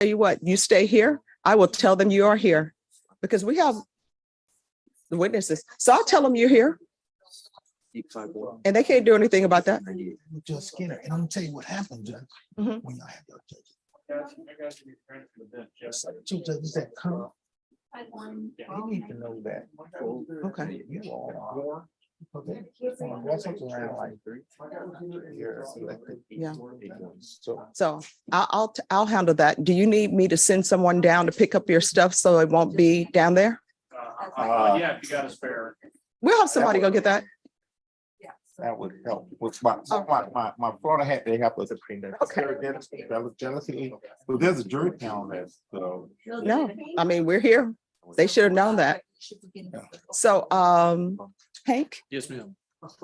Tell you what, you stay here. I will tell them you are here because we have the witnesses. So I'll tell them you're here and they can't do anything about that. Judge Skinner, and I'm gonna tell you what happened, Judge, Mhm. when y'all have your judges. Two judges that come, they need to know that. Okay. You all are. Okay. Russell's around like you're elected. Yeah. So So I'll handle that. Do you need me to send someone down to pick up your stuff so it won't be down there? Yeah, if you got a spare. We'll have somebody go get that. that would help with my Florida hat, they help us to clean that. Okay. Jealousy, but there's a jury panel there, so. No, I mean, we're here. They should have known that. So, Hank, Yes, ma'am.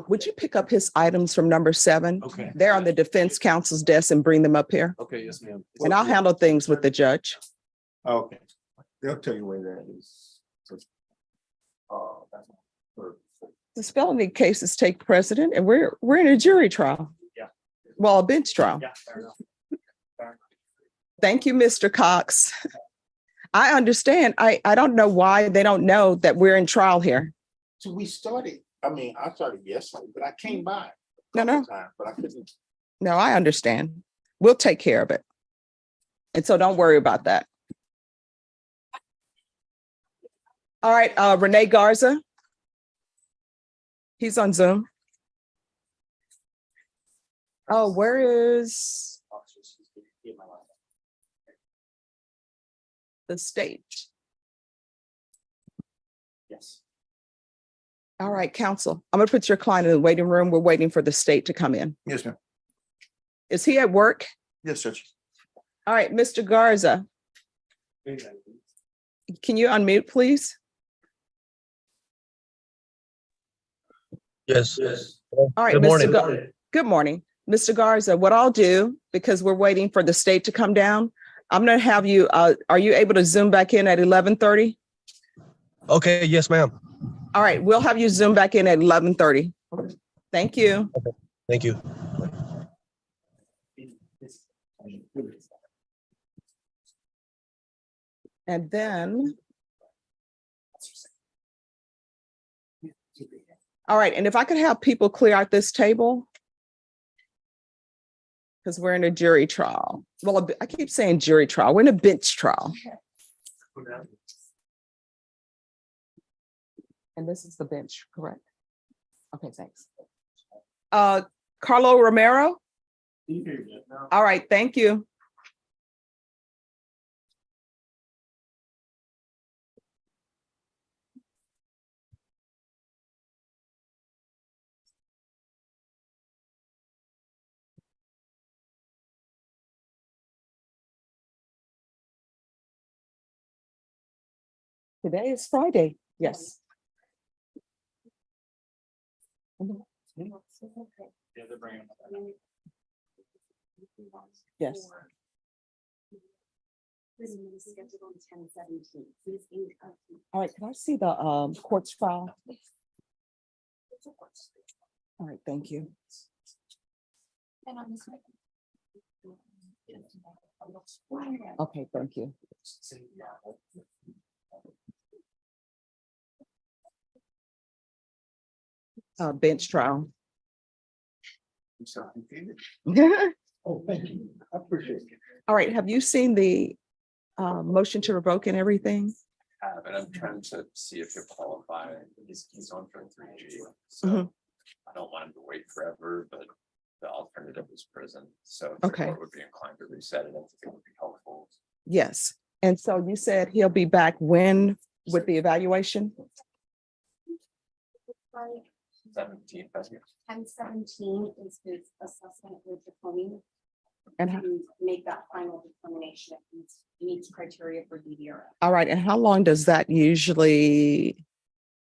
would you pick up his items from number 7? Okay. They're on the defense counsel's desk and bring them up here. Okay, yes, ma'am. And I'll handle things with the judge. Okay, they'll tell you where that is. The felony cases take precedent and we're in a jury trial. Yeah. Well, a bench trial. Yeah, fair enough. Thank you, Mr. Cox. I understand. I don't know why they don't know that we're in trial here. So we started, I started yesterday, but I came by. No, no. But I couldn't. No, I understand. We'll take care of it. And so don't worry about that. All right, Renee Garza. He's on Zoom. Oh, where is the state? Yes. All right, counsel, I'm gonna put your client in the waiting room. We're waiting for the state to come in. Yes, ma'am. Is he at work? Yes, Judge. All right, Mr. Garza, can you unmute, please? Yes. All right, Good morning. Good morning. Mr. Garza, what I'll do, because we're waiting for the state to come down, I'm gonna have you, are you able to Zoom back in at 11:30? Okay, yes, ma'am. All right, we'll have you Zoom back in at 11:30. Thank you. Thank you. And then. All right, and if I could have people clear out this table. Because we're in a jury trial. Well, I keep saying jury trial. We're in a bench trial. And this is the bench, correct? Okay, thanks. Carlo Romero? All right, thank you. Today is Friday, yes. Yeah, they're bringing them. Yes. All right, can I see the court's file? All right, thank you. Okay, thank you. Bench trial. Oh, thank you. I appreciate it. All right, have you seen the motion to revoke and everything? But I'm trying to see if you qualify. He's on for 3G, so Mhm. I don't want him to wait forever, but the alternative is prison. So if the Okay. court would be inclined to reset it, I think it would be helpful. Yes. And so you said he'll be back when with the evaluation? 17th, I think. 10/17 is his assessment with the county And how, to make that final determination if he meets criteria for DDR. all right, and how long does that usually?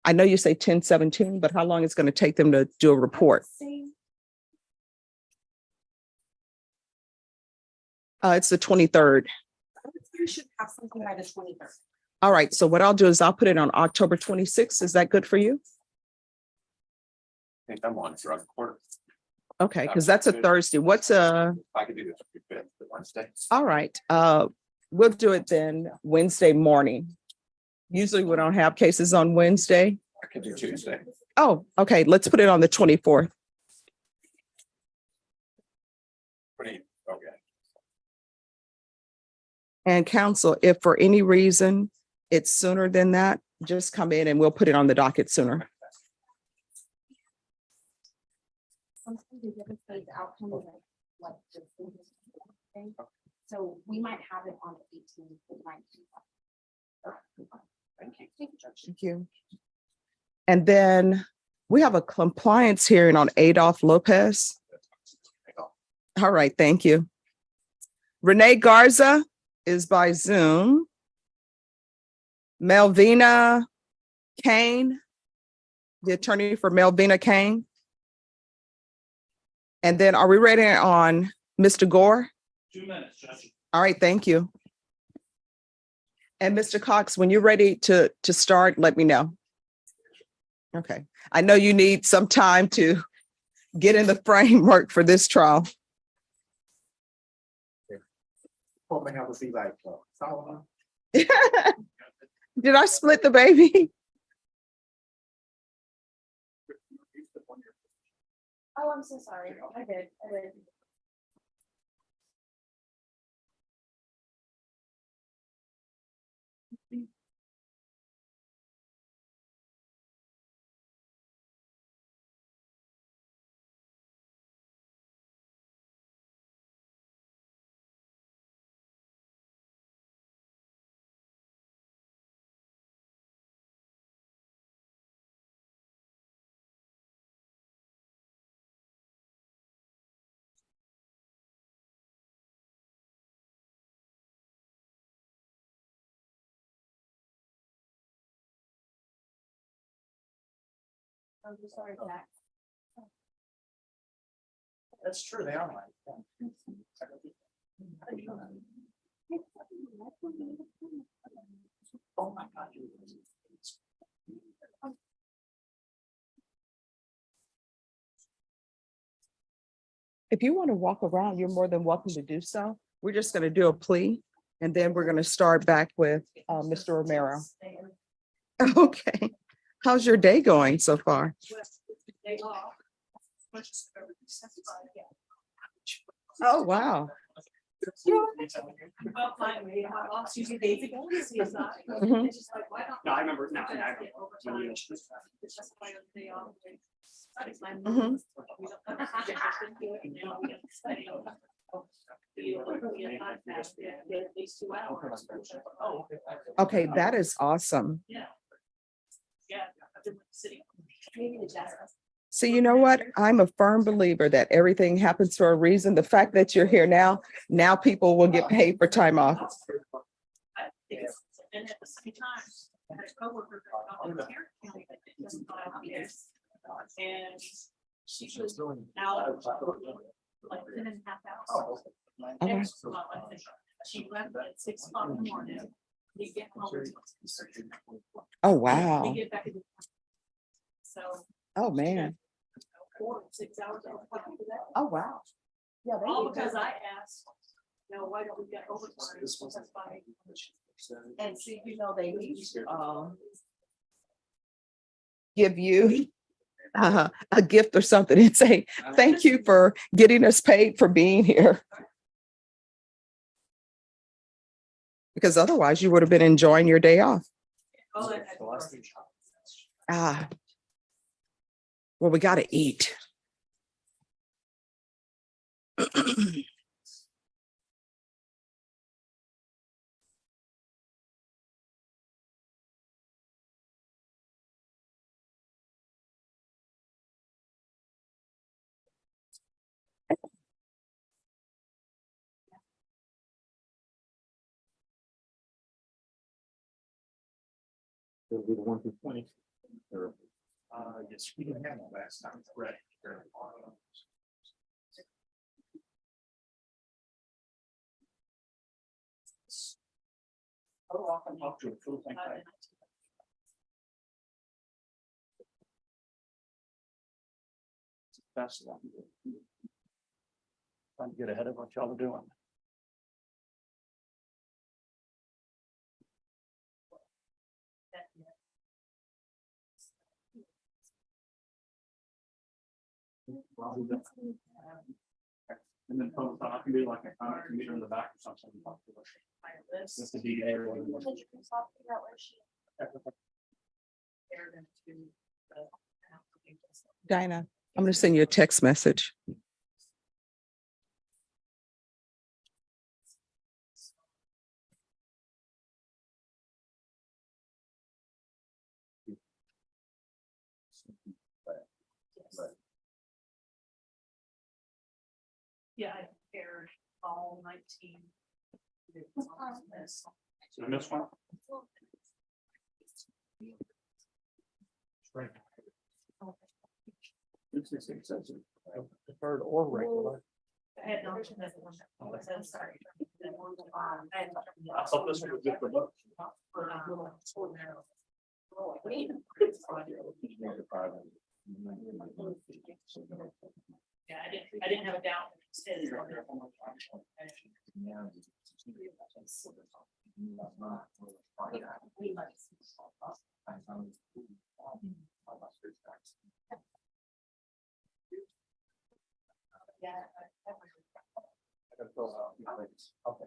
I know you say 10/17, but how long is it going to take them to do a report? It's the 23rd. You should have something by the 23rd. All right, so what I'll do is I'll put it on October 26th. Is that good for you? I think I'm on drug court. Okay, because that's a Thursday. What's a, I could do this Wednesday. all right, We'll do it then Wednesday morning. Usually we don't have cases on Wednesday. I could do Tuesday. Oh, okay, let's put it on the 24th. Okay. And council, if for any reason it's sooner than that, just come in and we'll put it on the docket sooner. Sometimes the difference is the outcome is like the thing. So we might have it on the 18th, the 19th. Thank you. Thank you. And then we have a compliance hearing on Adolph Lopez. All right, thank you. Renee Garza is by Zoom. Melvina Kane, the attorney for Melvina Kane. And then are we ready on Mr. Gore? 2 minutes, Judge. All right, thank you. And Mr. Cox, when you're ready to start, let me know. Okay, I know you need some time to get in the framework for this trial. What may have to be like, Solomon? Did I split the baby? Oh, I'm so sorry. I did. I'm so sorry, Jack. That's true, they are like. Oh my God. If you want to walk around, you're more than welcome to do so. We're just going to do a plea and then we're going to start back with Mr. Romero. Okay. How's your day going so far? Oh, wow. Well, finally, I lost you 2 days ago. Mhm. It's just like, why not? No, I remember now. I remember when you- It's just my own day off. It's my Mhm. move. We don't have to do it, and now we have to study. You literally have time fast, yeah, at least 2 hours. Oh, Okay, that is awesome. yeah. Yeah. I've been sitting. Maybe the jazz. So you know what? I'm a firm believer that everything happens for a reason. The fact that you're here now people will get paid for time off. I think it's- And at the same time, I had a coworker in Tarrant County that did just 5 years. And she was out like 10.5 hours. Okay. Extra long, I think. She left at 6 o'clock in the morning. We get home. Oh, wow. We get back. So. Oh, man. 4 to 6 hours. After that. Oh, wow. Yeah. All because I asked, why don't we get overtime? That's fine. And see, they give you a gift or something and say, thank you for getting us paid for being here. Because otherwise you would have been enjoying your day off. Oh, and- Ah. Well, we got to eat. It'll be the one through 20. Yes, we didn't have that last time. Right. How often talk to a full thing like that's one. Trying to get ahead of what y'all are doing. And then I can do like a comment meter in the back or something. Just the DA or whatever. Dinah, I'm going to send you a text message. Yeah, I compared all 19. So I missed one. Right. Preferred or regular. I had not. I'm sorry. I thought this one was good for both. Yeah, I didn't have a doubt. Yeah. Okay.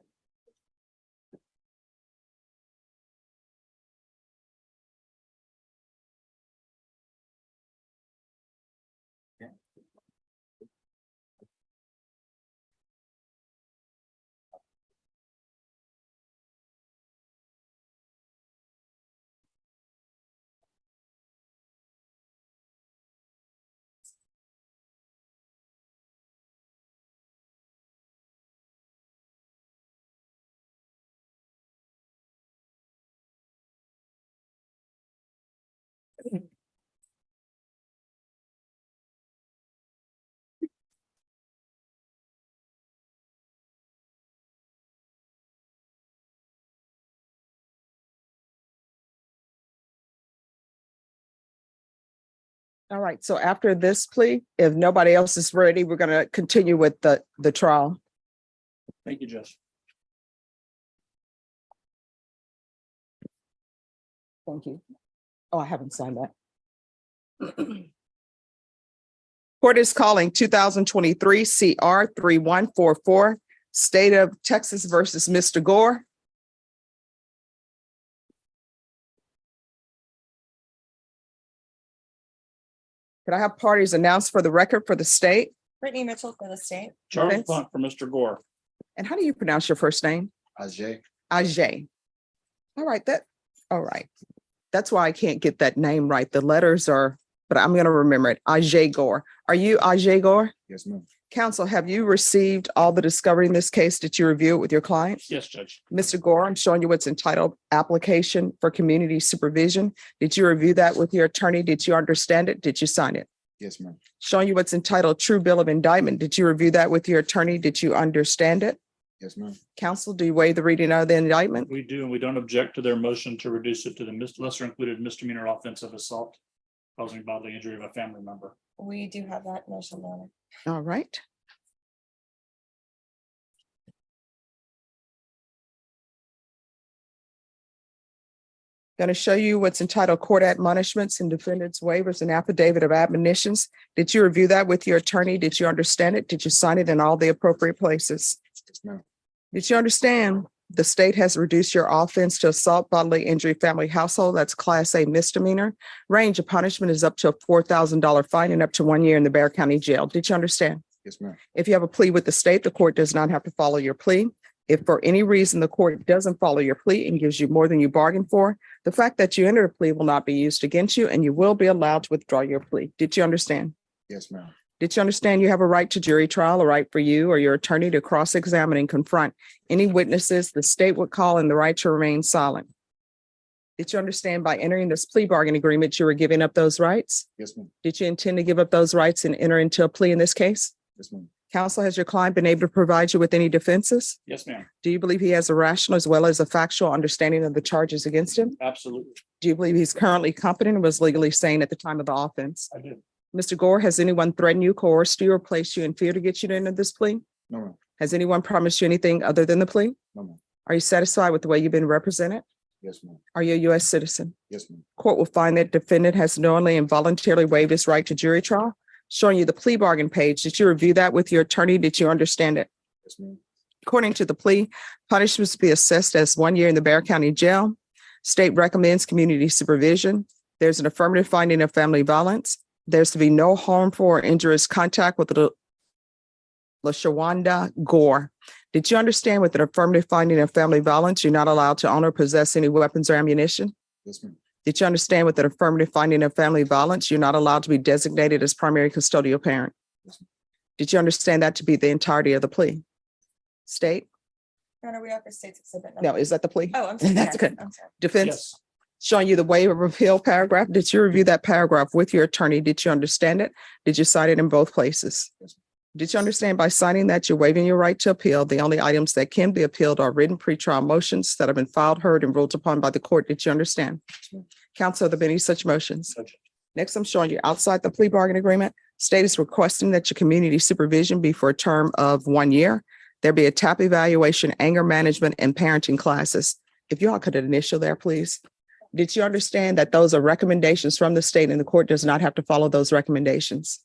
All right, so after this plea, if nobody else is ready, we're going to continue with the trial. Thank you, Judge. Thank you. Oh, I haven't signed that. Court is calling 2023 CR 3144, State of Texas versus Mr. Gore. Could I have parties announced for the record for the state? Brittany Mitchell for the state. Charles Defense. Punt for Mr. Gore. And how do you pronounce your first name? Ajay. Ajay. All right. That's why I can't get that name right. The letters are, but I'm going to remember it. Ajay Gore. Are you Ajay Gore? Yes, ma'am. Counsel, have you received all the discovery in this case? Did you review it with your client? Yes, Judge. Mr. Gore, I'm showing you what's entitled Application for Community Supervision. Did you review that with your attorney? Did you understand it? Did you sign it? Yes, ma'am. Showing you what's entitled True Bill of Indictment. Did you review that with your attorney? Did you understand it? Yes, ma'am. Counsel, do you waive the reading of the indictment? We do, and we don't object to their motion to reduce it to the lesser included misdemeanor offensive assault causing bodily injury of a family member. We do have that motion on All right. Going to show you what's entitled Court Admonishments and Defendants Waivers and Affidavit of Admonitions. Did you review that with your attorney? Did you understand it? Did you sign it in all the appropriate places? Yes, ma'am. Did you understand the state has reduced your offense to assault, bodily injury, family household? That's Class A misdemeanor. Range of punishment is up to a $4,000 fine and up to 1 year in the Bexar County Jail. Did you understand? Yes, ma'am. If you have a plea with the state, the court does not have to follow your plea. If for any reason the court doesn't follow your plea and gives you more than you bargained for, the fact that you entered a plea will not be used against you and you will be allowed to withdraw your plea. Did you understand? Yes, ma'am. Did you understand you have a right to jury trial, a right for you or your attorney to cross-examine and confront any witnesses the state would call and the right to remain silent? Did you understand by entering this plea bargain agreement, you were giving up those rights? Yes, ma'am. Did you intend to give up those rights and enter into a plea in this case? Yes, ma'am. Counsel, has your client been able to provide you with any defenses? Yes, ma'am. Do you believe he has a rational as well as a factual understanding of the charges against him? Absolutely. Do you believe he's currently competent and was legally sane at the time of the offense? I do. Mr. Gore, has anyone threatened you, coerced you, or placed you in fear to get you to enter this plea? No, ma'am. Has anyone promised you anything other than the plea? No, ma'am. Are you satisfied with the way you've been represented? Yes, ma'am. Are you a U.S. citizen? Yes, ma'am. Court will find that defendant has knowingly and voluntarily waived his right to jury trial. showing you the plea bargain page. Did you review that with your attorney? Did you understand it? Yes, ma'am. According to the plea, punishments to be assessed as 1 year in the Bexar County Jail. State recommends community supervision. There's an affirmative finding of family violence. There's to be no harmful or injurious contact with the LaShawanda Gore. Did you understand with an affirmative finding of family violence, you're not allowed to own or possess any weapons or ammunition? Yes, ma'am. Did you understand with an affirmative finding of family violence, you're not allowed to be designated as primary custodial parent? Did you understand that to be the entirety of the plea? State? Your Honor, we have for state's exhibit. No, number- is that the plea? Oh, I'm sorry. That's yes, good. I'm sorry. Defense? Yes. Showing you the waiver of appeal paragraph. Did you review that paragraph with your attorney? Did you understand it? Did you cite it in both places? Did you understand by signing that you're waiving your right to appeal? The only items that can be appealed are written pretrial motions that have been filed, heard, and ruled upon by the court. Did you understand? Counsel, are there any such motions? Next, I'm showing you outside the plea bargain agreement. State is requesting that your community supervision be for a term of 1 year. There be a TAP evaluation, anger management, and parenting classes. If you all could initial there, please. Did you understand that those are recommendations from the state and the court does not have to follow those recommendations?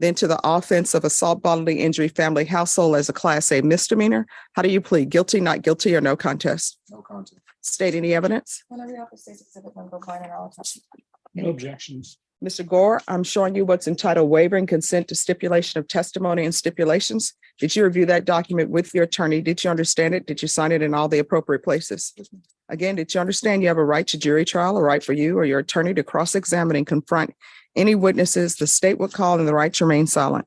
Then to the offense of assault, bodily injury, family, household as a Class A misdemeanor. How do you plead? Guilty, not guilty, or no contest? No contest. State any evidence? Your Honor, we have for state's exhibit number 1 and all attached. No objections. Mr. Gore, I'm showing you what's entitled waiver and consent to stipulation of testimony and stipulations. Did you review that document with your attorney? Did you understand it? Did you sign it in all the appropriate places? Yes, ma'am. Again, did you understand you have a right to jury trial, a right for you or your attorney to cross-examine and confront any witnesses the state would call and the right to remain silent?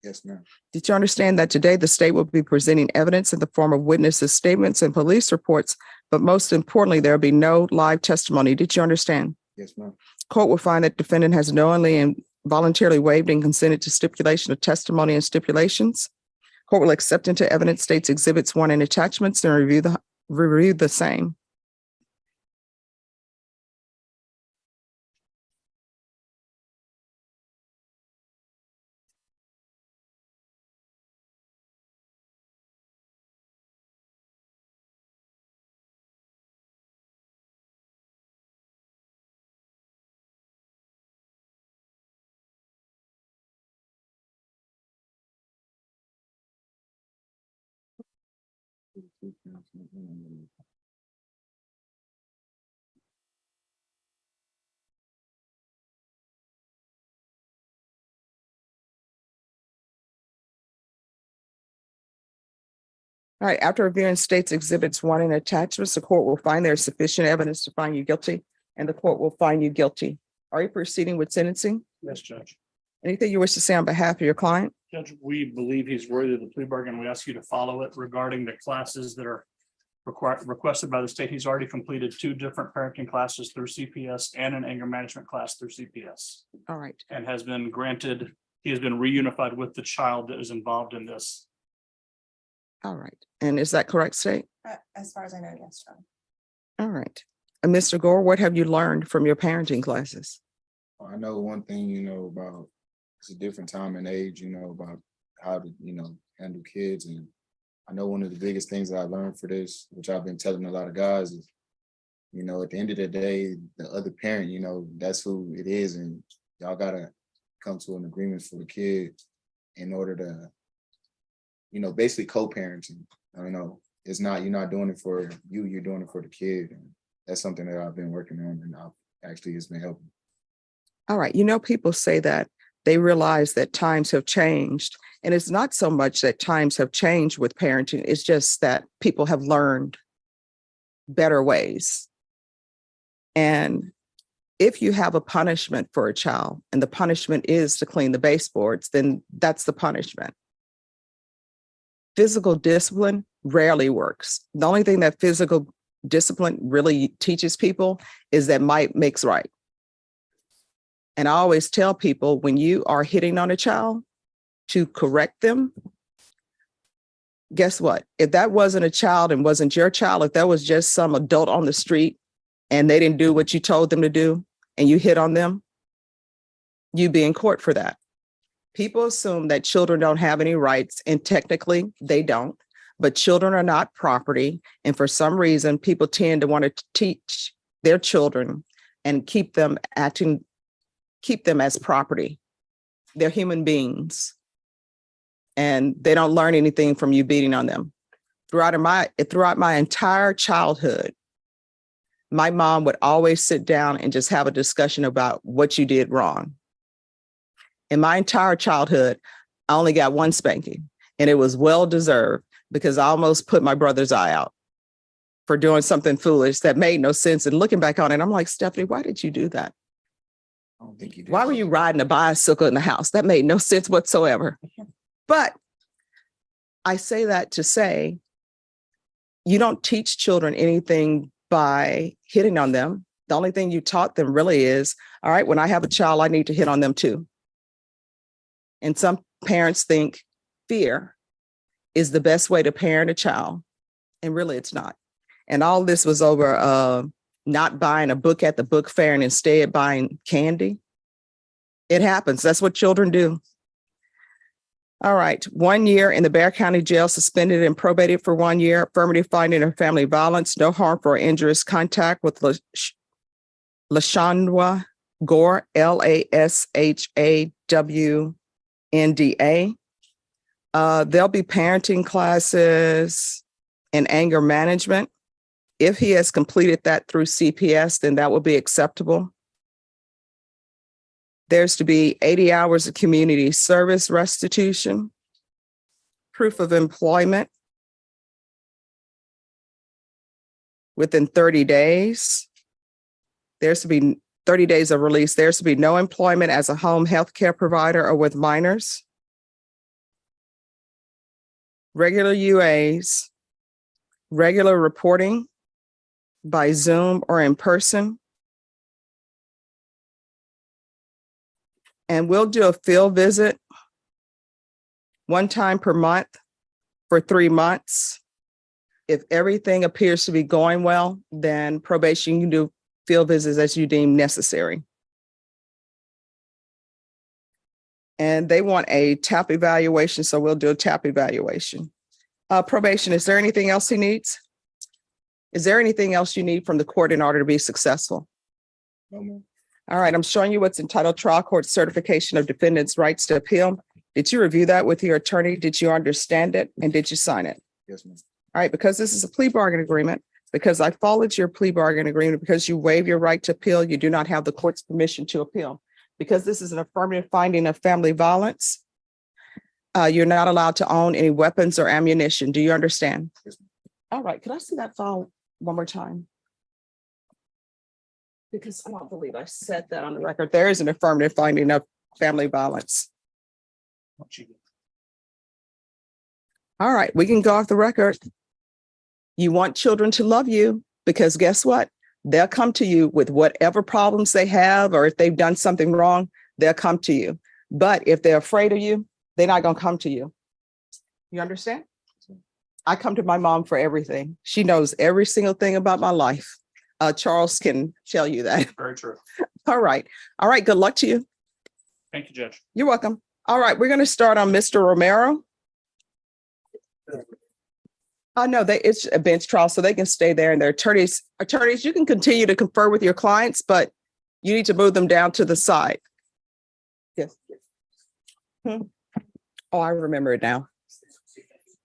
Yes, ma'am. Did you understand that today the state will be presenting evidence in the form of witnesses' statements and police reports, but most importantly, there will be no live testimony? Did you understand? Yes, ma'am. Court will find that defendant has knowingly and voluntarily waived and consented to stipulation of testimony and stipulations. Court will accept into evidence states exhibits 1 and attachments and review the same. All right, after reviewing states exhibits 1 and attachments, the court will find there is sufficient evidence to find you guilty, and the court will find you guilty. Are you proceeding with sentencing? Yes, Judge. Anything you wish to say on behalf of your client? Judge, we believe he's worthy of the plea bargain. We ask you to follow it regarding the classes that are requested by the state. He's already completed 2 different parenting classes through CPS and an anger management class through CPS, All right, and has been granted, he has been reunified with the child that is involved in this. all right. And is that correct, state? As far as I know, yes, Your Honor. All right. And Mr. Gore, what have you learned from your parenting classes? I know one thing, about it's a different time and age, about how to, handle kids. And I know one of the biggest things that I learned for this, which I've been telling a lot of guys is, at the end of the day, the other parent, that's who it is. And y'all gotta come to an agreement for the kid in order to, basically co-parenting. It's not, you're not doing it for you, you're doing it for the kid. And that's something that I've been working on and it's been helping. All right. People say that they realize that times have changed. And it's not so much that times have changed with parenting. It's just that people have learned better ways. And if you have a punishment for a child and the punishment is to clean the baseboards, then that's the punishment. Physical discipline rarely works. The only thing that physical discipline really teaches people is that might makes right. And I always tell people when you are hitting on a child to correct them, guess what? If that wasn't a child and wasn't your child, if that was just some adult on the street and they didn't do what you told them to do and you hit on them, you'd be in court for that. People assume that children don't have any rights, and technically they don't, but children are not property. And for some reason, people tend to want to teach their children and keep them as property. They're human beings. And they don't learn anything from you beating on them. Throughout my entire childhood, my mom would always sit down and just have a discussion about what you did wrong. In my entire childhood, I only got one spanking, and it was well deserved because I almost put my brother's eye out for doing something foolish that made no sense. And looking back on it, I'm like, Stephanie, why did you do that? I don't think you did. Why were you riding a bicycle in the house? That made no sense whatsoever. But I say that to say, you don't teach children anything by hitting on them. The only thing you taught them really is, all right, when I have a child, I need to hit on them too. And some parents think fear is the best way to parent a child. And really it's not. And all this was over not buying a book at the book fair and instead buying candy. It happens. That's what children do. All right. 1 year in the Bexar County Jail, suspended and probated for 1 year. Affirmative finding of family violence, no harmful or injurious contact with Lashandwa Gore, LASHAWNDA. There'll be parenting classes and anger management. If he has completed that through CPS, then that will be acceptable. There's to be 80 hours of community service restitution, proof of employment within 30 days. There's to be 30 days of release. There's to be no employment as a home health care provider or with minors. Regular UAs, regular reporting by Zoom or in person. And we'll do a field visit 1 time per month for 3 months. If everything appears to be going well, then probation, you can do field visits as you deem necessary. And they want a TAP evaluation, so we'll do a TAP evaluation. Probation, is there anything else he needs? Is there anything else you need from the court in order to be successful? No, ma'am. All right, I'm showing you what's entitled Trial Court Certification of Defendant's Rights to Appeal. Did you review that with your attorney? Did you understand it? And did you sign it? Yes, ma'am. All right, because this is a plea bargain agreement, because I followed your plea bargain agreement, because you waive your right to appeal, you do not have the court's permission to appeal. Because this is an affirmative finding of family violence, you're not allowed to own any weapons or ammunition. Do you understand? Yes, ma'am. All right, could I see that file one more time? Because I don't believe I said that on the record. There is an affirmative finding of family violence. All right, we can go off the record. You want children to love you because guess what? They'll come to you with whatever problems they have, or if they've done something wrong, they'll come to you. But if they're afraid of you, they're not going to come to you. You understand? I come to my mom for everything. She knows every single thing about my life. Charles can tell you that. Very true. All right. All right. Good luck to you. Thank you, Judge. You're welcome. All right. We're going to start on Mr. Romero. No, it's a bench trial, so they can stay there, and their attorneys, you can continue to confer with your clients, but you need to move them down to the side. Yes. Oh, I remember it now.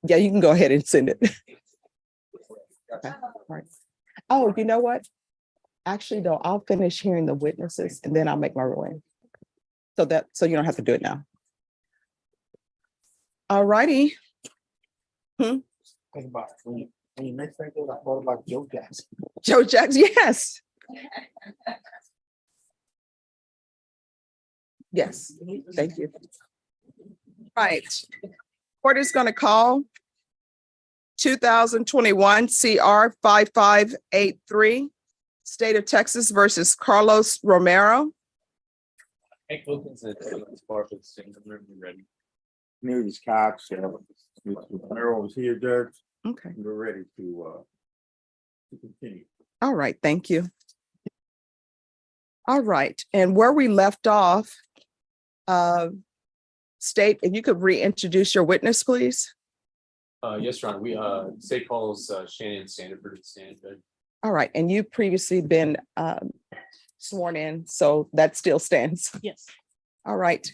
Yeah, you can go ahead and send it. Okay. All right. Oh, you know what? Actually, though, I'll finish hearing the witnesses and then I'll make my ruling. So you don't have to do it now. All righty. Think about it. When you make that go, I thought about Joe Jackson. Joe Jackson, yes. Yes, thank you. Right. Court is going to call 2021 CR 5583, State of Texas versus Carlos Romero. Hank Wilkins and Sparkle sing the room ready. News Cox, Mr. Romero was here, Judge. Okay. We're ready to continue. All right. Thank you. All right. And where we left off, State, if you could reintroduce your witness, please. Yes, Your Honor. We state calls Shannon Sandiford to stand. All right. And you've previously been sworn in, so that still stands. Yes. All right.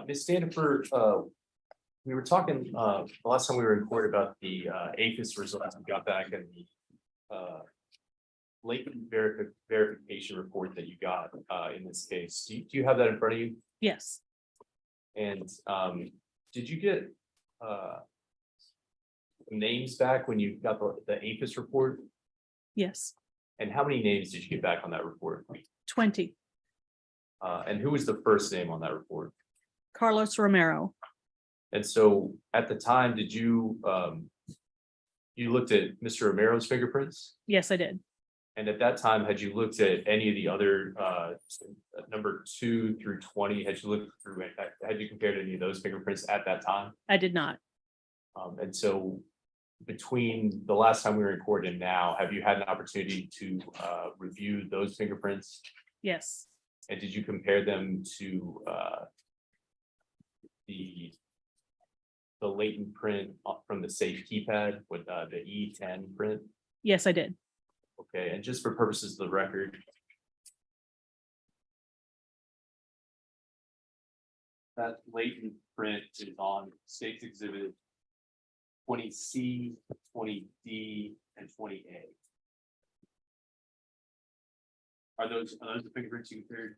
Ms. Stanford, we were talking, the last time we were in court about the APHIS results we got back and the latent verification report that you got in this case. Do you have that in front of you? Yes, And did you get names back when you got the APHIS report? yes, And how many names did you get back on that report? 20. And who was the first name on that report? Carlos Romero. And so at the time, did you you looked at Mr. Romero's fingerprints? Yes, I did. And at that time, had you looked at any of the other number 2 through 20? Had you looked through it? Had you compared any of those fingerprints at that time? I did not. And so between the last time we were in court and now, have you had an opportunity to review those fingerprints? Yes, And did you compare them to the latent print from the safe keypad with the E10 print? yes, I did. Okay, and just for purposes of the record. That latent print is on State's Exhibit 20C, 20D, and 20A. Are those the fingerprints you compared?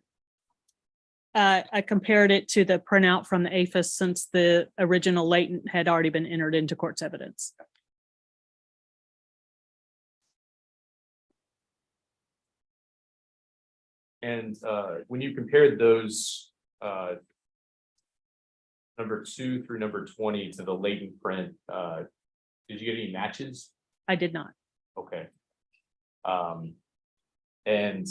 I compared it to the printout from the APHIS since the original latent had already been entered into court's evidence. And when you compared those number 2 through number 20 to the latent print, did you get any matches? I did not. Okay. And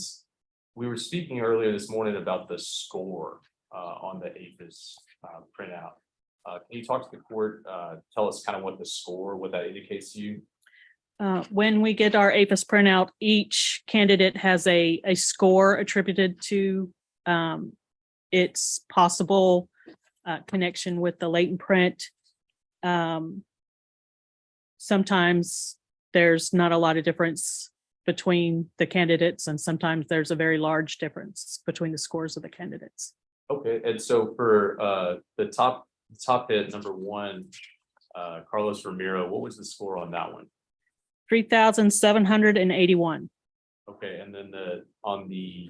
we were speaking earlier this morning about the score on the APHIS printout. Can you talk to the court, tell us kind of what the score, what that indicates to you? When we get our APHIS printout, each candidate has a score attributed to its possible connection with the latent print. Sometimes there's not a lot of difference between the candidates, and sometimes there's a very large difference between the scores of the candidates. Okay, and so for the top hit, number 1, Carlos Romero, what was the score on that one? 3,781. Okay, and then on the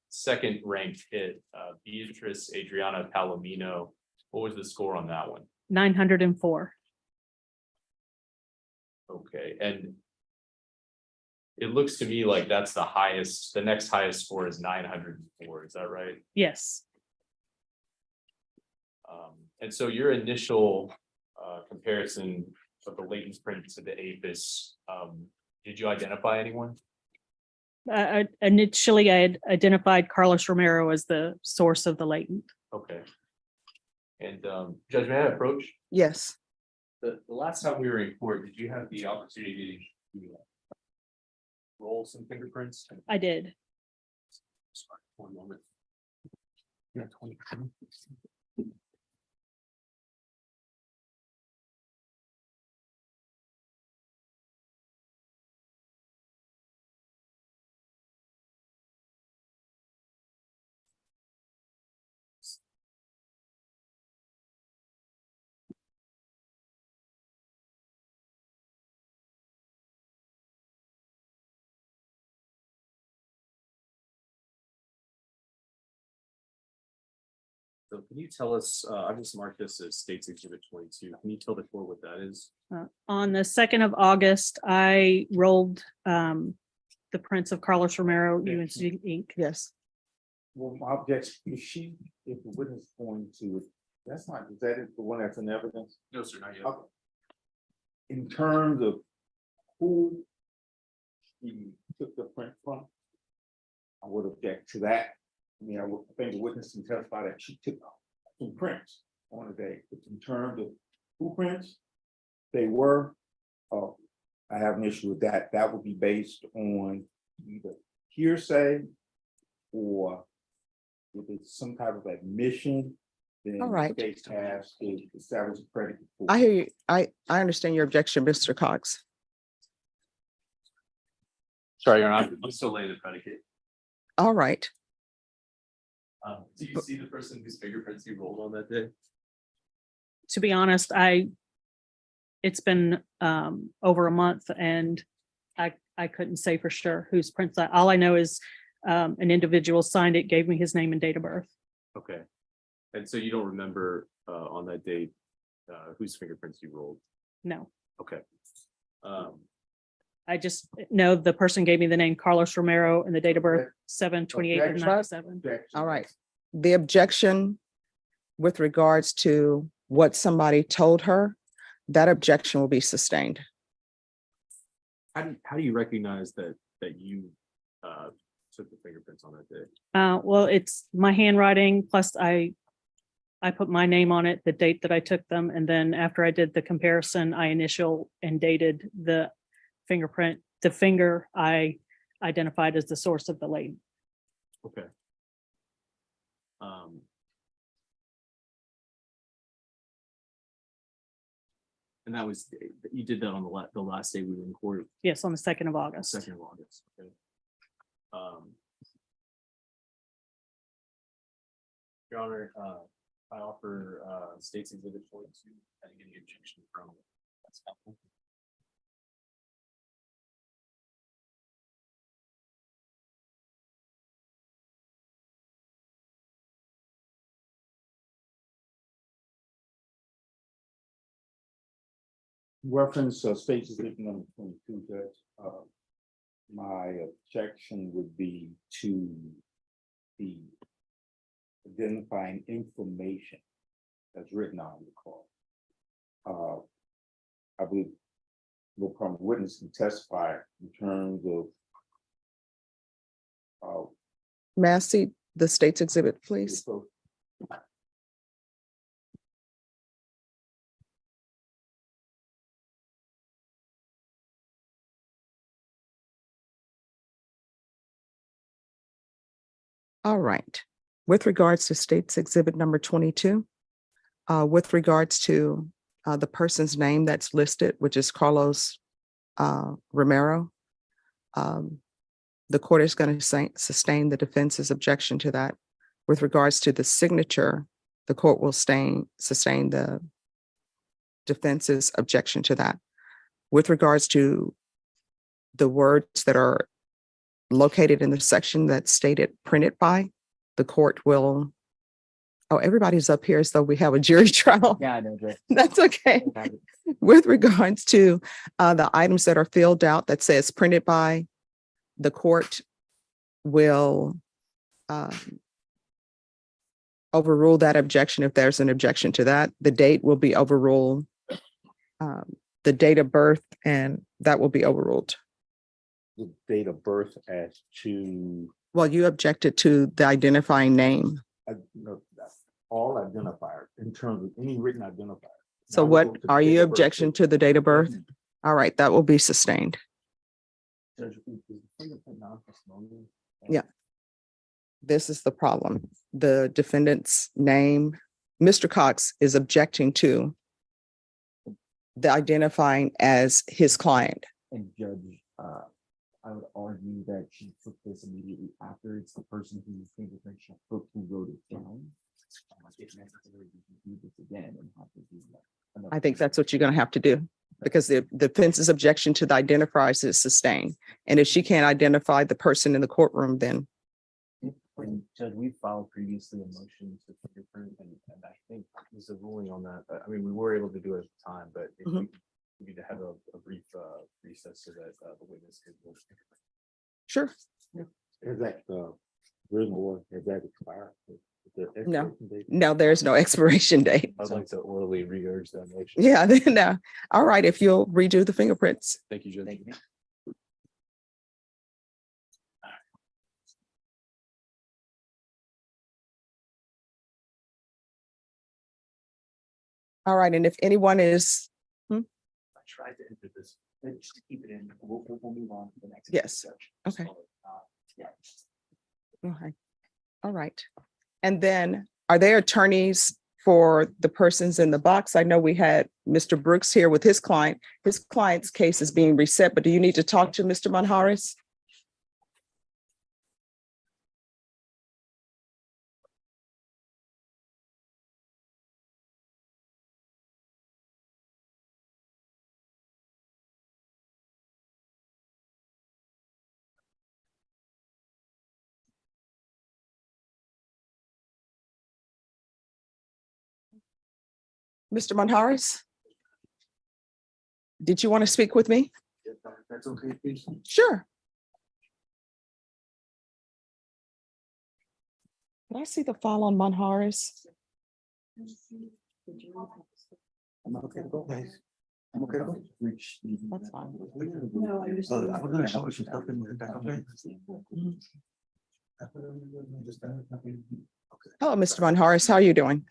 second ranked hit, Beatrice Adriana Palomino, what was the score on that one? 904. Okay, and it looks to me like that's the highest, the next highest score is 904, is that right? Yes. And so your initial comparison of the latent print to the APHIS, did you identify anyone? Initially, I had identified Carlos Romero as the source of the latent. Okay. And Judge, may I approach? Yes. The last time we were in court, did you have the opportunity to roll some fingerprints? I did. Sorry, one moment. Yeah, 20. So can you tell us, I just marked this as State's Exhibit 22. Can you tell the court what that is? On the 2nd of August, I rolled the prints of Carlos Romero, UNC Inc. Yes. Well, my objection, if the witness is going to, that's not, is that the one that's in evidence? No, sir, not yet. Okay. In terms of who he took the print from, I would object to that. I mean, I think the witness can testify that she took some prints on the day, but in terms of who prints they were, I have an issue with that. That would be based on either hearsay or if it's some type of admission, then All right. the case has to establish a predicate. I hear you. I understand your objection, Mr. Cox. Sorry, Your Honor, I'm still laying the predicate. All right. Do you see the person whose fingerprints you rolled on that day? To be honest, it's been over a month and I couldn't say for sure whose prints all I know is an individual signed it, gave me his name and date of birth. Okay. And so you don't remember on that date whose fingerprints you rolled? No, Okay. I just know the person gave me the name Carlos Romero and the date of birth 7/28/97. All right. The objection with regards to what somebody told her, that objection will be sustained. How do you recognize that you took the fingerprints on that day? Well, it's my handwriting, plus I put my name on it, the date that I took them, and then after I did the comparison, I initial and dated the fingerprint. The finger I identified as the source of the late. Okay. And that was, you did that on the last day we were in court, Yes, on the 2nd of August. 2nd of August. Okay. Your Honor, I offer State's Exhibit 42. I didn't get any objection from. That's helpful. Reference State's Exhibit number 22, Judge. My objection would be to the identifying information that's written on the card. I believe the prominent witness can testify in terms of May I see the state's exhibit, please? All right. With regards to state's exhibit number 22, with regards to the person's name that's listed, which is Carlos Romero, the court is going to sustain the defense's objection to that. With regards to the signature, the court will sustain the defense's objection to that. With regards to the words that are located in the section that's stated printed by, the court will, oh, everybody's up here as though we have a jury trial. Yeah, I know, Jay. That's okay. With regards to the items that are filled out that says printed by, the court will overrule that objection if there's an objection to that. The date will be overruled, the date of birth, and that will be overruled. the date of birth as to, Well, you objected to the identifying name. no, all identifiers in terms of any written identifier. So Now we'll what go to the are date you of birth. objection to the date of birth? All right, that will be sustained. Judge, is the fingerprint non-testimonial? Yeah. This is the problem. The defendant's name, Mr. Cox is objecting to the identifying as his client. And Judge, I would argue that she took this immediately after. It's the person whose fingerprint she took who wrote it down. If necessary, you can do this again and have to do that. I think that's what you're going to have to do because the defense's objection to the identifiers is sustained. And if she can't identify the person in the courtroom, then And Judge, we filed previously a motion to fingerprint, and I think there's a ruling on that. I mean, we were able to do it at the time, but if we need to have a brief recess so that the witness could. sure. Is that, reasonable, has that expired? Is there No. expiration date? No, there's no expiration date. I'd like to orally re-urge that motion. Yeah, no. All right, if you'll redo the fingerprints. Thank you, Judge. Thank you. All right, and if anyone is, I tried to enter this, just to keep it in, we'll move on to the next. Yes. Judge. Okay. So, yeah. okay, all right. And then are there attorneys for the persons in the box? I know we had Mr. Brooks here with his client. His client's case is being reset, but do you need to talk to Mr. Manjares? Mr. Manharis? Did you want to speak with me? That's okay, please. Sure. Can I see the file on Manharis? I'm okay to go, guys. I'm okay to go. That's fine. I was gonna show you some stuff in there. That's okay. Hello, Mr. Manharis. How are you doing?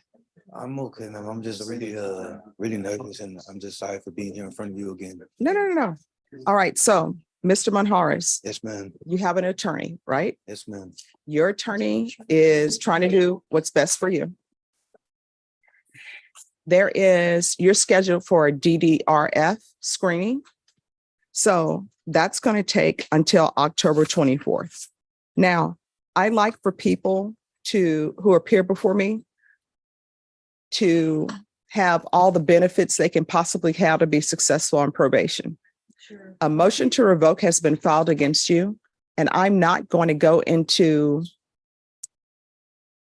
I'm okay, ma'am. I'm just really nervous, and I'm just sorry for being here in front of you again. No. All right. So, Mr. Manharis, Yes, ma'am. you have an attorney, right? Yes, ma'am. Your attorney is trying to do what's best for you. You're scheduled for a DDRF screening. So that's going to take until October 24th. Now, I like for people who appear before me to have all the benefits they can possibly have to be successful on probation. Sure. A motion to revoke has been filed against you, and I'm not going to go into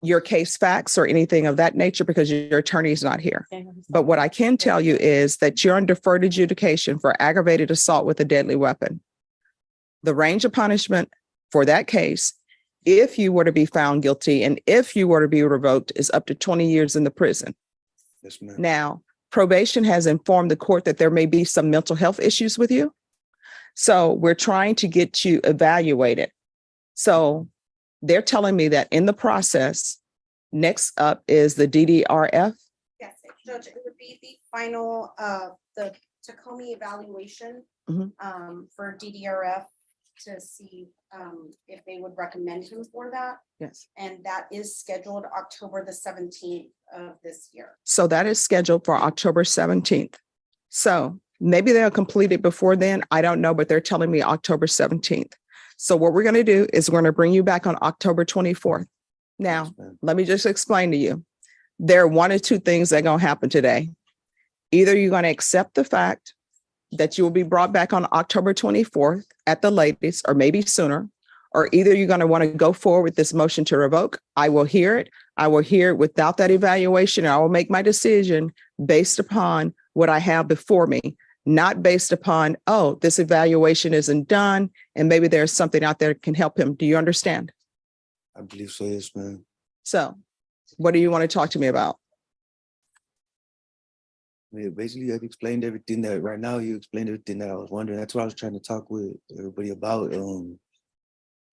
your case facts or anything of that nature because your attorney is not here. But what I can tell you is that you're on deferred adjudication for aggravated assault with a deadly weapon. The range of punishment for that case, if you were to be found guilty and if you were to be revoked, is up to 20 years in the prison. Yes, ma'am. Now, probation has informed the court that there may be some mental health issues with you. So we're trying to get you evaluated. So they're telling me that in the process, next up is the DDRF. Yes, Judge, it would be the final, the Tacoma evaluation Mhm. For DDRF to see if they would recommend him for that. Yes. And that is scheduled October the 17th of this year. So that is scheduled for October 17th. So maybe they'll complete it before then. I don't know, but they're telling me October 17th. So what we're going to do is we're going to bring you back on October 24th. Now, Yes, ma'am. let me just explain to you. There are one or two things that are going to happen today. Either you're going to accept the fact that you will be brought back on October 24th at the latest, or maybe sooner, or either you're going to want to go forward with this motion to revoke. I will hear it. I will hear it without that evaluation. I will make my decision based upon what I have before me, not based upon, oh, this evaluation isn't done, and maybe there's something out there that can help him. Do you understand? I believe so, yes, ma'am. So what do you want to talk to me about? Yeah, basically, I've explained everything that right now you explained everything that I was wondering. That's what I was trying to talk with everybody about.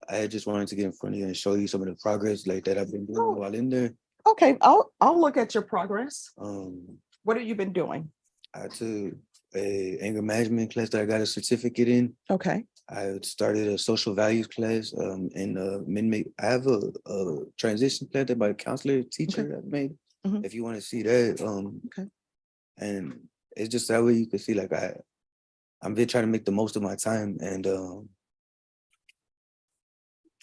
I just wanted to get in front of you and show you some of the progress like that I've been doing while in there. Okay, I'll look at your progress. Um, What have you been doing? I took a anger management class that I got a certificate in. Okay. I started a social values class. I have a transition plan that my counselor teacher had made. Mhm. If you want to see that, Okay. and it's just that way you can see like I'm been trying to make the most of my time, and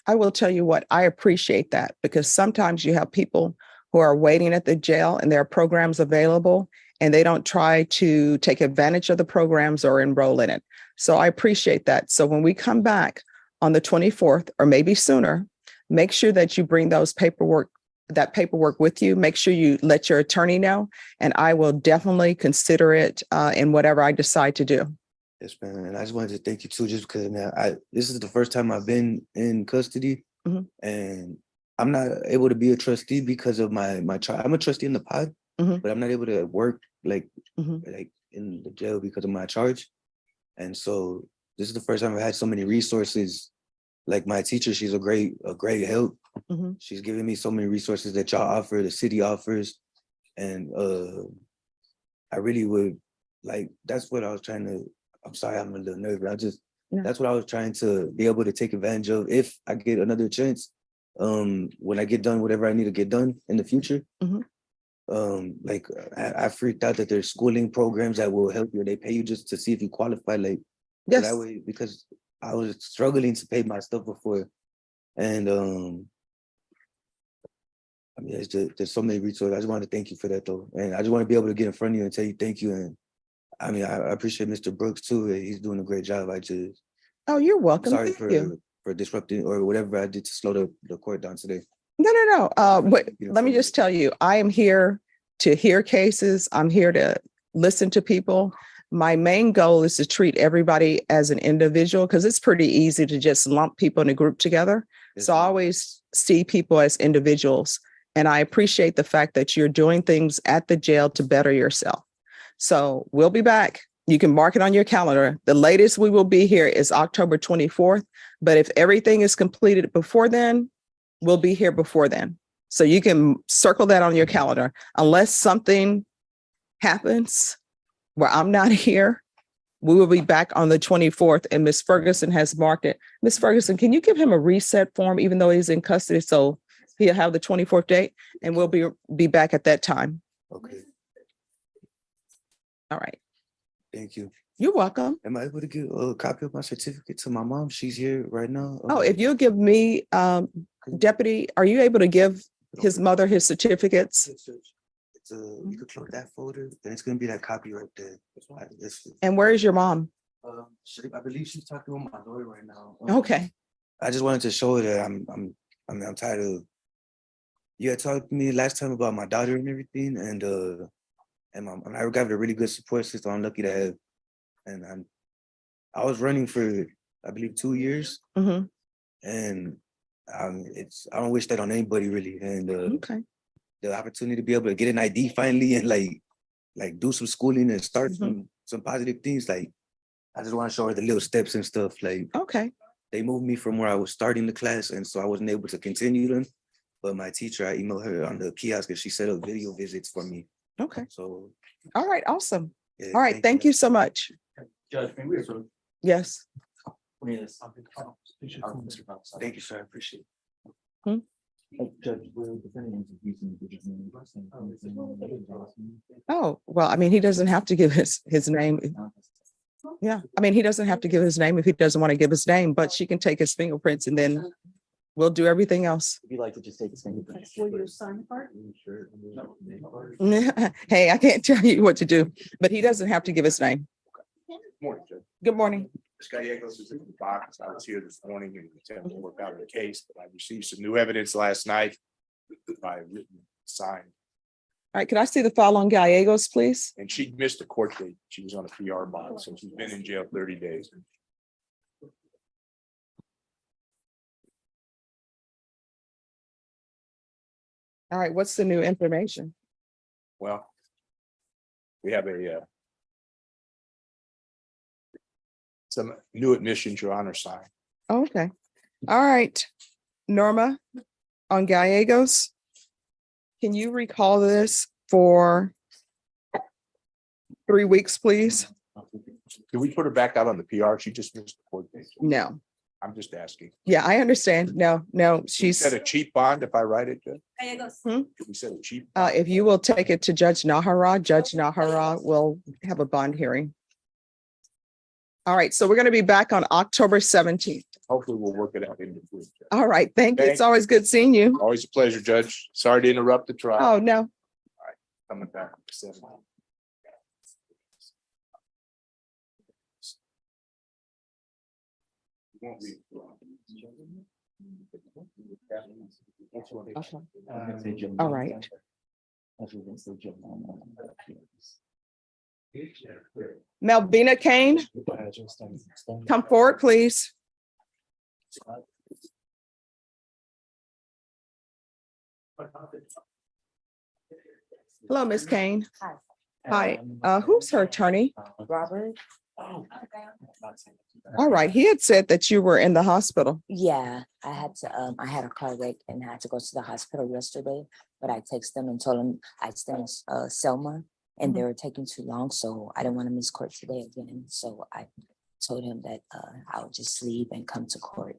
I will tell you what, I appreciate that because sometimes you have people who are waiting at the jail and there are programs available and they don't try to take advantage of the programs or enroll in it. So I appreciate that. So when we come back on the 24th or maybe sooner, make sure that you bring that paperwork with you. Make sure you let your attorney know, and I will definitely consider it in whatever I decide to do. yes, man. And I just wanted to thank you too, just because this is the first time I've been in custody, Mhm. and I'm not able to be a trustee because of my child. I'm a trustee in the pod, Mhm. but I'm not able to work like Mhm. in the jail because of my charge. And so this is the first time I've had so many resources. Like my teacher, she's a great help. Mhm. She's giving me so many resources that y'all offer, the city offers, and I really would like. That's what I was trying to. I'm sorry, I'm a little nervous. No. That's what I was trying to be able to take advantage of if I get another chance. When I get done whatever I need to get done in the future. Mhm. I freaked out that there's schooling programs that will help you. They pay you just to see if you qualify. So Yes. that way, because I was struggling to pay my stuff before, and I mean, there's so many resources. I just want to thank you for that, though, and I just want to be able to get in front of you and tell you thank you. And I mean, I appreciate Mr. Brooks too. He's doing a great job. Oh, you're I'm welcome. sorry Thank you. for disrupting or whatever I did to slow the court down today. No. But You know, let me for- just tell you, I am here to hear cases. I'm here to listen to people. My main goal is to treat everybody as an individual because it's pretty easy to just lump people in a group together. Yes, So I ma'am. always see people as individuals. And I appreciate the fact that you're doing things at the jail to better yourself. So we'll be back. You can mark it on your calendar. The latest we will be here is October 24th. But if everything is completed before then, we'll be here before then. So you can circle that on your calendar. Unless something happens where I'm not here, we will be back on the 24th and Ms. Ferguson has marked it. Ms. Ferguson, can you give him a reset form even though he's in custody? So he'll have the 24th date and we'll be back at that time. Okay, All right. thank you. You're welcome. Am I able to give a copy of my certificate to my mom? She's here right now. Oh, if you'll give me, Deputy, are you able to give his mother his certificates? It's you could close that folder, and it's gonna be that copy right there. And where is your mom? I believe she's talking with my lawyer right now. Okay. I just wanted to show her that I'm tired of. You had talked to me last time about my daughter and everything, and I got a really good support system. I'm lucky to have, and I was running for I believe 2 years, Mhm. and I don't wish that on anybody really, and Okay. the opportunity to be able to get an ID finally and like do some schooling and start some positive things. Like I just want to show her the little steps and stuff. Like Okay. they moved me from where I was starting the class, and so I wasn't able to continue them. But my teacher, I emailed her on the kiosk and she set up video visits for me. Okay. So All right. Awesome. yeah, All right. Thank you so much. Judge, may we approve? Yes. thank you, sir. I appreciate Hmm? Judge, we're defending using Oh, well, I mean, he doesn't have to give his name. Yeah. I mean, he doesn't have to give his name if he doesn't want to give his name, but she can take his fingerprints and then we'll do everything else. If you'd like to just take this thing. Will you sign the part? Hey, I can't tell you what to do, but he doesn't have to give his name. Morning, Judge. Good morning. This guy Gallegos is in the box. I was here this morning and attempted to work out the case, but I received some new evidence last night by written sign. All right. Could I see the file on Gallegos, please? And she missed the court date. She was on a PR bond, so she's been in jail 30 days. All right. What's the new information? Well, we have some new admissions, Your Honor, signed. Okay. All right. Norma, on Gallegos, can you recall this for 3 weeks, please? Can we put her back out on the PR? She just missed the court date. No. I'm just asking. Yeah, I understand. No, You she's, said a cheap bond if I write it, Judge? Hmm? We said a cheap. if you will take it to Judge Nahara will have a bond hearing. All right, so we're going to be back on October 17th. Hopefully we'll work it out in between. Judge. All right, thank you. It's always good seeing you. Always a pleasure, Judge. Sorry to interrupt the trial. Oh, no. Coming back. Okay. All right. Melvina Kane, come forward, please. Hello, Miss Kane. Hi, who's her attorney? Robert? All right, he had said that you were in the hospital. Yeah, I had a car wreck and had to go to the hospital yesterday, but I texted them and told them I'd stay in Selma and they were taking too long, so I didn't want to miss court today again. So I told him that I would just leave and come to court.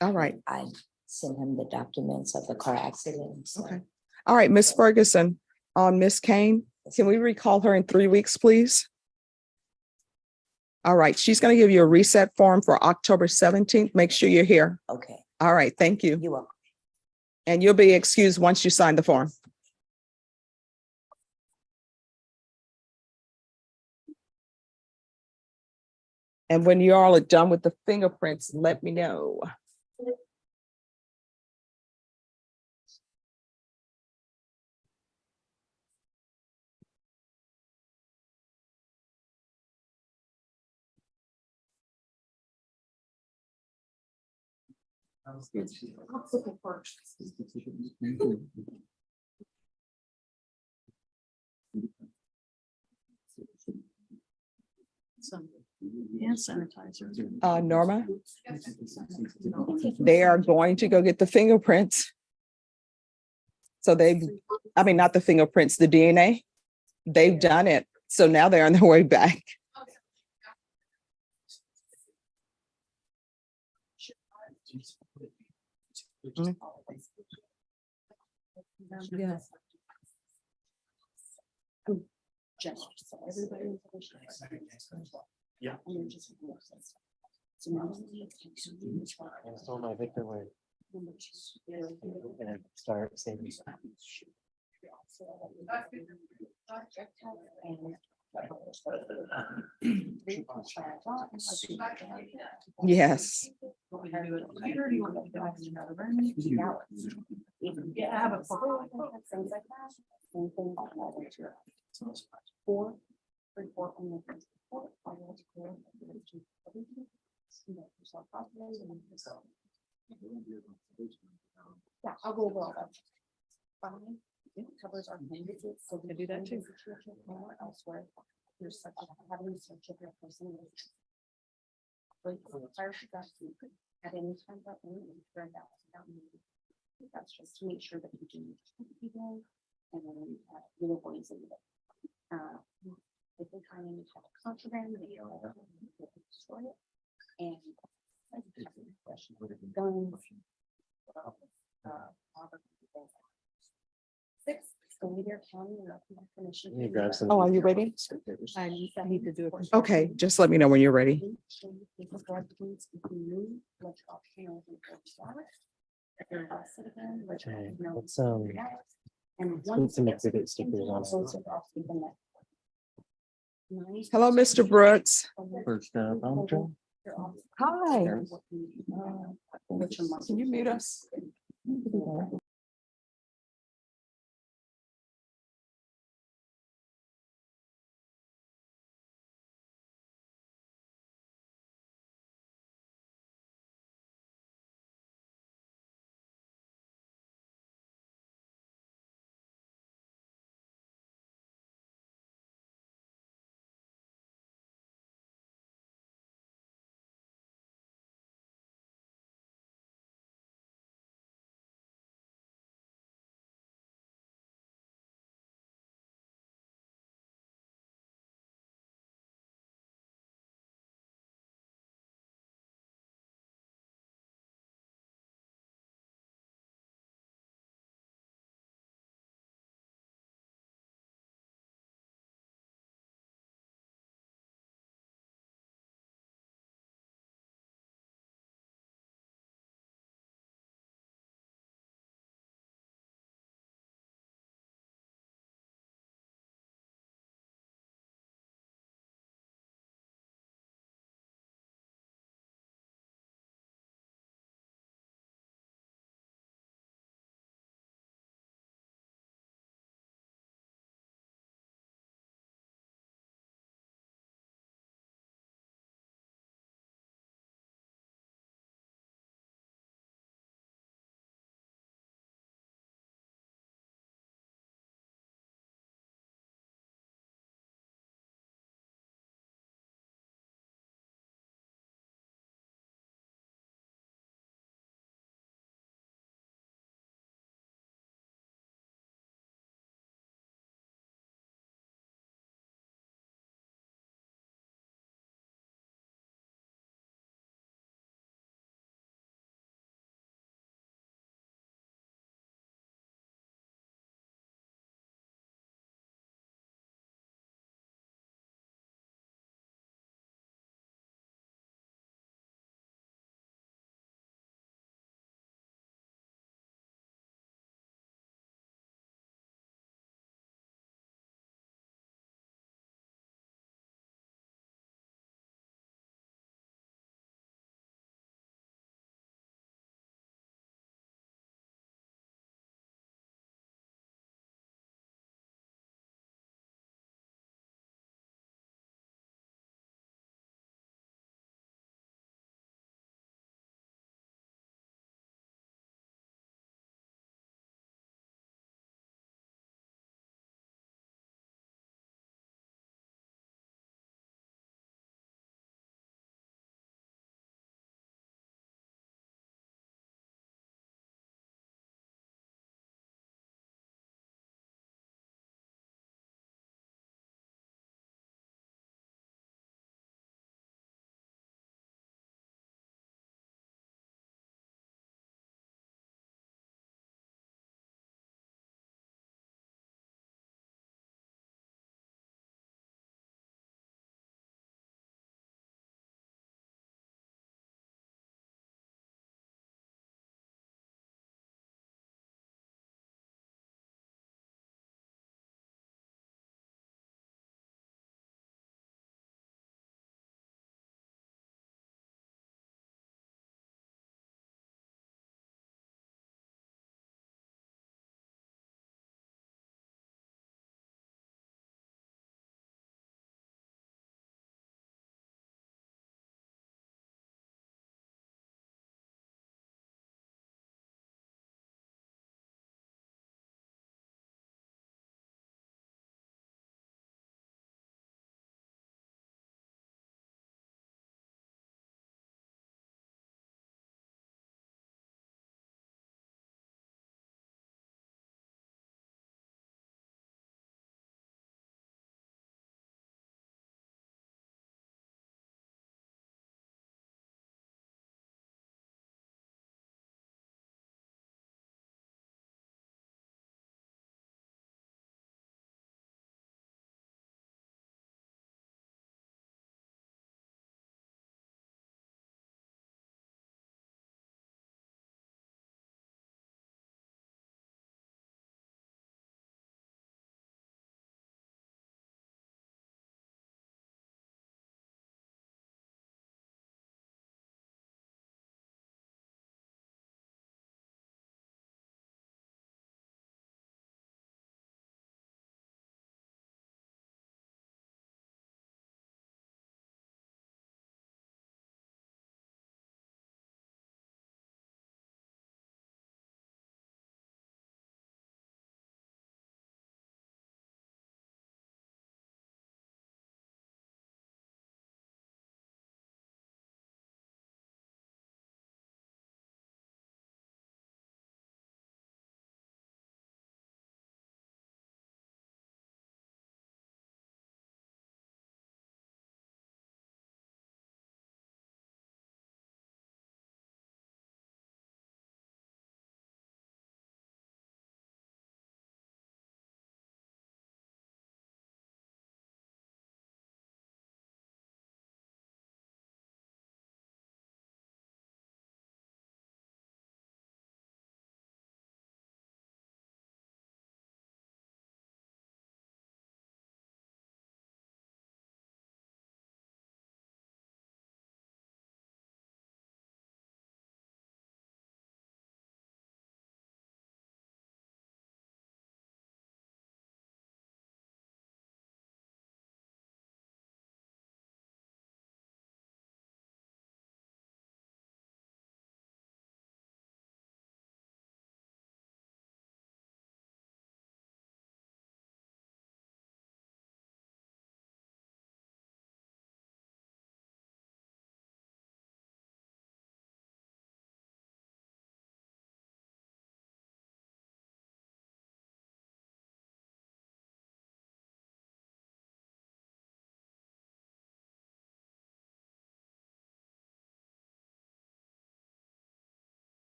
All right, I sent him the documents of the car accident. So okay. All right, Miss Ferguson, on Miss Kane, can we recall her in 3 weeks, please? All right, she's going to give you a reset form for October 17th. Make sure you're here. okay, All right, thank you. you're welcome. And you'll be excused once you sign the form. And when you all are done with the fingerprints, let me know. Some hand sanitizer. Norma, they are going to go get the fingerprints. So I mean, not the fingerprints, the DNA. They've done it. So now they're on their way back. Yes. Just so everybody. Yeah. So my victim were gonna start saving. Yes. Yeah, I have a photo. Things like that. Same thing like that. Four, report on the first report, financial report, everything. You know, self-populated and yourself. Yeah, I'll go over all that. Fine, it covers our candidates, so we do that too. Or elsewhere, there's such a, having such a person. Like, fire got at any time, but we turned out. That's just to make sure that we do people and then, you know, boys and if they find any type of contraband, they destroy it. And guns. Six, Scalia County. Commission. You grab some. Oh, are you ready? I need to do it. Okay, just let me know when you're ready. Okay, let's And put some exhibit stickers on it. Hello, Mr. Brooks. First, Valentine. Hi. Can you mute us?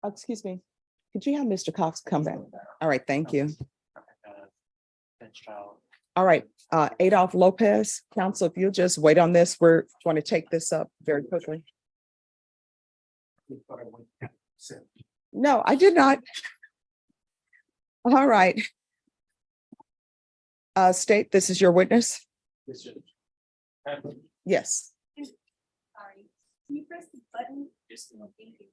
Excuse me. Could you have Mr. Cox come back? All right, thank you. All right, Adolph Lopez, counsel, if you'll just wait on this, we're going to take this up very quickly. No, I did not. All right. State, this is your witness? Yes. Sorry. Can you press the button? Thank you.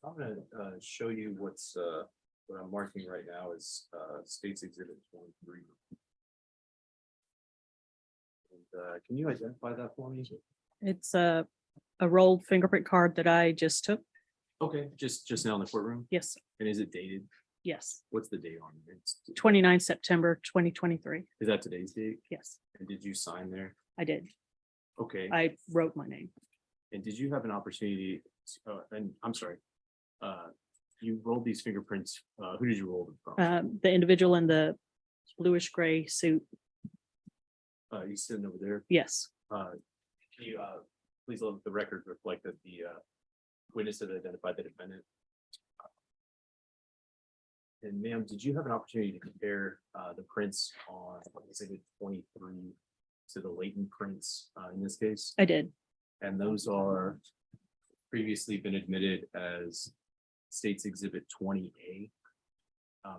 So I'm gonna show you what I'm marking right now is State's Exhibit 23. And can you identify that for me? It's a rolled fingerprint card that I just took. Okay, just now in the courtroom? Yes, And is it dated? yes. What's the date on it? 29 September 2023. Is that today's date? Yes, And did you sign there? I did. Okay, I wrote my name. and did you have an opportunity, and I'm sorry, you rolled these fingerprints, who did you roll them from? The individual in the bluish gray suit. You sitting over there? Yes, Can you, please let the record reflect that the witness had identified the defendant? And ma'am, did you have an opportunity to compare the prints on exhibit 23 to the latent prints in this case? I did. And those are previously been admitted as State's Exhibit 20A.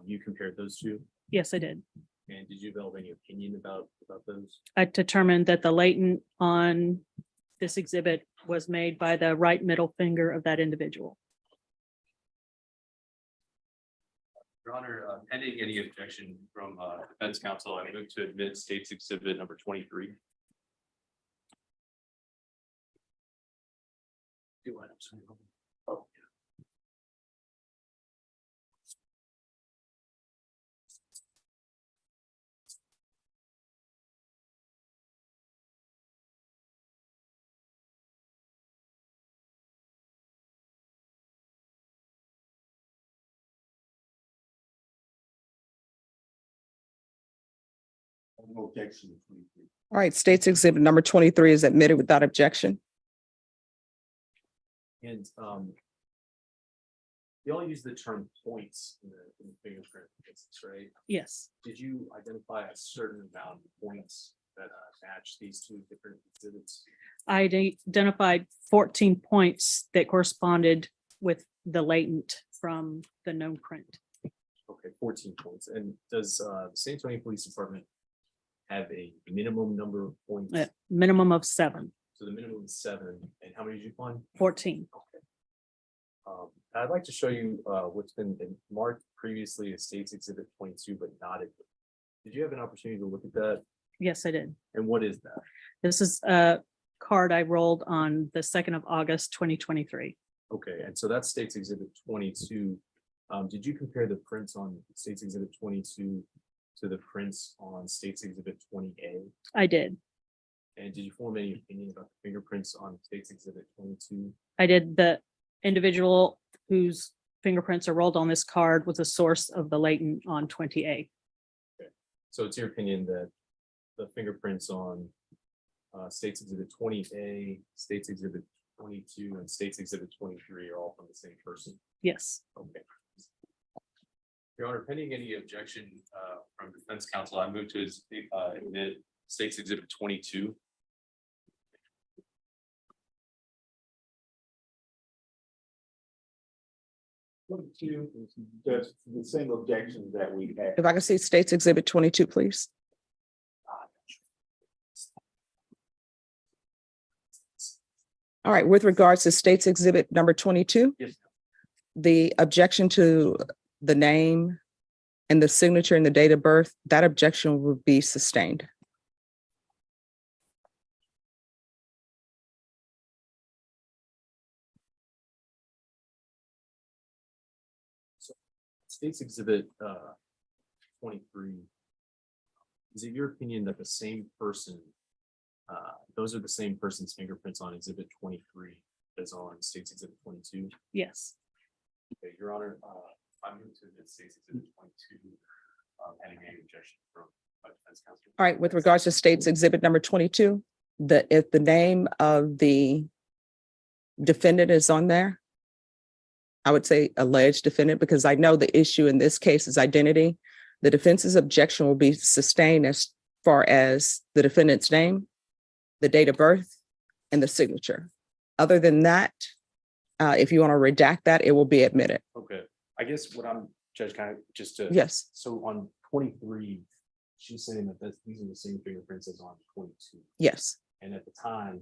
You compared those two, Yes, I did. and did you develop any opinion about those? I determined that the latent on this exhibit was made by the right middle finger of that individual. Your Honor, pending any objection from defense counsel, I move to admit State's Exhibit number 23. Do I? Oh. No objection to 23. All right, State's Exhibit number 23 is admitted without objection. And you all use the term points in the fingerprint, right? Yes, Did you identify a certain amount of points that match these two different exhibits? I identified 14 points that corresponded with the latent from the known print. Okay, 14 points. And does the San Antonio Police Department have a minimum number of points? A minimum of 7, So the minimum is 7. And how many did you find? 14. Okay. I'd like to show you what's been marked previously as State's Exhibit 22, but not. Did you have an opportunity to look at that? Yes, I did. And what is that? This is a card I rolled on the 2nd of August, 2023. Okay, and so that's State's Exhibit 22. Did you compare the prints on State's Exhibit 22 to the prints on State's Exhibit 20A? I did. And did you form any opinion about the fingerprints on State's Exhibit 22? I did. The individual whose fingerprints are rolled on this card was a source of the latent on 20A. So it's your opinion that the fingerprints on State's Exhibit 20A, State's Exhibit 22, and State's Exhibit 23 are all from the same person? Yes, Okay. Your Honor, pending any objection from defense counsel, I move to admit State's Exhibit 22. That's the same objection that we had. If I can see State's Exhibit 22, please. All right, with regards to State's Exhibit number 22. Yes. The objection to the name and the signature and the date of birth, that objection will be sustained. State's Exhibit 23. Is it your opinion that the same person, those are the same person's fingerprints on Exhibit 23 as on State's Exhibit 22? yes. Okay, Your Honor, I move to admit State's Exhibit 22, pending any objection from defense That's Councilman. All right, with regards to State's Exhibit number 22, if the name of the defendant is on there, I would say alleged defendant, because I know the issue in this case is identity. The defense's objection will be sustained as far as the defendant's name, the date of birth, and the signature. Other than that, if you want to redact that, it will be admitted. Okay, I guess what I'm, Judge, kind of just to. Yes, So on 23, she's saying that these are the same fingerprints as on 22. yes. And at the time,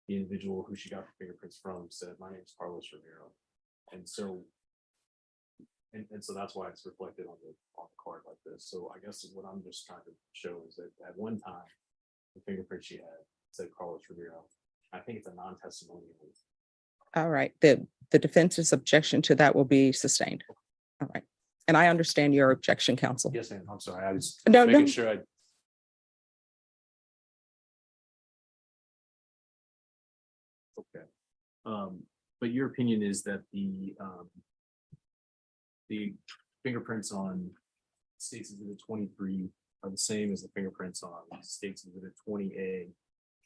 the individual who she got the fingerprints from said, "My name is Carlos Romero." And so, and so that's why it's reflected on the card like this. So I guess what I'm just trying to show is that at one time, the fingerprint she had said Carlos Romero. I think it's a non-testimonial. All right, the defense's objection to that will be sustained. All right, and I understand your objection, counsel. Yes, ma'am. I'm sorry. I was No, making no. sure I. Okay. But your opinion is that the fingerprints on State's Exhibit 23 are the same as the fingerprints on State's Exhibit 20A,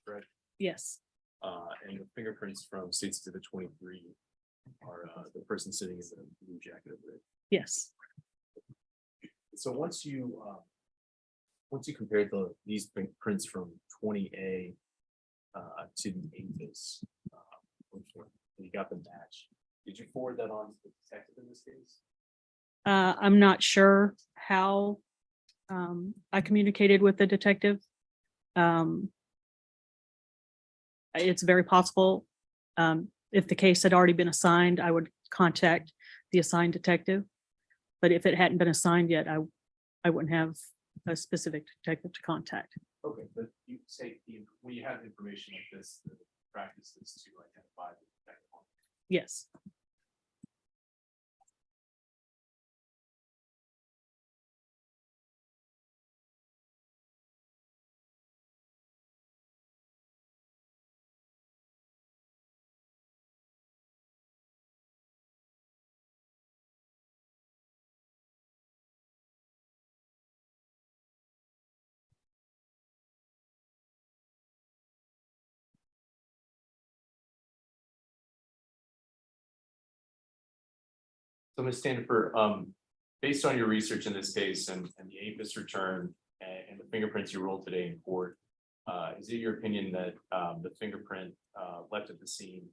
correct? Yes, And the fingerprints from State's Exhibit 23 are the person sitting in the blue jacket over it. yes. So once you compared these prints from 20A to the APIS, you got the match. Did you forward that on to the detective in this case? I'm not sure how I communicated with the detective. It's very possible. If the case had already been assigned, I would contact the assigned detective. But if it hadn't been assigned yet, I wouldn't have a specific detective to contact. Okay, but you say when you have information like this, the practice is to identify the detective. Yes. So Ms. Standifer, based on your research in this case and the APIS return and the fingerprints you rolled today in court, is it your opinion that the fingerprint left at the scene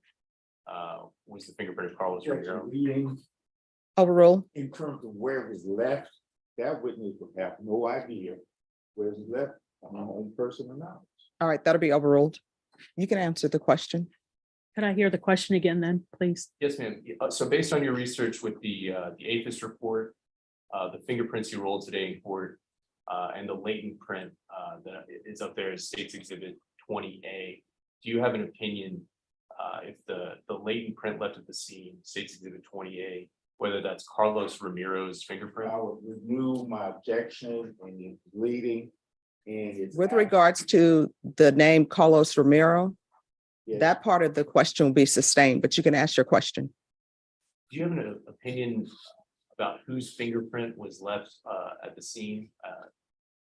was the fingerprint of Carlos Romero? Reading Overrule. in terms of where it was left, that witness would have no idea where it was left on my own personal knowledge. All right, that'll be overruled. You can answer the question. Could I hear the question again then, please? Yes, ma'am. So based on your research with the APIS report, the fingerprints you rolled today in court, and the latent print that is up there as State's Exhibit 20A, do you have an opinion if the latent print left at the scene, State's Exhibit 20A, whether that's Carlos Romero's fingerprint? I would remove my objection and it's leading and it's. With regards to the name Carlos Romero, Yes. that part of the question will be sustained, but you can ask your question. Do you have an opinion about whose fingerprint was left at the scene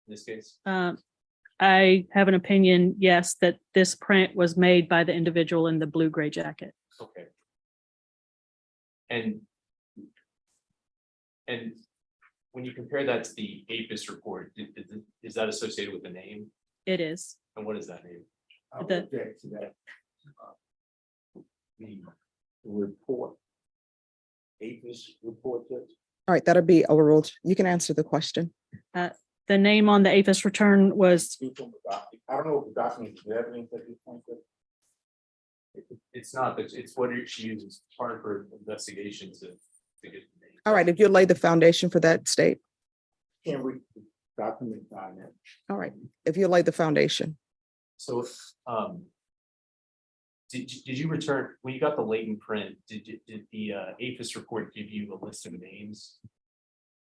in this case? I have an opinion, yes, that this print was made by the individual in the blue gray jacket. Okay. And when you compare that to the APIS report, is that associated with the name? It is. And what is that name? I would the- object to that. The report. APIS report. Judge. All right, that'll be overruled. You can answer the question. The name on the APIS return was, Speak from the document. I don't know if the document is evidence at this point. Judge. It's not, but it's what she uses part of her investigation to get the name. All right, if you lay the foundation for that, State. Can't read the document on that. All right, if you lay the foundation. So, did you return, when you got the latent print, did the APIS report give you a list of names?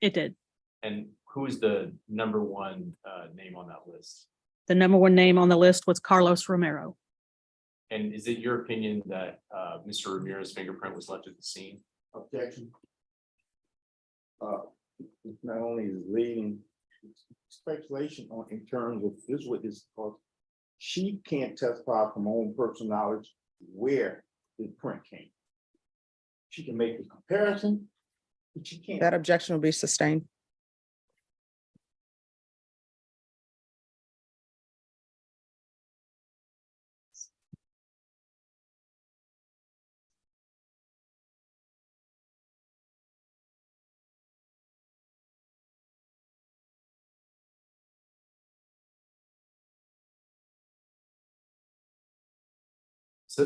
it did. And who is the number one name on that list? The number one name on the list was Carlos Romero. And is it your opinion that Mr. Ramirez's fingerprint was left at the scene? Objection. It's not only is leading speculation on in terms of this, what this, because she can't testify from her own personal knowledge where the print came. She can make a comparison, but she can't. That objection will be sustained.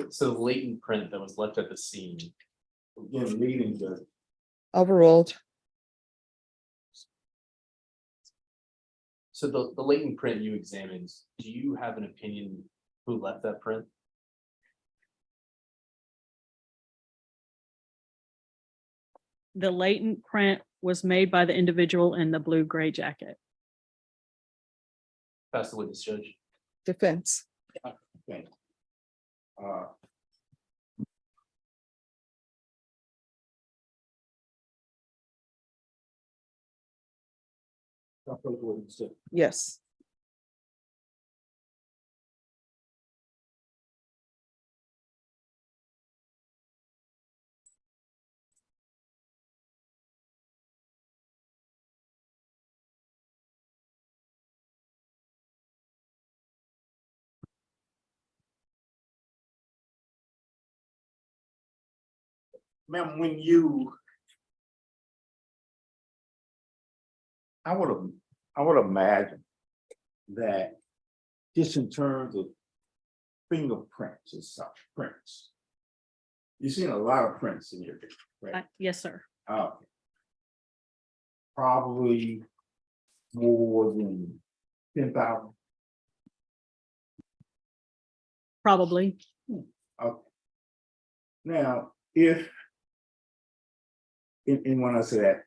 So the latent print that was left at the scene, Again, leading the, Overruled. so the latent print you examined, do you have an opinion who left that print? The latent print was made by the individual in the blue gray jacket. Pass the witness, Judge. Defense. thing. Yes. Ma'am, I would imagine that just in terms of fingerprints and such prints. You've seen a lot of prints in your day, right? Yes, sir. Probably more than 10,000. Probably. Okay. Now, if, and when I say that,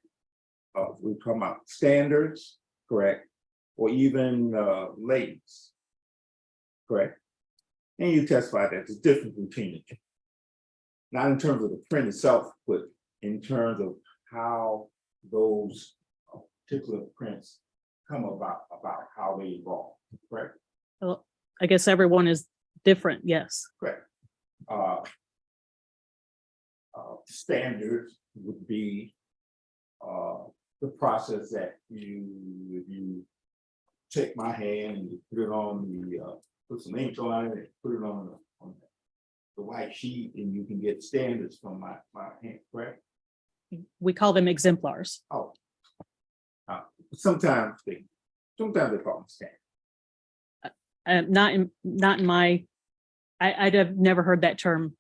we're talking about standards, correct? Or even lanes, correct? And you testify that there's difference between the two. Not in terms of the print itself, but in terms of how those particular prints come about how they evolve, correct? Well, I guess everyone is different. Yes. Correct. Standards would be the process that if you take my hand and you put it on the put some ink on it and put it on the white sheet, and you can get standards from my hand, correct? We call them exemplars. Oh. Sometimes they call them standards. Not in my, I'd have never heard that term.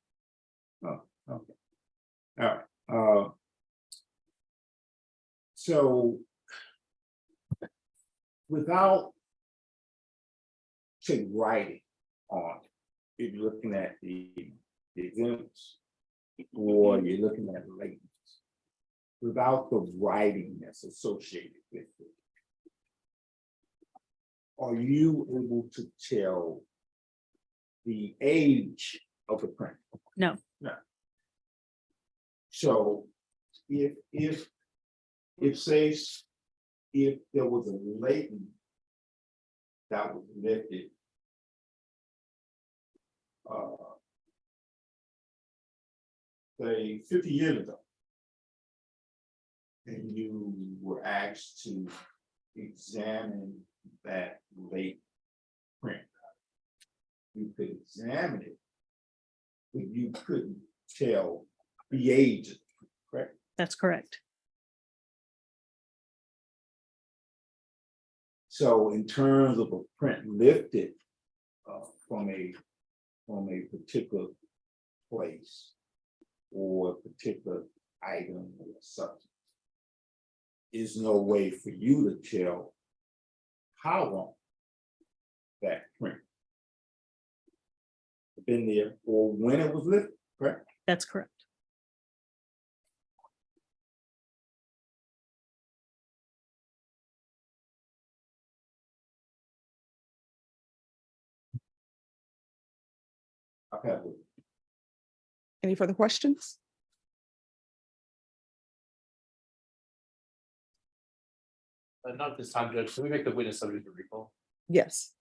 Oh, okay. All right. So without say writing on it, if you're looking at the exempts or you're looking at latents, without the writing that's associated with it, are you able to tell the age of the print? No. No. So if there was a latent that was lifted say 50 years ago, and you were asked to examine that late print, you could examine it, but you couldn't tell the age, correct? That's correct. So in terms of a print lifted from a particular place or a particular item or subject, is no way for you to tell how long that print been there or when it was lifted, correct? That's correct. Okay. Any further questions? Not at this time, Judge. Can we make the witness subject to recall? Yes.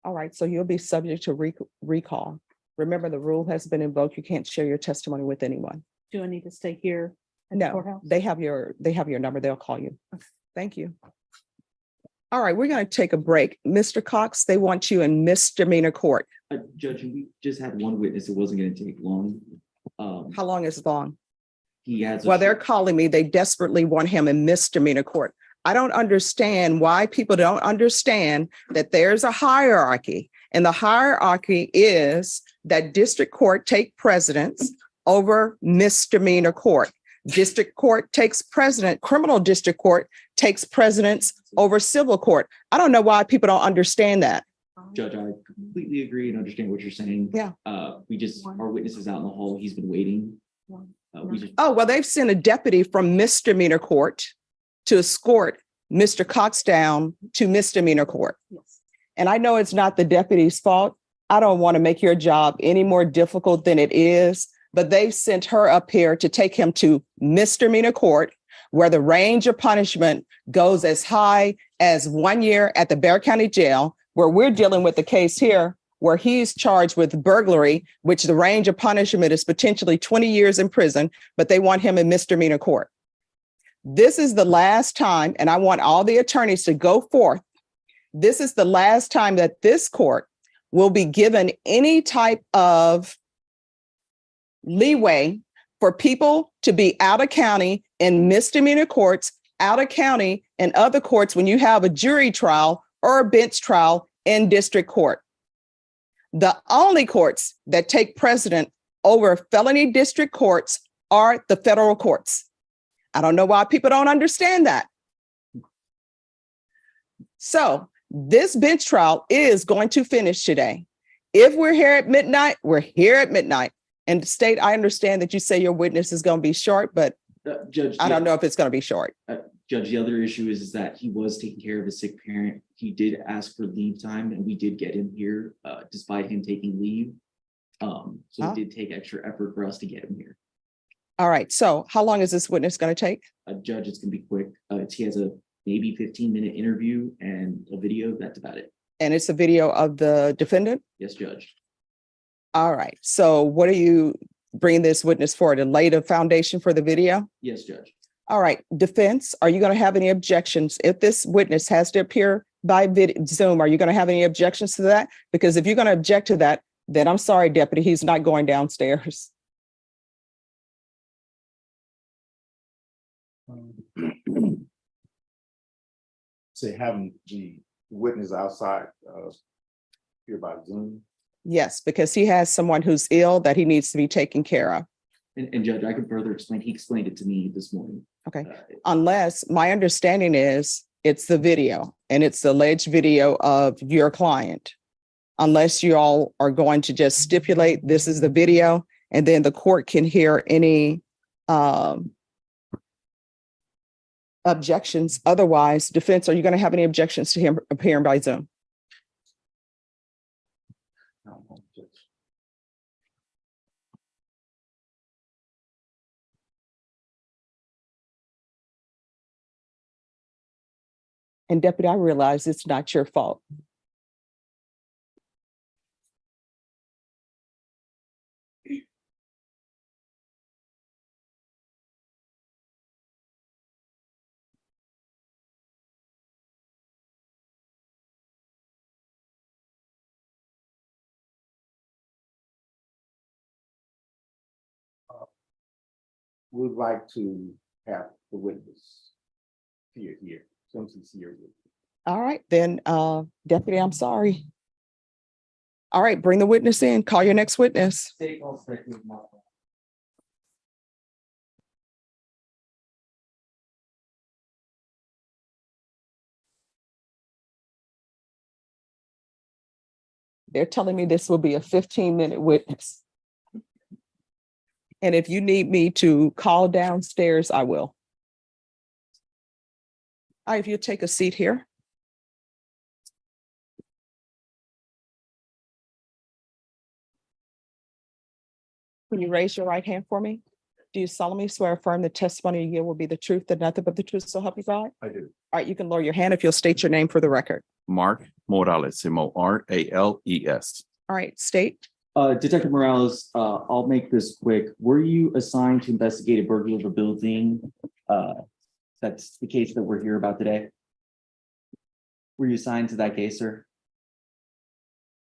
All right, so you'll be subject to recall. Remember, the rule has been invoked. You can't share your testimony with anyone. Do I need to stay here? at the No, courthouse? they have your number. They'll call you. Thank you. All right, we're going to take a break. Mr. Cox, they want you in misdemeanor court. Judge, we just had one witness. It wasn't gonna take long. How long is long? He has. Well, they're calling me. They desperately want him in misdemeanor court. I don't understand why people don't understand that there's a hierarchy. And the hierarchy is that district court take precedence over misdemeanor court. District court takes precedent, criminal district court takes precedence over civil court. I don't know why people don't understand that. Judge, I completely agree and understand what you're saying. Yeah. Our witness is out in the hall. He's been waiting. Oh, well, they've sent a deputy from misdemeanor court to escort Mr. Cox down to misdemeanor court. Yes. And I know it's not the deputy's fault. I don't want to make your job any more difficult than it is, but they've sent her up here to take him to misdemeanor court, where the range of punishment goes as high as 1 year at the Bexar County Jail, where we're dealing with the case here, where he's charged with burglary, which the range of punishment is potentially 20 years in prison, but they want him in misdemeanor court. This is the last time, and I want all the attorneys to go forth. This is the last time that this court will be given any type of leeway for people to be out of county in misdemeanor courts, out of county and other courts when you have a jury trial or a bench trial in district court. The only courts that take precedent over felony district courts are the federal courts. I don't know why people don't understand that. So this bench trial is going to finish today. If we're here at midnight, we're here at midnight. And state, I understand that you say your witness is going to be short, but Judge, I don't know if it's going to be short. Judge, the other issue is that he was taking care of a sick parent. He did ask for leave time, and we did get him here despite him taking leave. So it did take extra effort for us to get him here. All right. So how long is this witness going to take? Judge, it's gonna be quick. He has a maybe 15-minute interview and a video. That's about it. And it's a video of the defendant? Yes, Judge. All right. So what are you bringing this witness for, to lay the foundation for the video? Yes, Judge. All right. Defense, are you going to have any objections? If this witness has to appear by Zoom, are you going to have any objections to that? Because if you're going to object to that, then I'm sorry, Deputy, he's not going downstairs. Say having the witness outside here by Zoom. Yes, because he has someone who's ill that he needs to be taken care of. And Judge, I can further explain. He explained it to me this morning. Okay. Unless my understanding is it's the video and it's the alleged video of your client. Unless you all are going to just stipulate this is the video, and then the court can hear any objections. Otherwise, defense, are you going to have any objections to him appearing by Zoom? And Deputy, I realize it's not your fault. Would like to have the witness here. Since he's here. All right, then, Deputy, I'm sorry. All right, bring the witness in. Call your next witness. They're telling me this will be a 15-minute witness. And if you need me to call downstairs, I will. All right, if you take a seat here. Can you raise your right hand for me? Do you solemnly swear or affirm the testimony you give will be the truth, and nothing but the truth, so help you God? I do. All right, you can lower your hand if you'll state your name for the record. Mark Morales, Morales. All right, state. Detective Morales, I'll make this quick. Were you assigned to investigate a burglary of a building? That's the case that we're here about today. Were you assigned to that case, sir?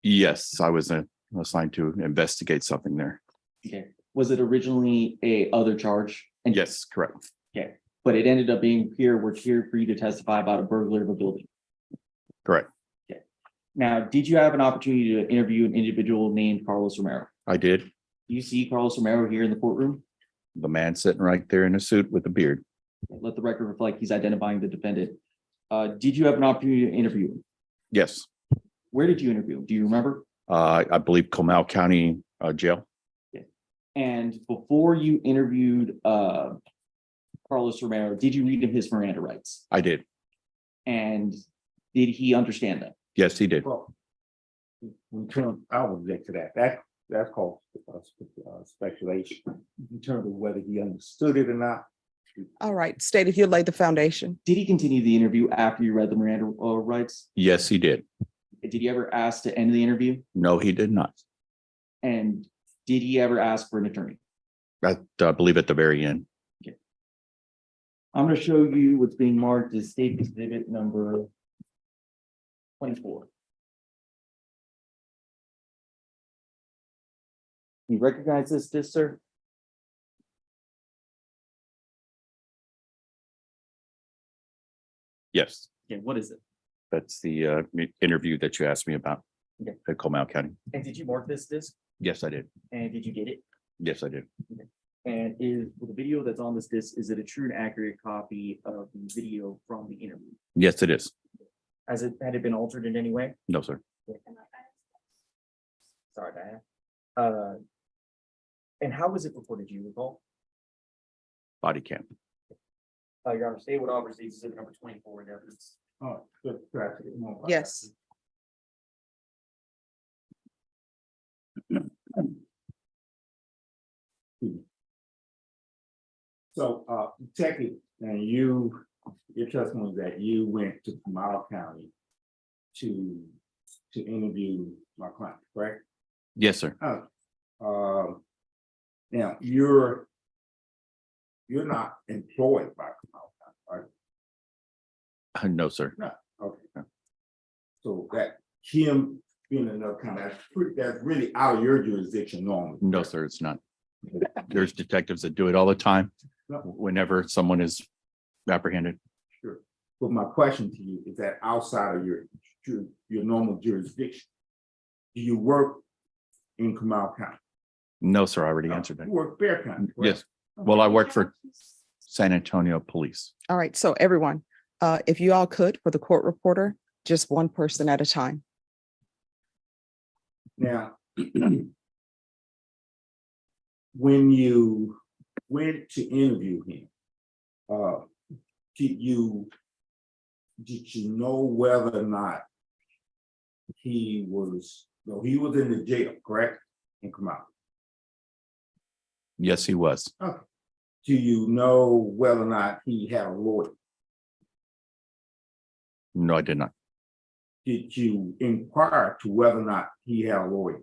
Yes, I was assigned to investigate something there. Okay. Was it originally a other charge? And Yes, correct. okay, but it ended up being we're here for you to testify about a burglary of a building. Correct. Now, did you have an opportunity to interview an individual named Carlos Romero? I did. Do you see Carlos Romero here in the courtroom? The man sitting right there in a suit with a beard. Let the record reflect he's identifying the defendant. Did you have an opportunity to interview him? Yes. Where did you interview him? Do you remember? I believe Comal County Jail. And before you interviewed Carlos Romero, did you read him his Miranda rights? I did. And did he understand them? Yes, he did. Well, in terms, I will get to that. That's called speculation. In terms of whether he understood it or not. All right, state if you laid the foundation. Did he continue the interview after you read the Miranda rights? Yes, he did. Did he ever ask to end the interview? No, he did not. And did he ever ask for an attorney? I believe at the very end. I'm going to show you what's being marked as state exhibit number 24. You recognize this, sir? Yes, Okay, what is it? that's the interview that you asked me about Okay. at Comal County. And did you mark this disc? Yes, I did. And did you get it? Yes, I did. And is the video that's on this disc, is it a true and accurate copy of the video from the interview? Yes, it is. Had it been altered in any way? No, sir. Sorry, Diana. And how was it recorded? Do you recall? Body cam. Your Honor, state what offers exhibit number 24 in evidence. Oh, good. Yes. So, detective, and your testimony that you went to Comal County to interview my client, correct? Yes, sir. Now, you're not employed by Comal County, right? No, sir. No, okay. So that him being another county, that's really out of your jurisdiction normally. No, sir, it's not. There's detectives that do it all the time No. whenever someone is apprehended. Sure. But my question to you is that outside of your normal jurisdiction, do you work in Comal County? No, sir, I already answered that. You work Bear County, correct? Yes. Well, I work for San Antonio Police. All right, so everyone, if you all could, for the court reporter, just one person at a time. Now, when you went to interview him, did you know whether or not he was in the jail, correct? In Comal. Yes, he was. Okay. Do you know whether or not he had a lawyer? No, I did not. Did you inquire to whether or not he had a lawyer?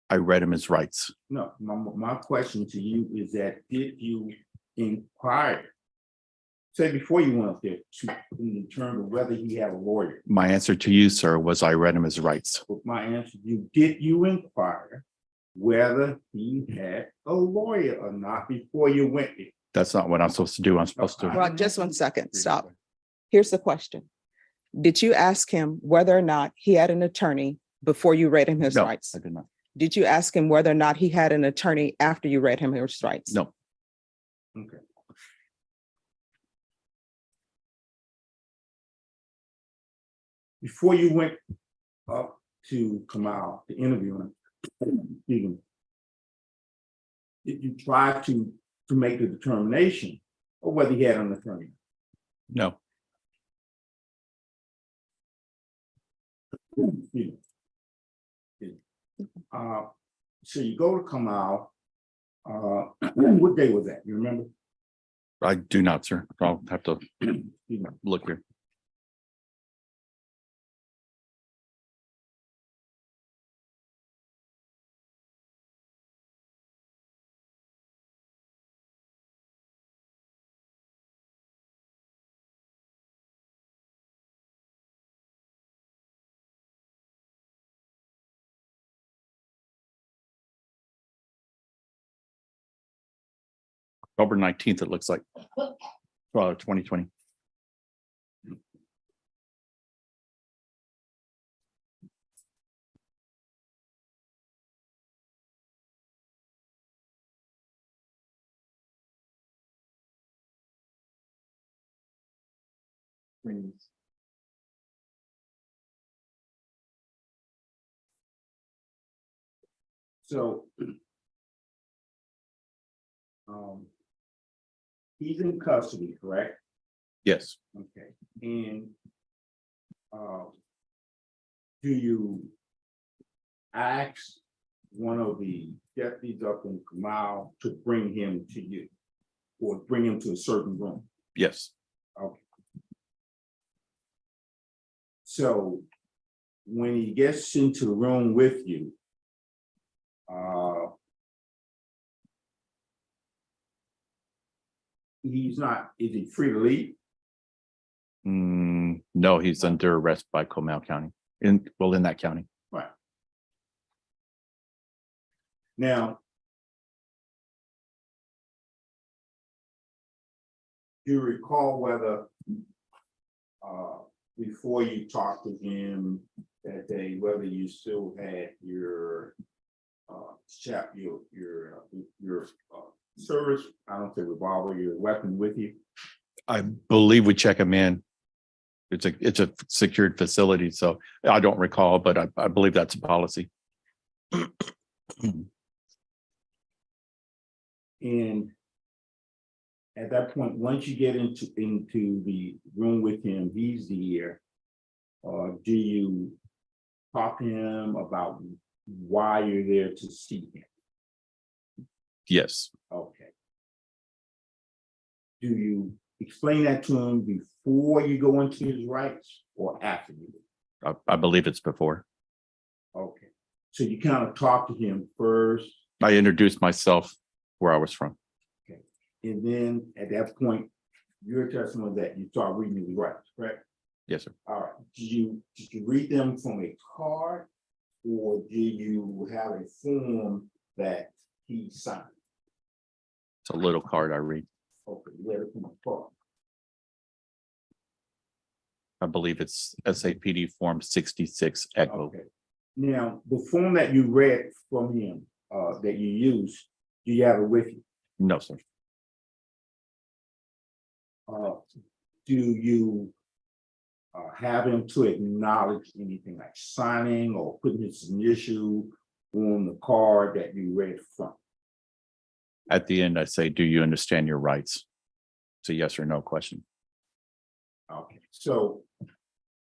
I read him his rights. No, my question to you is that did you inquire, say before you went up there, to determine whether he had a lawyer? My answer to you, sir, was I read him his rights. But my answer to you, did you inquire whether he had a lawyer or not before you went there? That's not what I'm supposed to do. I'm supposed to. Well, just 1 second, stop. Here's the question. Did you ask him whether or not he had an attorney before you read him his No, rights? I did not. Did you ask him whether or not he had an attorney after you read him his rights? No. Okay. Before you went up to Comal to interview him, did you try to make the determination of whether he had an attorney? No. So you go to Comal, What day was that? You remember? I do not, sir. I'll have to look here. October 19th, it looks like. 2020. So. He's in custody, correct? Yes. Okay, and. Do you ask one of the deputies up in Kamau to bring him to you? Or bring him to a certain room? Yes. Okay. So when he gets into the room with you, he's not, is he free to leave? No, he's under arrest by Comal County, in that county. Right. Now. Do you recall whether before you talked to him that day, whether you still had your service, I don't say revolver, your weapon with you? I believe we check him in. It's a secured facility, so I don't recall, but I believe that's a policy. And at that point, once you get into the room with him, he's here. Do you talk to him about why you're there to see him? Yes. Okay. Do you explain that to him before you go into his rights or after you do? I believe it's before. Okay. So you kind of talk to him first. I introduced myself where I was from. Okay. And then at that point, your testimony that you start reading his rights, correct? Yes, sir. All right. Did you read them from a card, or do you have a form that he signed? It's a little card I read. Okay, you read it from a card. I believe it's SAPD form 66 Echo. Okay. Now, the form that you read from him, that you used, do you have it with you? No, sir. Do you have him to acknowledge anything like signing or putting his initial on the card that you read from? At the end, I say, do you understand your rights? It's a yes or no question. Okay, so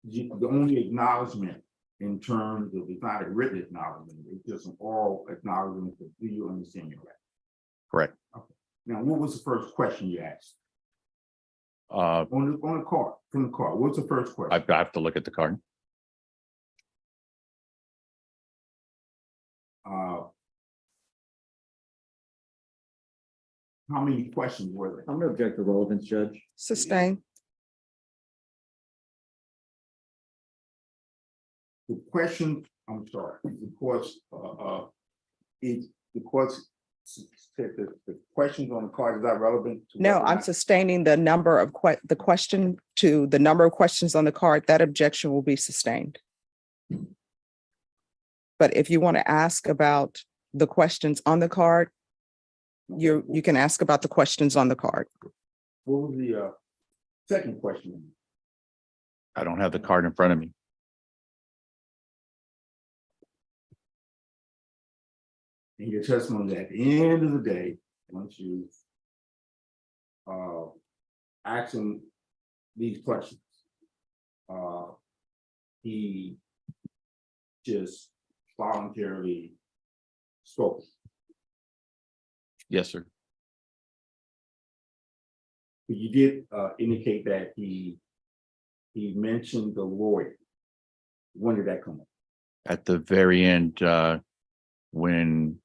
the only acknowledgement in terms of, it's not a written acknowledgement, it's just an oral acknowledgement that do you understand your rights? Correct. Okay. Now, what was the first question you asked? On the card, from the card, what's the first question? I have to look at the card. How many questions were there? I'm gonna object to relevance, Judge. Sustain. The question, I'm sorry, the course, the course said that the questions on the card, is that relevant? To No, whether or I'm not- sustaining the number of the question to the number of questions on the card. That objection will be sustained. But if you want to ask about the questions on the card, you can ask about the questions on the card. What was the second question? I don't have the card in front of me. And your testimony at the end of the day, once you ask him these questions, he just voluntarily spoke. Yes, sir. But you did indicate that he mentioned the lawyer. When did that come up? At the very end, when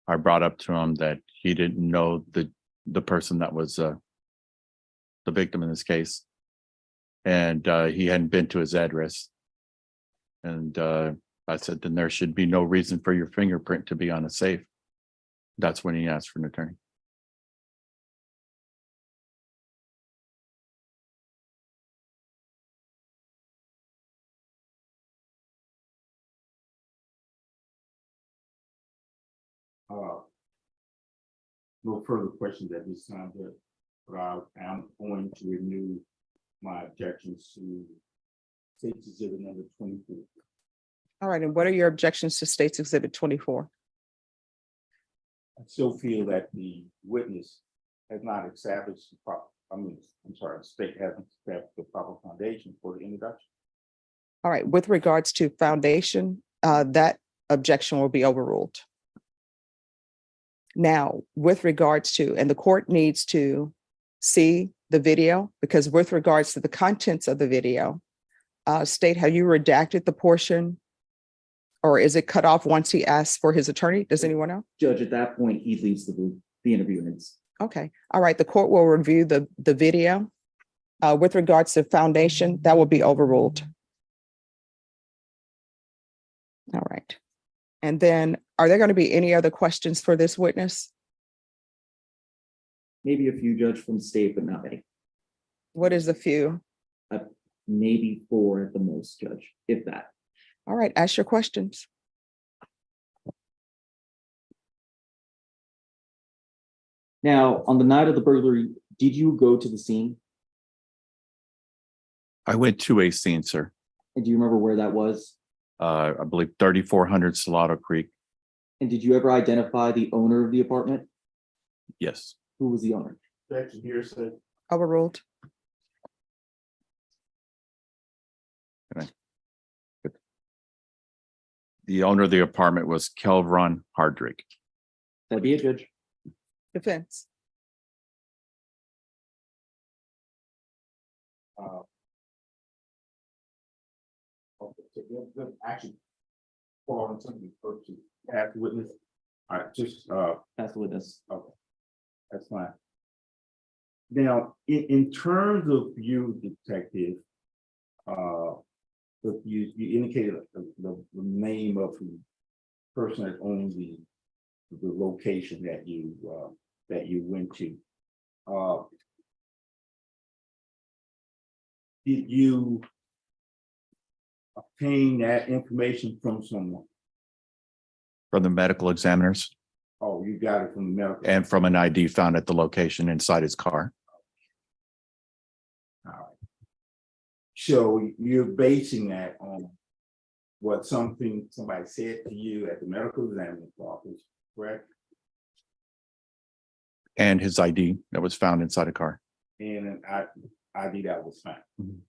I brought up to him that he didn't know the person that was the victim in this case. And he hadn't been to his address. And I said, then there should be no reason for your fingerprint to be on a safe. That's when he asked for an attorney. No further questions at this time, but I am going to renew my objections to State's Exhibit number 24. All right, and what are your objections to State's Exhibit 24? I still feel that the witness has not established the proper, the state hasn't established the proper foundation for the introduction. All right, with regards to foundation, that objection will be overruled. Now, with regards to, and the court needs to see the video, because with regards to the contents of the video, State, have you redacted the portion? Or is it cut off once he asks for his attorney? Does anyone know? Judge, at that point, he leaves the interview ends. Okay, all right, the court will review the video. With regards to foundation, that will be overruled. All right. And then, are there going to be any other questions for this witness? Maybe a few, Judge, from the state, but not many. What is a few? Maybe 4 at the most, Judge, if that. All right, ask your questions. Now, on the night of the burglary, did you go to the scene? I went to a scene, sir. And do you remember where that was? I believe 3400 Salado Creek. And did you ever identify the owner of the apartment? Yes. Who was the owner? That's hearsay. Overruled. The owner of the apartment was Kelvron Hardrick. That'd be it, Judge. Defense. Actually, fall on something first to have the witness. All right, just Pass the witness. okay, that's fine. Now, in terms of you, detective, you indicated the name of the person that owns the location that you went to. Did you obtain that information from someone? From the medical examiners Oh, you got it from the medical. and from an ID found at the location inside his car. All right. So you're basing that on what somebody said to you at the medical examiner's office, correct? And his ID that was found inside a car. And an ID that was found. Mhm.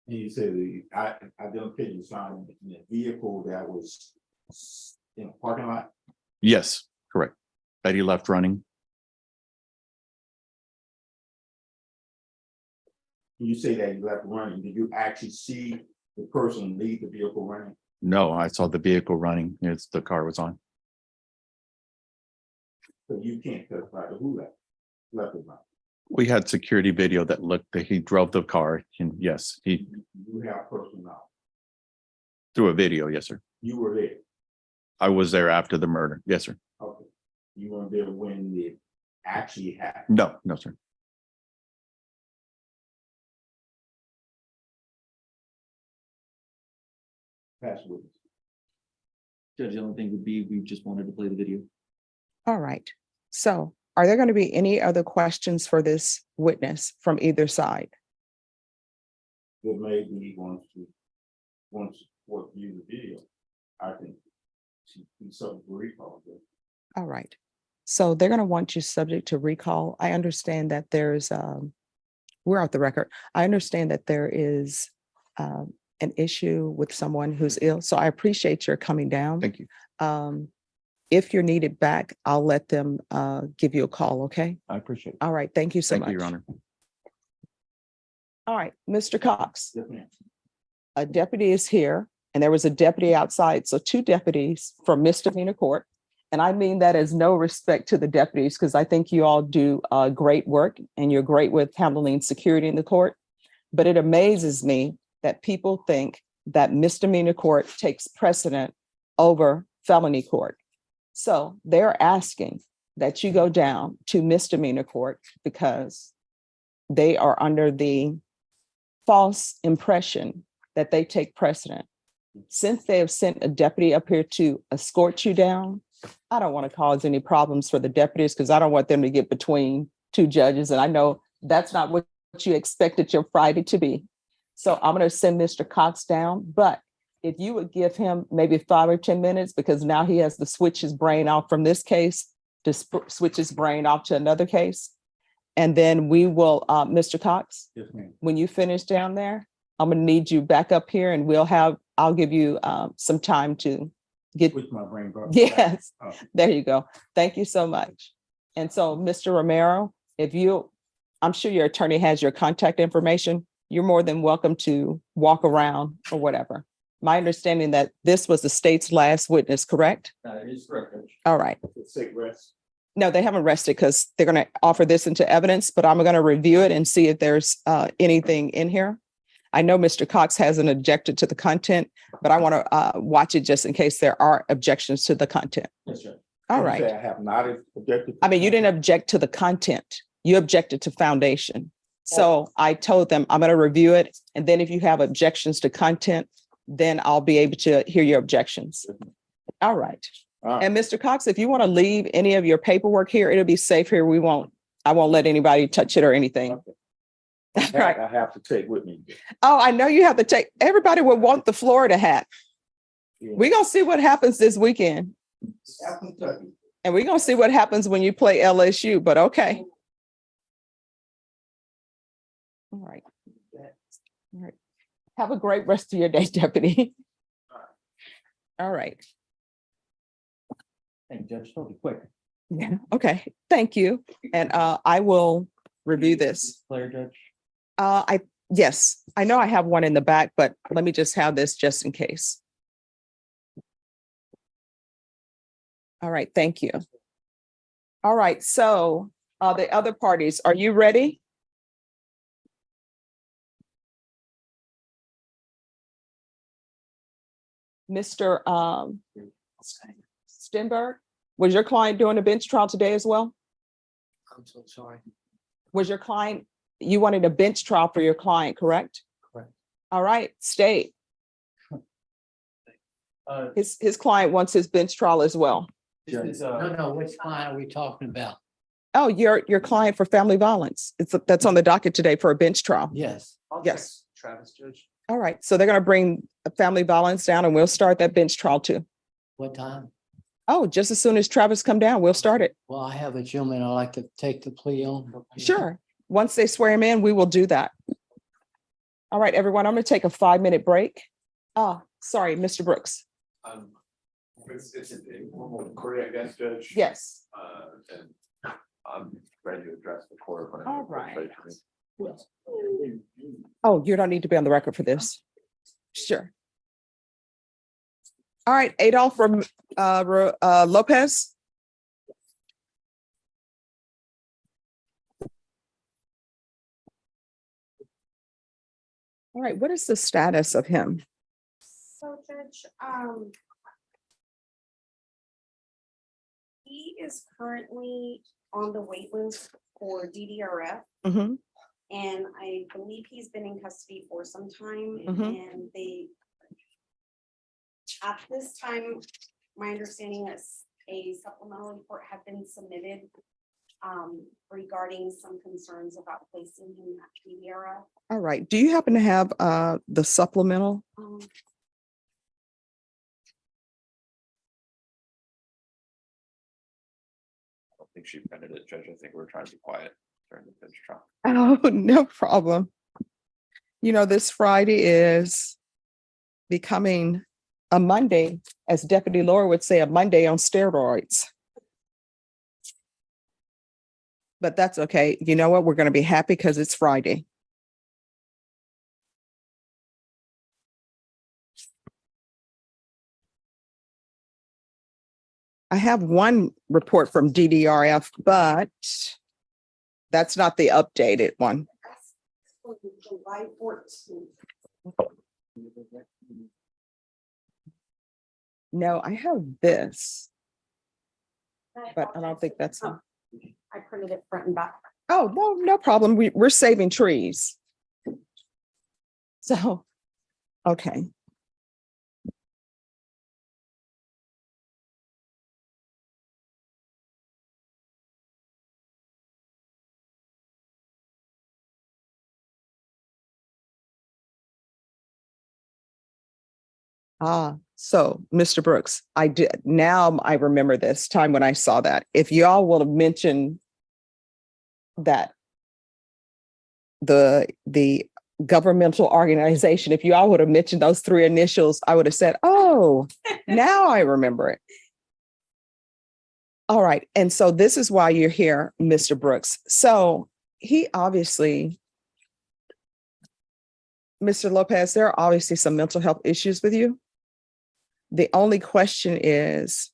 And you said I don't think you found in a vehicle that was in a parking lot. Yes, correct. That he left running. You say that you left running. Did you actually see the person leave the vehicle running? No, I saw the vehicle running. The car was on. So you can't testify to who left it running. We had security video that looked that he drove the car. And yes, he You have personal knowledge. threw a video. Yes, sir. You were there. I was there after the murder. Yes, sir. Okay. You weren't there when it actually happened. No, no, sir. Pass witness. Judge, the only thing would be, we just wanted to play the video. All right. So are there going to be any other questions for this witness from either side? That maybe he wants to view the video. I think he's subject to recall. All right. So they're going to want you subject to recall. I understand that there's We're off the record. I understand that there is an issue with someone who's ill, so I appreciate your coming down. Thank you. If you're needed back, I'll let them give you a call, okay? I appreciate it. All right, thank you so Thank much. you, Your Honor. All right, Mr. Cox, Yes, ma'am. a deputy is here, and there was a deputy outside, so 2 deputies from misdemeanor court. And I mean that as no respect to the deputies, because I think you all do great work and you're great with handling security in the court. But it amazes me that people think that misdemeanor court takes precedent over felony court. So they're asking that you go down to misdemeanor court because they are under the false impression that they take precedent. Since they have sent a deputy up here to escort you down, I don't want to cause any problems for the deputies because I don't want them to get between 2 judges. And I know that's not what you expected your Friday to be. So I'm going to send Mr. Cox down, but if you would give him maybe 5 or 10 minutes, because now he has to switch his brain off from this case to switch his brain off to another case. And then we will, Mr. Cox, Yes, ma'am. when you finish down there, I'm going to need you back up here and I'll give you some time to get. Switch my brain. bro. Yes, Oh. there you go. Thank you so much. And so, Mr. Romero, I'm sure your attorney has your contact information. You're more than welcome to walk around or whatever. My understanding that this was the state's last witness, correct? That is correct, Judge. All right. Sick rest. No, they haven't rested because they're going to offer this into evidence, but I'm going to review it and see if there's anything in here. I know Mr. Cox hasn't objected to the content, but I want to watch it just in case there are objections to the content. Yes, sir. All You right. say I have not objected. I mean, you didn't object to the content. You objected to foundation. So I told them I'm going to review it. And then if you have objections to content, then I'll be able to hear your objections. All right. And Mr. Cox, if you want to leave any of your paperwork here, it'll be safe here. I won't let anybody touch it or anything. Okay. Right. I have to take with me. Oh, I know you have to take, everybody would want the Florida hat. Yeah. We're going to see what happens this weekend. Have Kentucky. And we're going to see what happens when you play LSU, but okay. All right. All right. Have a great rest of your day, Deputy. All right. Thank you, Judge. Totally quick. Yeah. Okay. Thank you. And I will review this. Claire, Judge. Yes, I know I have one in the back, but let me just have this just in case. All right. Thank you. All right. So the other parties, are you ready? Mr. Stenberg, was your client doing a bench trial today as well? I'm so sorry. Was your client, you wanted a bench trial for your client, correct? Correct. All right, state. His client wants his bench trial as well. No, which client are we talking about? Oh, your client for family violence. That's on the docket today for a bench trial. Yes. Yes. Travis, Judge. All right, so they're going to bring family violence down and we'll start that bench trial too. What time? Oh, just as soon as Travis come down, we'll start it. Well, I have a gentleman I'd like to take the plea on. Sure. Once they swear him in, we will do that. All right, everyone, I'm going to take a 5-minute break. Oh, sorry, Mr. Brooks. It's an informal inquiry, I guess, Judge. Yes. And I'm ready to address the court. whenever All the court's right. ready for me. Oh, you don't need to be on the record for this. Sure. All right, Adolph from Lopez. All right, what is the status of him? So Judge, he is currently on the wait list for DDRF. Mhm. And I believe he's been in custody for some time Mhm. and at this time, my understanding is a supplemental report had been submitted regarding some concerns about placing him at DDRF. All right, do you happen to have the supplemental? I don't think she printed it, Judge. I think we're trying to be quiet. Turn the bench truck. Oh, no problem. You know, this Friday is becoming a Monday, as Deputy Laura would say, a Monday on steroids. But that's okay. You know what? We're going to be happy because it's Friday. I have one report from DDRF, but that's not the updated one. July 14th. No, I have this, but I don't think that's. I printed it front and back. Oh, no, no problem. We're saving trees. So, okay. So Mr. Brooks, now I remember this time when I saw that. If y'all will have mentioned that the governmental organization, if you all would have mentioned those three initials, I would have said, oh, now I remember it. All right. And so this is why you're here, Mr. Brooks. So he obviously, Mr. Lopez, there are obviously some mental health issues with you. The only question is,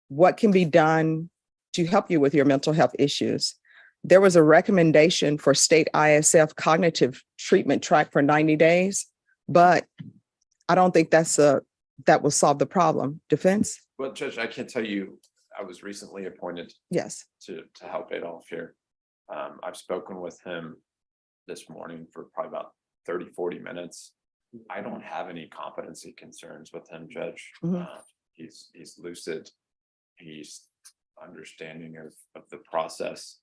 what can be done to help you with your mental health issues? There was a recommendation for state ISF cognitive treatment track for 90 days, but I don't think that will solve the problem. Defense? Well, Judge, I can tell you, I was recently appointed Yes. to help Adolph here. I've spoken with him this morning for probably about 30-40 minutes. I don't have any competency concerns with him, Judge. He's lucid. He's understanding of the process.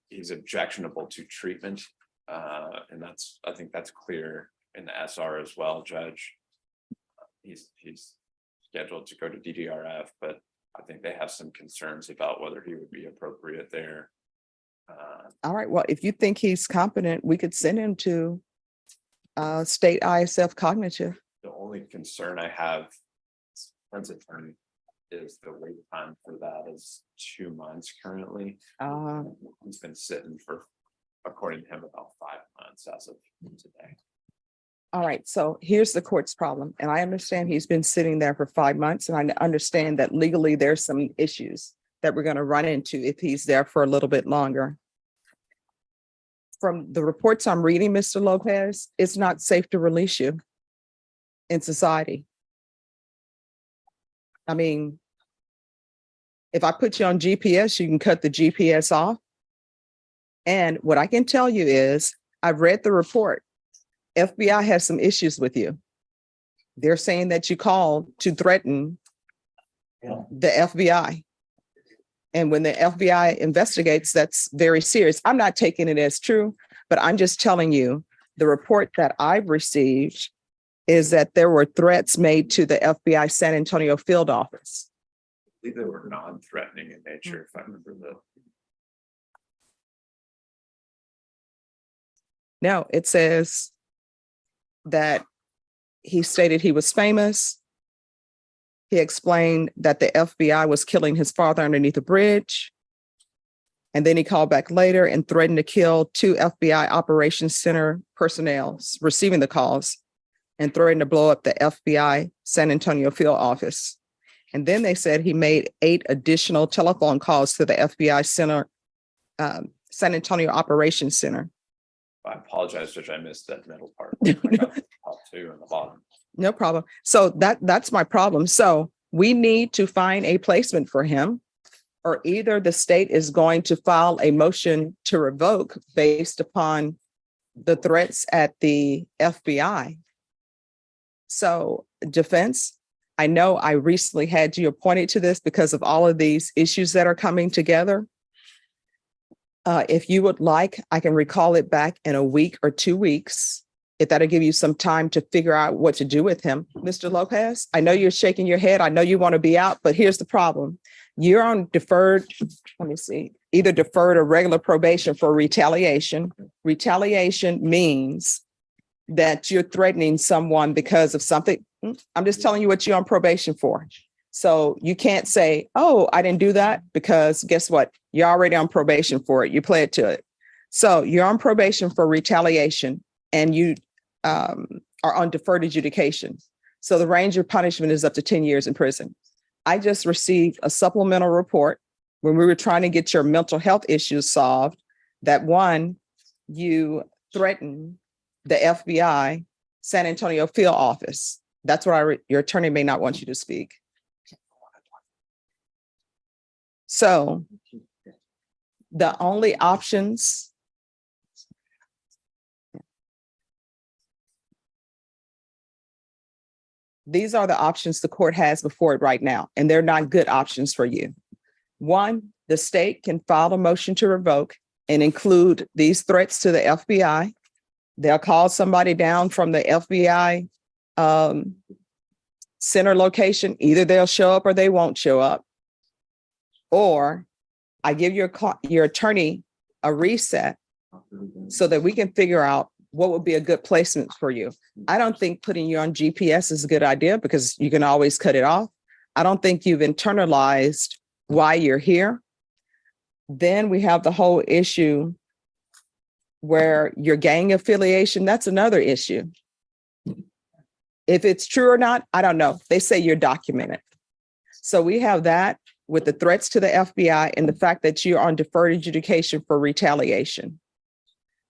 He's objectionable to treatment. And I think that's clear in the SR as well, Judge. He's scheduled to go to DDRF, but I think they have some concerns about whether he would be appropriate there. All right. Well, if you think he's competent, we could send him to state ISF cognitive. The only concern I have as attorney is the wait time for that is 2 months currently. He's been sitting for, according to him, about 5 months as of today. All right. So here's the court's problem. And I understand he's been sitting there for 5 months. And I understand that legally there's some issues that we're going to run into if he's there for a little bit longer. From the reports I'm reading, Mr. Lopez, it's not safe to release you in society. I mean, if I put you on GPS, you can cut the GPS off. And what I can tell you is I've read the report. FBI has some issues with you. They're saying that you called to threaten the FBI. And when the FBI investigates, that's very serious. I'm not taking it as true, but I'm just telling you the report that I've received is that there were threats made to the FBI San Antonio field office. I believe they were non-threatening in nature, if I remember the. No, it says that he stated he was famous. He explained that the FBI was killing his father underneath a bridge. And then he called back later and threatened to kill 2 FBI Operations Center personnel receiving the calls and threatened to blow up the FBI San Antonio field office. And then they said he made 8 additional telephone calls to the FBI San Antonio Operations Center. I apologize, Judge, I missed that middle part. I got the top 2 and the bottom. No problem. So that's my problem. So we need to find a placement for him, or either the state is going to file a motion to revoke based upon the threats at the FBI. So defense, I know I recently had you appointed to this because of all of these issues that are coming together. If you would like, I can recall it back in a week or 2 weeks if that'll give you some time to figure out what to do with him. Mr. Lopez, I know you're shaking your head. I know you want to be out, but here's the problem. You're on deferred, let me see, either deferred or regular probation for retaliation. Retaliation means that you're threatening someone because of something. I'm just telling you what you're on probation for. So you can't say, oh, I didn't do that, because guess what? You're already on probation for it. You pled to it. So you're on probation for retaliation, and you are on deferred adjudication. So the range of punishment is up to 10 years in prison. I just received a supplemental report when we were trying to get your mental health issues solved, that one, you threatened the FBI San Antonio field office. That's what your attorney may not want you to speak. So the only options. These are the options the court has before it right now, and they're not good options for you. One, the state can file a motion to revoke and include these threats to the FBI. They'll call somebody down from the FBI center location. Either they'll show up or they won't show up. Or I give your attorney a reset so that we can figure out what would be a good placement for you. I don't think putting you on GPS is a good idea, because you can always cut it off. I don't think you've internalized why you're here. Then we have the whole issue where your gang affiliation, that's another issue. If it's true or not, I don't know. They say you're documented. So we have that with the threats to the FBI and the fact that you're on deferred adjudication for retaliation.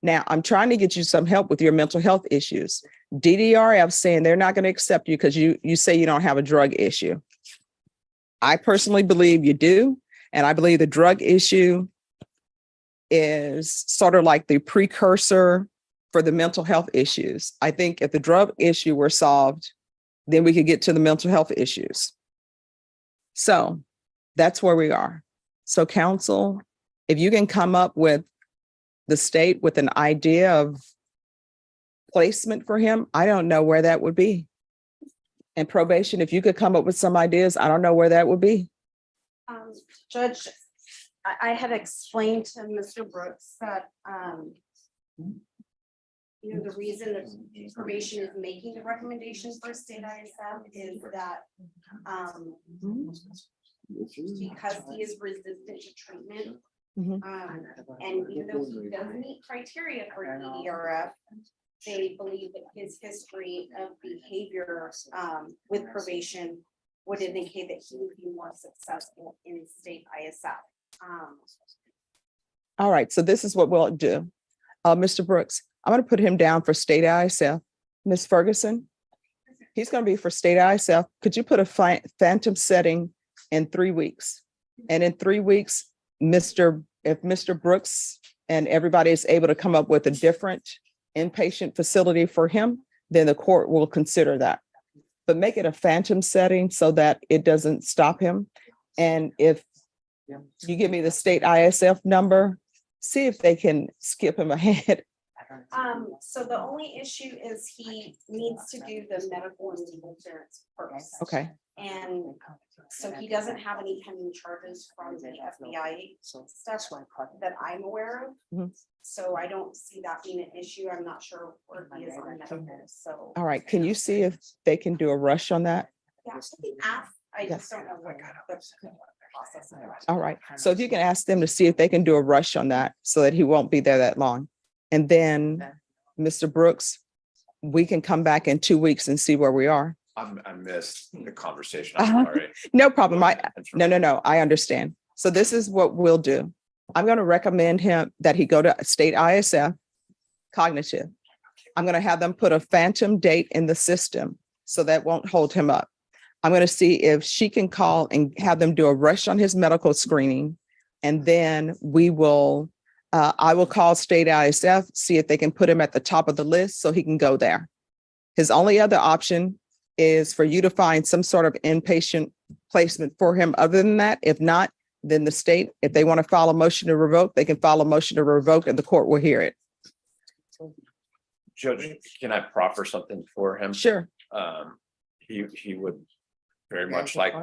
Now, I'm trying to get you some help with your mental health issues. DDRF saying they're not going to accept you because you say you don't have a drug issue. I personally believe you do. And I believe the drug issue is sort of like the precursor for the mental health issues. I think if the drug issue were solved, then we could get to the mental health issues. So that's where we are. So counsel, if you can come up with the state with an idea of placement for him, I don't know where that would be. And probation, if you could come up with some ideas, I don't know where that would be. Judge, I had explained to Mr. Brooks that, the reason that probation is making the recommendation for state ISM is that, because he is resistant to treatment. And even though he does meet criteria for EDRF, they believe that his history of behavior with probation would indicate that he would be more successful in state ISF. All right, so this is what we'll do. Mr. Brooks, I'm going to put him down for state ISF. Ms. Ferguson, he's going to be for state ISF. Could you put a phantom setting in 3 weeks? And in 3 weeks, if Mr. Brooks and everybody is able to come up with a different inpatient facility for him, then the court will consider that. But make it a phantom setting so that it doesn't stop him. And if you give me the state ISF number, see if they can skip him ahead. So the only issue is he needs to do the medical and legal clearance first. Okay. And so he doesn't have any pending charges from the FBI stuff that I'm aware of. So I don't see that being an issue. I'm not sure where he is on medical, so. All right, can you see if they can do a rush on that? Yeah, I just don't know what the process is. All right, so if you can ask them to see if they can do a rush on that so that he won't be there that long. And then, Mr. Brooks, we can come back in 2 weeks and see where we are. I missed the conversation. I'm sorry. No problem. No, I understand. So this is what we'll do. I'm going to recommend him that he go to state ISF cognitive. I'm going to have them put a phantom date in the system so that won't hold him up. I'm going to see if she can call and have them do a rush on his medical screening. And then I will call state ISF, see if they can put him at the top of the list so he can go there. His only other option is for you to find some sort of inpatient placement for him. Other than that, if not, then the state, if they want to file a motion to revoke, they can file a motion to revoke and the court will hear it. Judge, can I proffer something for him? Sure. He would very much like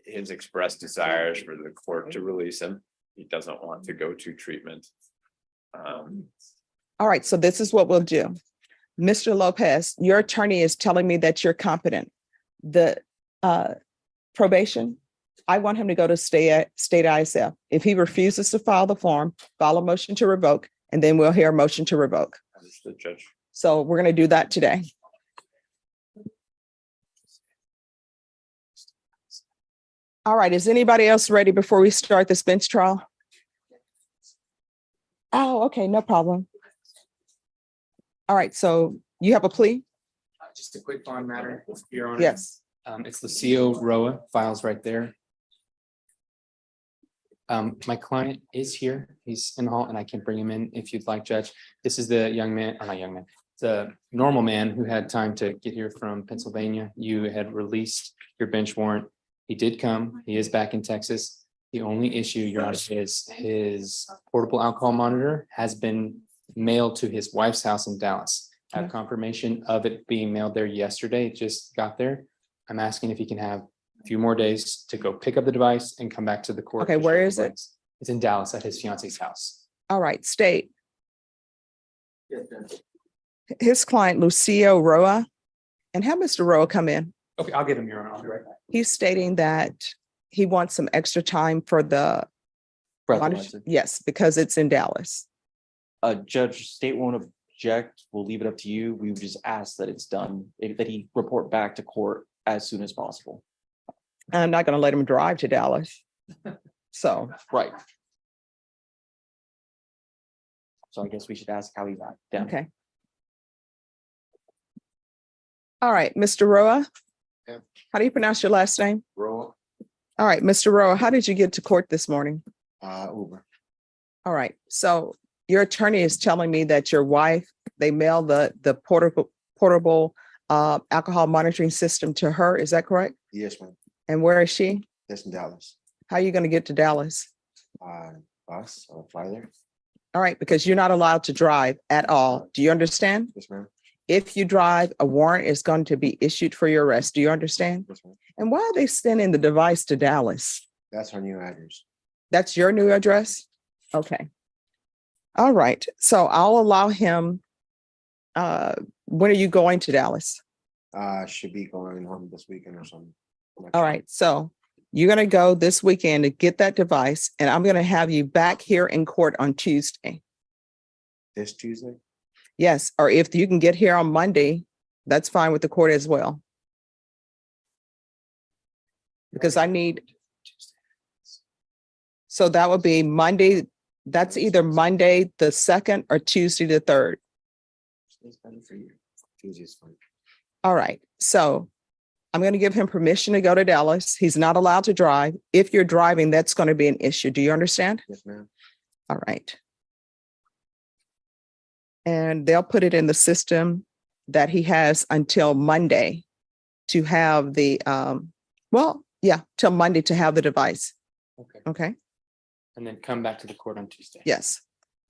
his expressed desires for the court to release him. He doesn't want to go to treatment. All right, so this is what we'll do. Mr. Lopez, your attorney is telling me that you're competent. The probation, I want him to go to state ISF. If he refuses to file the form, file a motion to revoke, and then we'll hear a motion to revoke. Understood, Judge. So we're going to do that today. All right, is anybody else ready before we start this bench trial? Oh, okay, no problem. All right, so you have a plea? Just a quick bond matter, Your Honor. Yes. It's Lucio Roa, files right there. My client is here. He's in the hall and I can bring him in if you'd like, Judge. This is the young man, or not young man, the normal man who had time to get here from Pennsylvania. You had released your bench warrant. He did come. He is back in Texas. The only issue, Your Honor, is his portable alcohol monitor has been mailed to his wife's house in Dallas. I have confirmation of it being mailed there yesterday. It just got there. I'm asking if he can have a few more days to go pick up the device and come back to the court. Okay, where is it? It's in Dallas at his fiance's house. All right, state. His client, Lucio Roa, and have Mr. Roa come in. Okay, I'll get him, Your Honor. I'll be right back. He's stating that he wants some extra time for the. Yes, because it's in Dallas. Judge, state won't object. We'll leave it up to you. We would just ask that it's done, that he report back to court as soon as possible. I'm not going to let him drive to Dallas. So. Right. So I guess we should ask how he got down. Okay. All right, Mr. Roa. Yeah. How do you pronounce your last name? Roa, All right, Mr. Roa, how did you get to court this morning? Uber. All right, so your attorney is telling me that your wife, they mailed the portable alcohol monitoring system to her. Is that correct? Yes, ma'am. And where is she? That's in Dallas. How are you going to get to Dallas? Bus or fly there. All right, because you're not allowed to drive at all. Do you understand? Yes, ma'am. If you drive, a warrant is going to be issued for your arrest. Do you understand? Yes, ma'am. And why are they sending the device to Dallas? That's her new address. That's your new address? Okay. All right. So I'll allow him. When are you going to Dallas? Should be going home this weekend or something. All right. So you're going to go this weekend to get that device, and I'm going to have you back here in court on Tuesday. This Tuesday? Yes. Or if you can get here on Monday, that's fine with the court as well. Because I need. So that would be Monday. That's either Monday the 2nd or Tuesday the 3rd. Tuesday's fine. All right. So I'm going to give him permission to go to Dallas. He's not allowed to drive. If you're driving, that's going to be an issue. Do you understand? Yes, ma'am. All right. And they'll put it in the system that he has until Monday to have the, till Monday to have the device. Okay. Okay. And then come back to the court on Tuesday. Yes.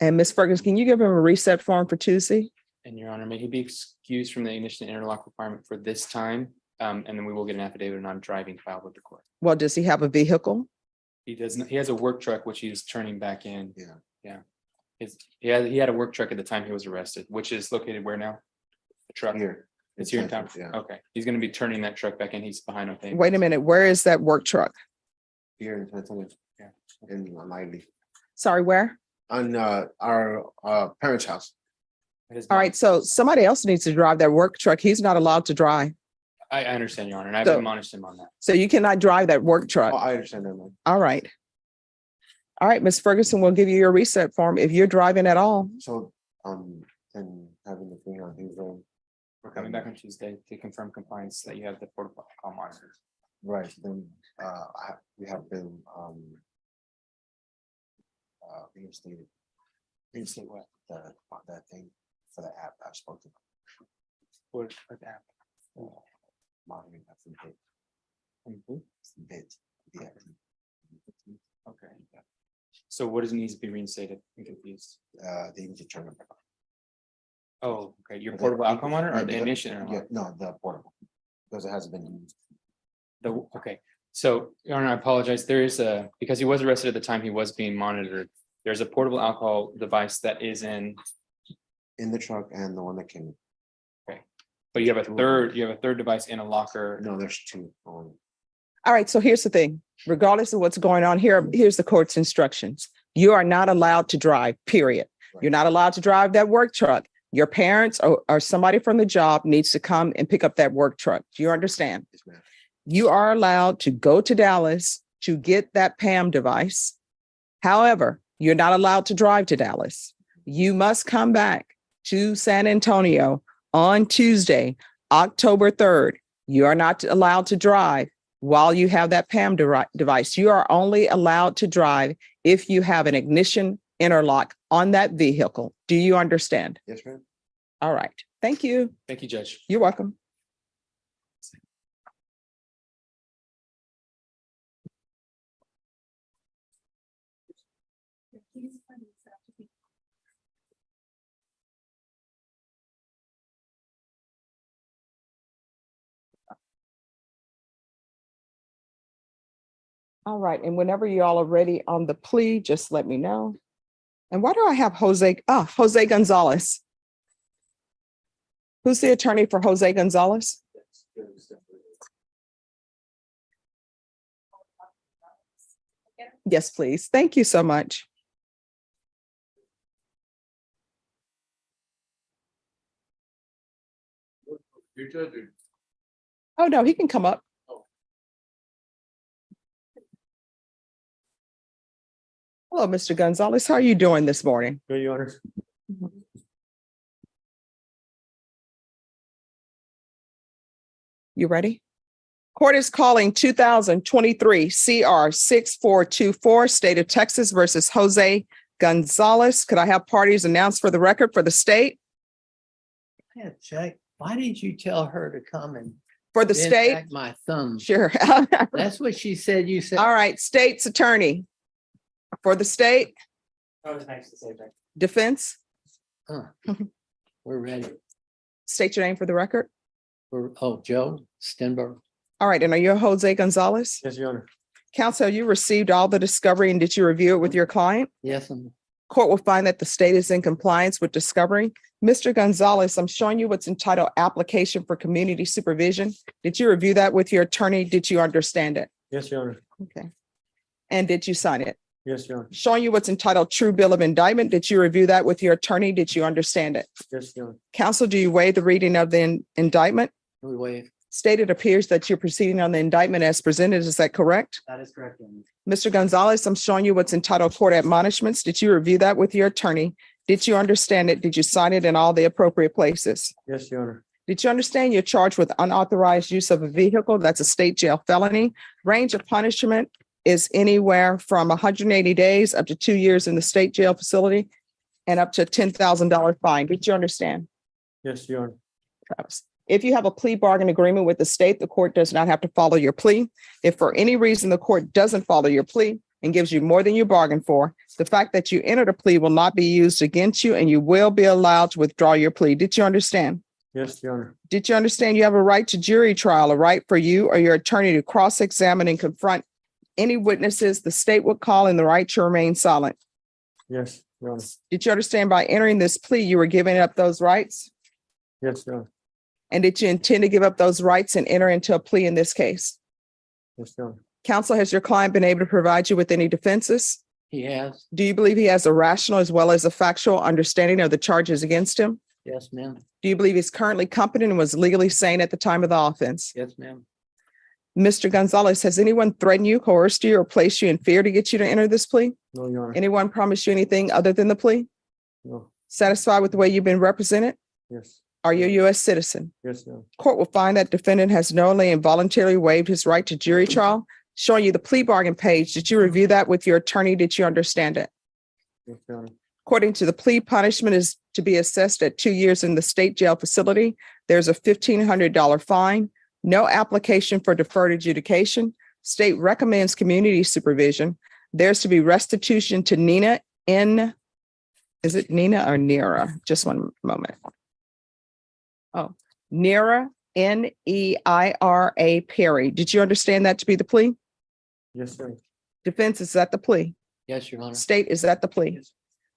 And Ms. Ferguson, can you give him a reset form for Tuesday? And Your Honor, may he be excused from the ignition interlock requirement for this time? And then we will get an affidavit of non-driving filed with the court. Well, does he have a vehicle? He doesn't, he has a work truck, which he is turning back in. Yeah. Yeah. He had a work truck at the time he was arrested, which is located where now? The truck. Here. It's here in town. Yeah. Okay. He's gonna be turning that truck back in. He's behind on things. Wait a minute. Where is that work truck? Here in Pennsylvania. Yeah. In Miley. Sorry, where? On our parents' house. All right. So somebody else needs to drive that work truck. He's not allowed to drive. I understand, Your Honor, and I've So- admonished him on that. So you cannot drive that work Oh, truck. I understand that, ma'am. All right. All right, Ms. Ferguson will give you your reset form if you're driving at all. So, and having the thing on his own. We're coming back on Tuesday to confirm compliance that you have the portable alcohol monitor. Right, then, we have been, reinstated. Reinstate what? That thing for the app I spoke to. What the app? Monitoring that from bid. Mhm. Bid, yeah. Okay. So what does it need to be reinstated? I'm confused. They need to turn it. Oh, okay, your portable alcohol monitor or the ignition? Yeah, no, the portable, because it hasn't been used. Okay, so, Your Honor, I apologize. There is because he was arrested at the time he was being monitored. There's a portable alcohol device that is in, In the truck and the one that came. but you have a third device in a locker. No, there's two. All right, so here's the thing. Regardless of what's going on here, here's the court's instructions. You are not allowed to drive, period. You're not allowed to drive that work truck. Your parents or somebody from the job needs to come and pick up that work truck. Do you understand? Yes, ma'am. You are allowed to go to Dallas to get that PAM device. However, you're not allowed to drive to Dallas. You must come back to San Antonio on Tuesday, October 3rd. You are not allowed to drive while you have that PAM device. You are only allowed to drive if you have an ignition interlock on that vehicle. Do you understand? Yes, ma'am. All right. Thank you. Thank you, Judge. You're welcome. All right, and whenever y'all are ready on the plea, just let me know. And why do I have Jose Gonzalez? Who's the attorney for Jose Gonzalez? Yes, please. Thank you so much. Oh, no, he can come up. Hello, Mr. Gonzalez. How are you doing this morning? Good, Your Honor. You ready? Court is calling 2023 CR 6424, State of Texas versus Jose Gonzalez. Could I have parties announced for the record for the state? Yeah, check. Why didn't you tell her to come and For the state? impact my thumb? Sure. That's what she said. You said. All right, state's attorney. For the state? That was nice to say that. Defense? Huh. We're ready. State your name for the record. Joe Stenberg. All right, and are you Jose Gonzalez? Yes, Your Honor. Counsel, you received all the discovery and did you review it with your client? Yes, Court will find that the state is in compliance with discovery. Mr. Gonzalez, I'm showing you what's entitled Application for Community Supervision. Did you review that with your attorney? Did you understand it? Yes, Your Honor. Okay. And did you sign it? Yes, Your Honor. Showing you what's entitled True Bill of Indictment. Did you review that with your attorney? Did you understand it? Yes, Your Honor. Counsel, do you waive the reading of the indictment? we waive. State, it appears that you're proceeding on the indictment as presented. Is that correct? That is correct, Your Honor. Mr. Gonzalez, I'm showing you what's entitled Court Admonishments. Did you review that with your attorney? Did you understand it? Did you sign it in all the appropriate places? Yes, Your Honor. Did you understand you're charged with unauthorized use of a vehicle? That's a state jail felony. Range of punishment is anywhere from 180 days up to 2 years in the state jail facility and up to a $10,000 fine. Did you understand? Yes, Your Honor. Travis. If you have a plea bargain agreement with the state, the court does not have to follow your plea. If for any reason the court doesn't follow your plea and gives you more than you bargained for, the fact that you entered a plea will not be used against you and you will be allowed to withdraw your plea. Did you understand? Yes, Your Honor. Did you understand you have a right to jury trial, a right for you or your attorney to cross-examine and confront any witnesses the state would call and the right to remain silent? Yes, Your Honor. Did you understand by entering this plea, you were giving up those rights? Yes, Your Honor. And did you intend to give up those rights and enter into a plea in this case? Yes, Your Honor. Counsel, has your client been able to provide you with any defenses? He has. Do you believe he has a rational as well as a factual understanding of the charges against him? Yes, ma'am. Do you believe he's currently competent and was legally sane at the time of the offense? Yes, ma'am. Mr. Gonzalez, has anyone threatened you, coerced you, or placed you in fear to get you to enter this plea? No, Your Honor. Anyone promised you anything other than the plea? No. Satisfied with the way you've been represented? Yes. Are you a U.S. citizen? Yes, Your Honor. Court will find that defendant has knowingly and voluntarily waived his right to jury trial. Showing you the plea bargain page. Did you review that with your attorney? Did you understand it? Yes, Your Honor. According to the plea, punishment is to be assessed at 2 years in the state jail facility. There's a $1,500 fine, no application for deferred adjudication. State recommends community supervision. There's to be restitution to Nina N. Is it Nina or Nera? Just one moment. Oh, Nera, Neira Perry. Did you understand that to be the plea? Yes, sir. Defense, is that the plea? Yes, Your Honor. State, is that the plea?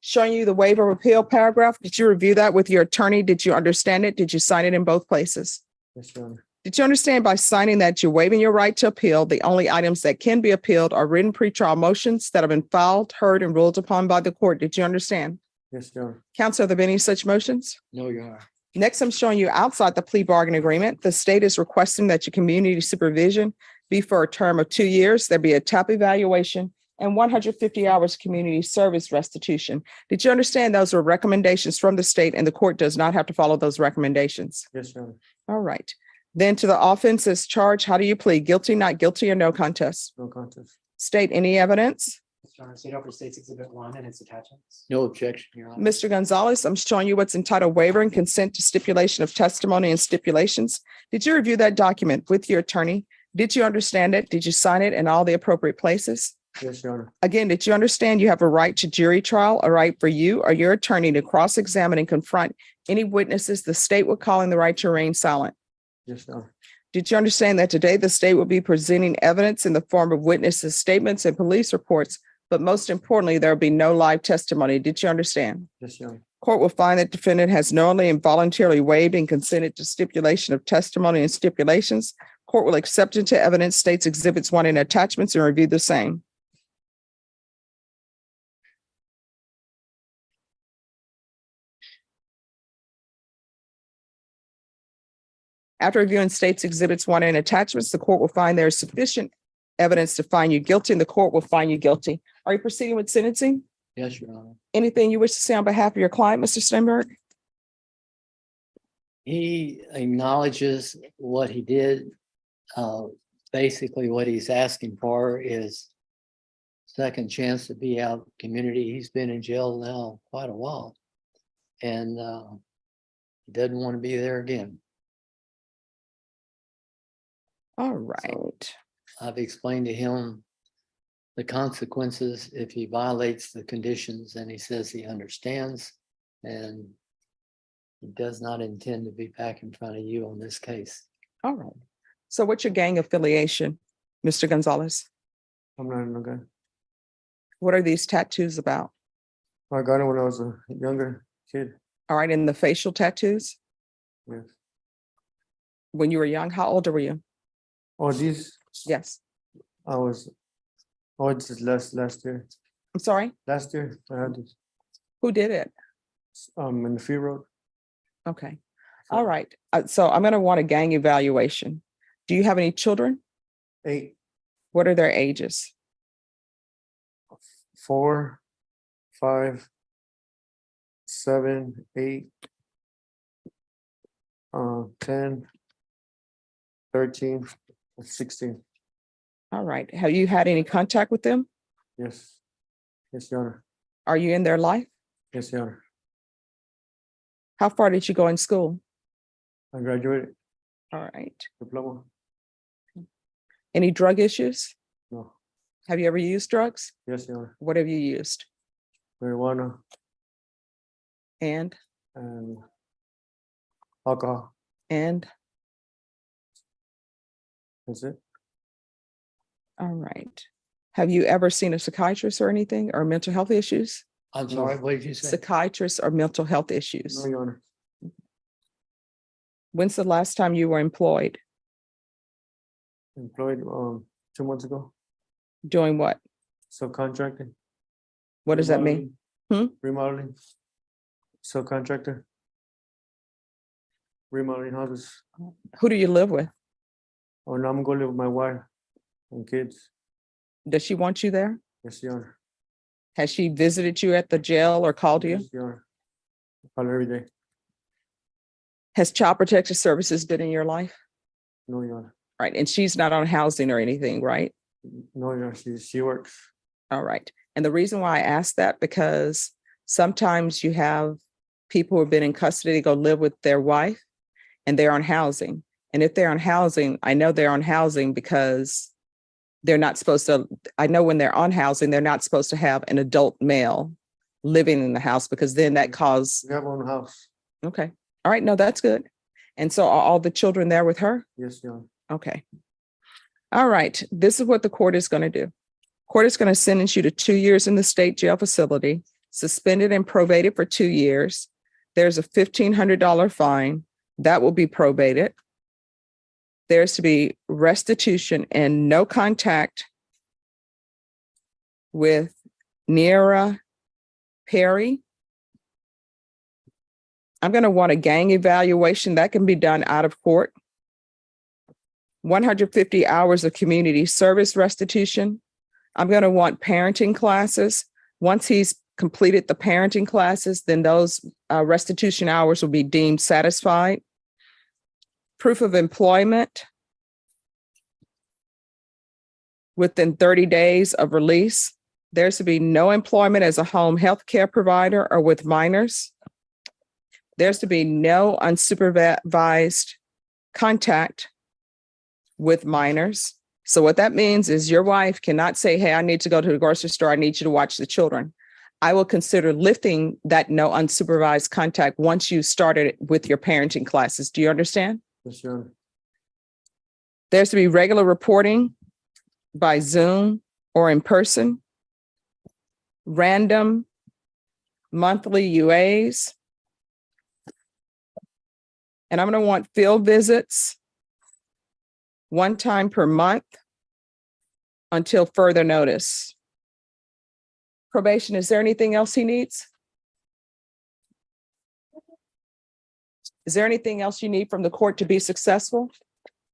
Showing you the waiver of appeal paragraph. Did you review that with your attorney? Did you understand it? Did you sign it in both places? Yes, Your Honor. Did you understand by signing that you're waiving your right to appeal? The only items that can be appealed are written pretrial motions that have been filed, heard, and ruled upon by the court. Did you understand? Yes, Your Honor. Counsel, have there been any such motions? No, Your Honor. Next, I'm showing you outside the plea bargain agreement. The state is requesting that your community supervision be for a term of 2 years. There be a TAP evaluation and 150 hours community service restitution. Did you understand those were recommendations from the state and the court does not have to follow those recommendations? Yes, Your Honor. All right. Then to the offenses charged, how do you plead? Guilty, not guilty, or no contest? No contest. State, any evidence? Your Honor, State Offer States Exhibit 1 and its attachments. No objection, Your Honor. Mr. Gonzalez, I'm showing you what's entitled waiver and consent to stipulation of testimony and stipulations. Did you review that document with your attorney? Did you understand it? Did you sign it in all the appropriate places? Yes, Your Honor. Again, did you understand you have a right to jury trial, a right for you or your attorney to cross-examine and confront any witnesses the state would call in the right to remain silent? Yes, Your Honor. Did you understand that today the state will be presenting evidence in the form of witnesses' statements and police reports, but most importantly, there will be no live testimony? Did you understand? Yes, Your Honor. Court will find that defendant has knowingly and voluntarily waived and consented to stipulation of testimony and stipulations. Court will accept into evidence states exhibits 1 and attachments and review the same. After reviewing states exhibits 1 and attachments, the court will find there is sufficient evidence to find you guilty and the court will find you guilty. Are you proceeding with sentencing? Yes, Your Honor. Anything you wish to say on behalf of your client, Mr. Stenberg? He acknowledges what he did. Basically, what he's asking for is second chance to be out in the community. He's been in jail now quite a while. And he doesn't want to be there again. All right. I've explained to him the consequences if he violates the conditions, and he says he understands. And he does not intend to be back in front of you on this case. All right. So what's your gang affiliation, Mr. Gonzalez? I'm not in a gun. What are these tattoos about? I got it when I was a younger kid. All right. And the facial tattoos? Yes. When you were young, how old were you? Oh, these, Yes. this is last year. I'm sorry. Last year, I had this, Who did it? in the free road. Okay. All right. So I'm going to want a gang evaluation. Do you have any children? 8, What are their ages? 4, 5, 7, 8, 10, 13, 16. All right. Have you had any contact with them? Yes. Yes, Your Honor. Are you in their life? Yes, Your Honor. How far did you go in school? I graduated All right. diploma. Any drug issues? No. Have you ever used drugs? Yes, Your Honor. What have you used? Marijuana And alcohol. That's it. All right. Have you ever seen a psychiatrist or anything or mental health issues? I'm sorry, what did you say? Psychiatrists or mental health issues? No, Your Honor. When's the last time you were employed? Employed 2 months ago. Doing what? Subcontracting. What does that mean? Remodeling. Subcontractor. Remodeling houses. Who do you live with? Oh, now I'm gonna live with my wife and kids. Does she want you there? Yes, Your Honor. Has she visited you at the jail or called you? Yes, Your Honor. I call her every day. Has Child Protective Services been in your life? No, Your Honor. Right. And she's not on housing or anything, right? No, Your Honor. She works. All right. And the reason why I ask that, because sometimes you have people who have been in custody go live with their wife and they're on housing. And if they're on housing, I know they're on housing because they're not supposed to, I know when they're on housing, they're not supposed to have an adult male living in the house because then that causes. We have on house. Okay. All right. No, that's good. And so are all the children there with her? Yes, Your Honor. Okay. All right. This is what the court is going to do. Court is going to sentence you to 2 years in the state jail facility, suspended and probated for 2 years. There's a $1,500 fine that will be probated. There's to be restitution and no contact with Niera Perry. I'm going to want a gang evaluation that can be done out of court. 150 hours of community service restitution. I'm going to want parenting classes. Once he's completed the parenting classes, then those restitution hours will be deemed satisfied. Proof of employment within 30 days of release. There's to be no employment as a home health care provider or with minors. There's to be no unsupervised contact with minors. So what that means is your wife cannot say, hey, I need to go to the grocery store. I need you to watch the children. I will consider lifting that no unsupervised contact once you started with your parenting classes. Do you understand? Yes, Your Honor. There's to be regular reporting by Zoom or in person. Random monthly UAs. And I'm going to want field visits 1 time per month until further notice. Probation, is there anything else he needs? Is there anything else you need from the court to be successful?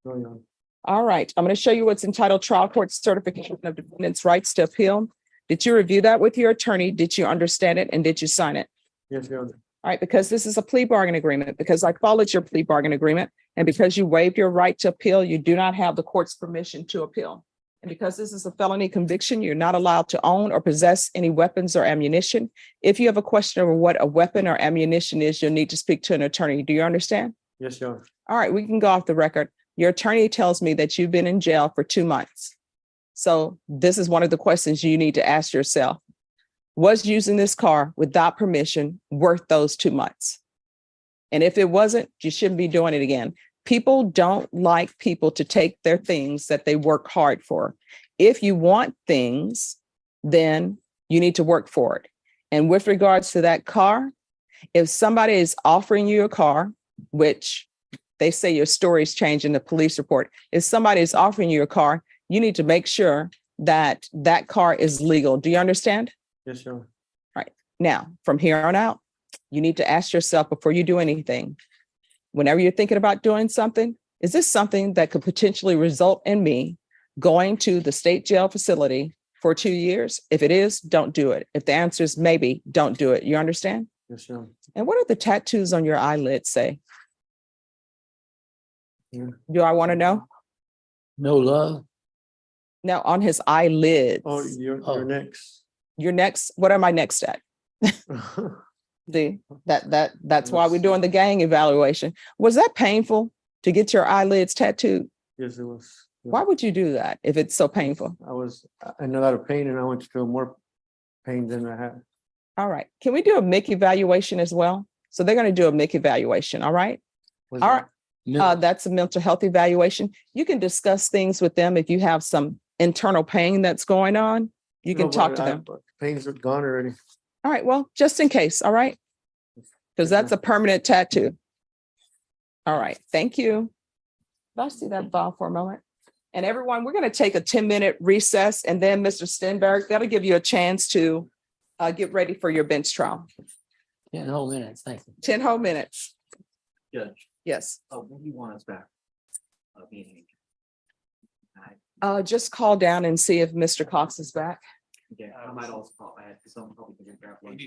No, Your Honor. All right, I'm going to show you what's entitled Trial Court Certification of Defendant's Rights to Appeal. Did you review that with your attorney? Did you understand it? And did you sign it? Yes, Your Honor. All right, because this is a plea bargain agreement, because I followed your plea bargain agreement, and because you waived your right to appeal, you do not have the court's permission to appeal. And because this is a felony conviction, you're not allowed to own or possess any weapons or ammunition. If you have a question over what a weapon or ammunition is, you'll need to speak to an attorney. Do you understand? Yes, Your Honor. All right, we can go off the record. Your attorney tells me that you've been in jail for 2 months. So this is one of the questions you need to ask yourself. Was using this car without permission worth those 2 months? And if it wasn't, you shouldn't be doing it again. People don't like people to take their things that they work hard for. If you want things, then you need to work for it. And with regards to that car, if somebody is offering you a car, which they say your story's changed in the police report, if somebody is offering you a car, you need to make sure that that car is legal. Do you understand? Yes, Your Honor. Right. Now, from here on out, you need to ask yourself before you do anything, whenever you're thinking about doing something, is this something that could potentially result in me going to the state jail facility for 2 years? If it is, don't do it. If the answer is maybe, don't do it. You understand? Yes, Your Honor. And what do the tattoos on your eyelids say? Yeah. Do I want to know? No love. No, on his eyelids. Oh, you're next. You're next. What am I next at? That's why we're doing the gang evaluation. Was that painful to get your eyelids tattooed? Yes, it was. Yeah. Why would you do that if it's so painful? I was in a lot of pain and I went to feel more pain than I had. All right. Can we do a MIC evaluation as well? So they're going to do a MIC evaluation. All right. Was All that- right. That's a mental health evaluation. You can discuss things with them if you have some internal pain that's going on. You can No, talk but to them. Pains are gone already. All right. Well, just in case. All right. Because that's a permanent tattoo. All right. Thank you. Can I see that file for a moment? And everyone, we're going to take a 10-minute recess, and then Mr. Stenberg, that'll give you a chance to get ready for your bench trial. 10 whole minutes, thank you. 10 whole minutes. Judge, Yes. when do you want us back? Meeting. Just call down and see if Mr. Cox is back. Okay, I might also call, I had some probably can grab lunch.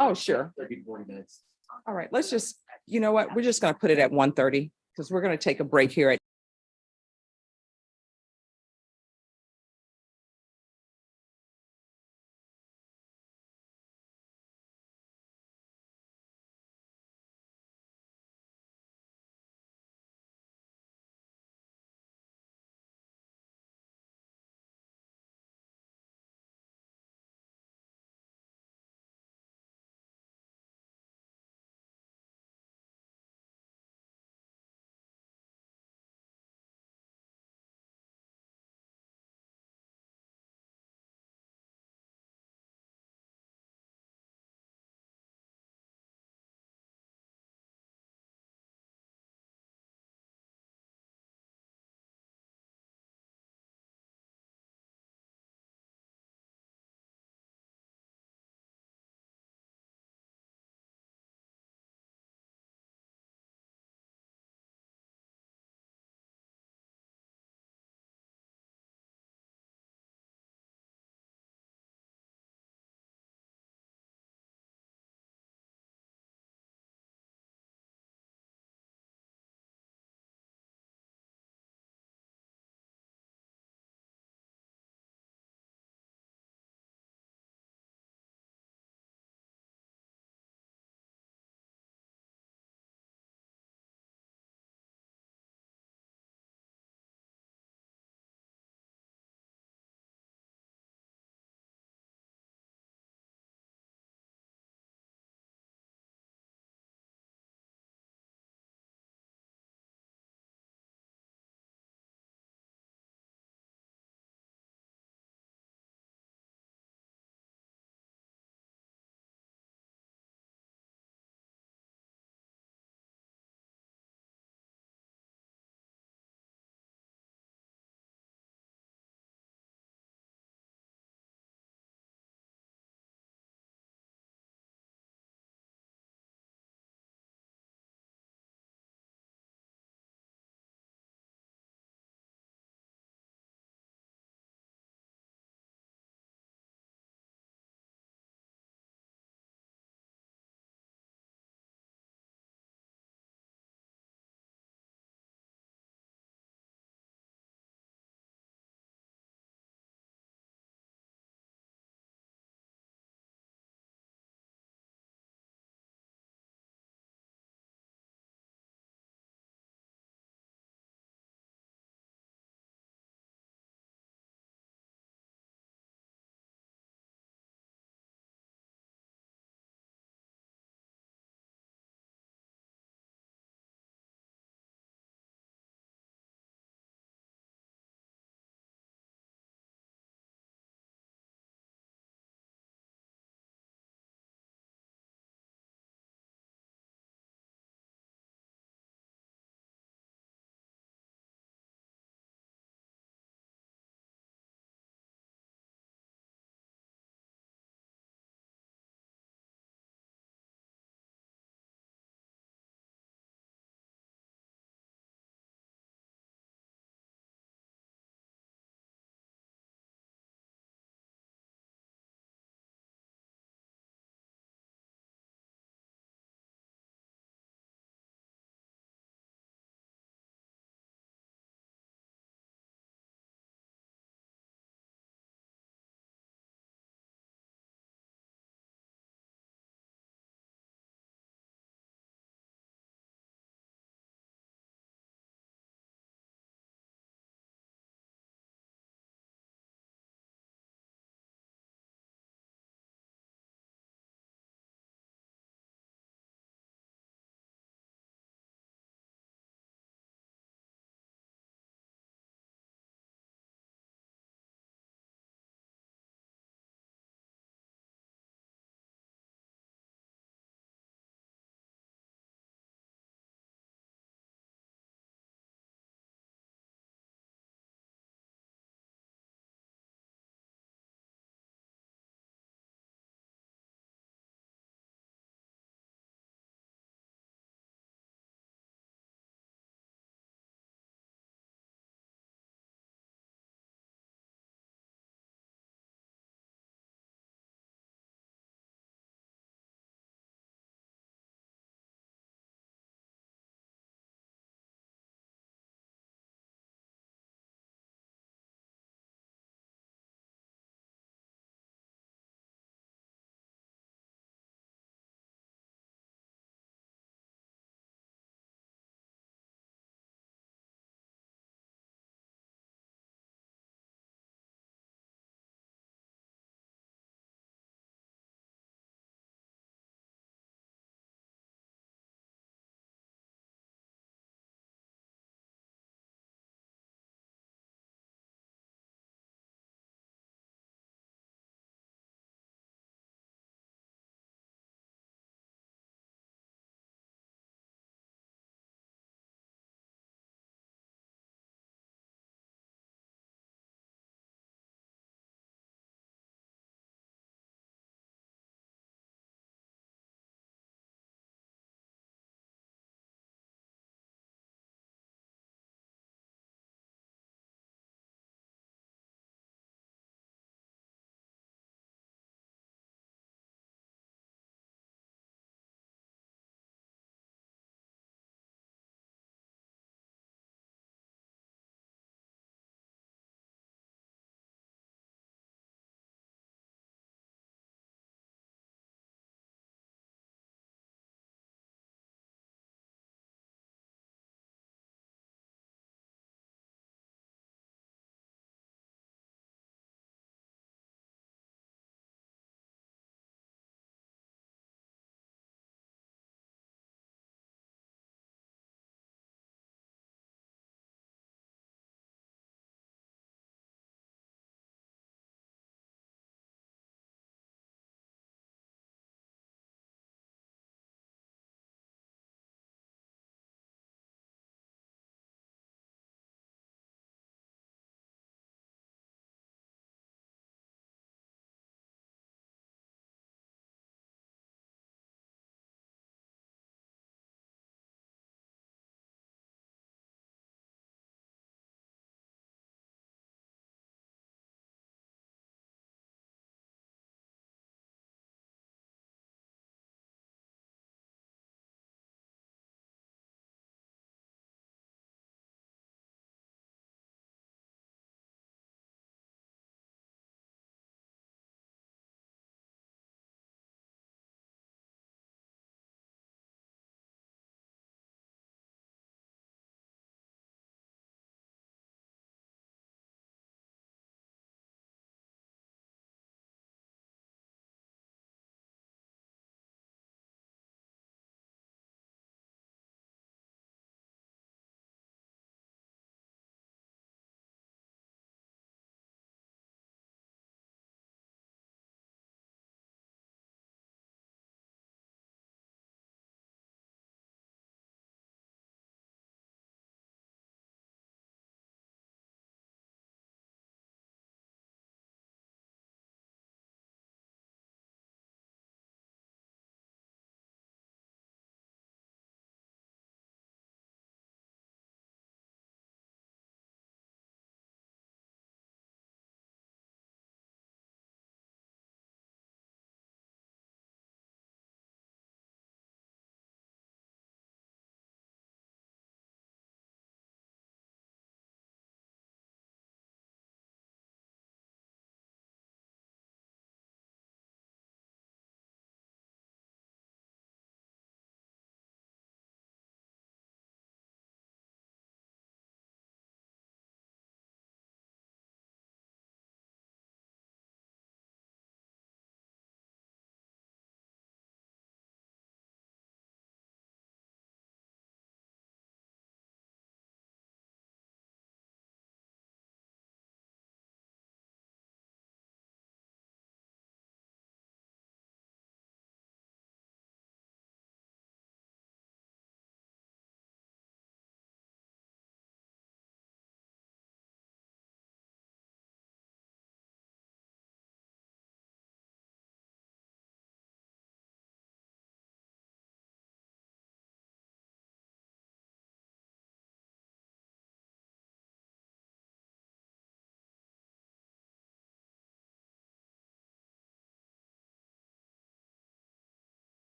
Oh, sure. 30, 40 minutes. All right. Let's just, you know what? We're just going to put it at 1:30 because we're going to take a break here at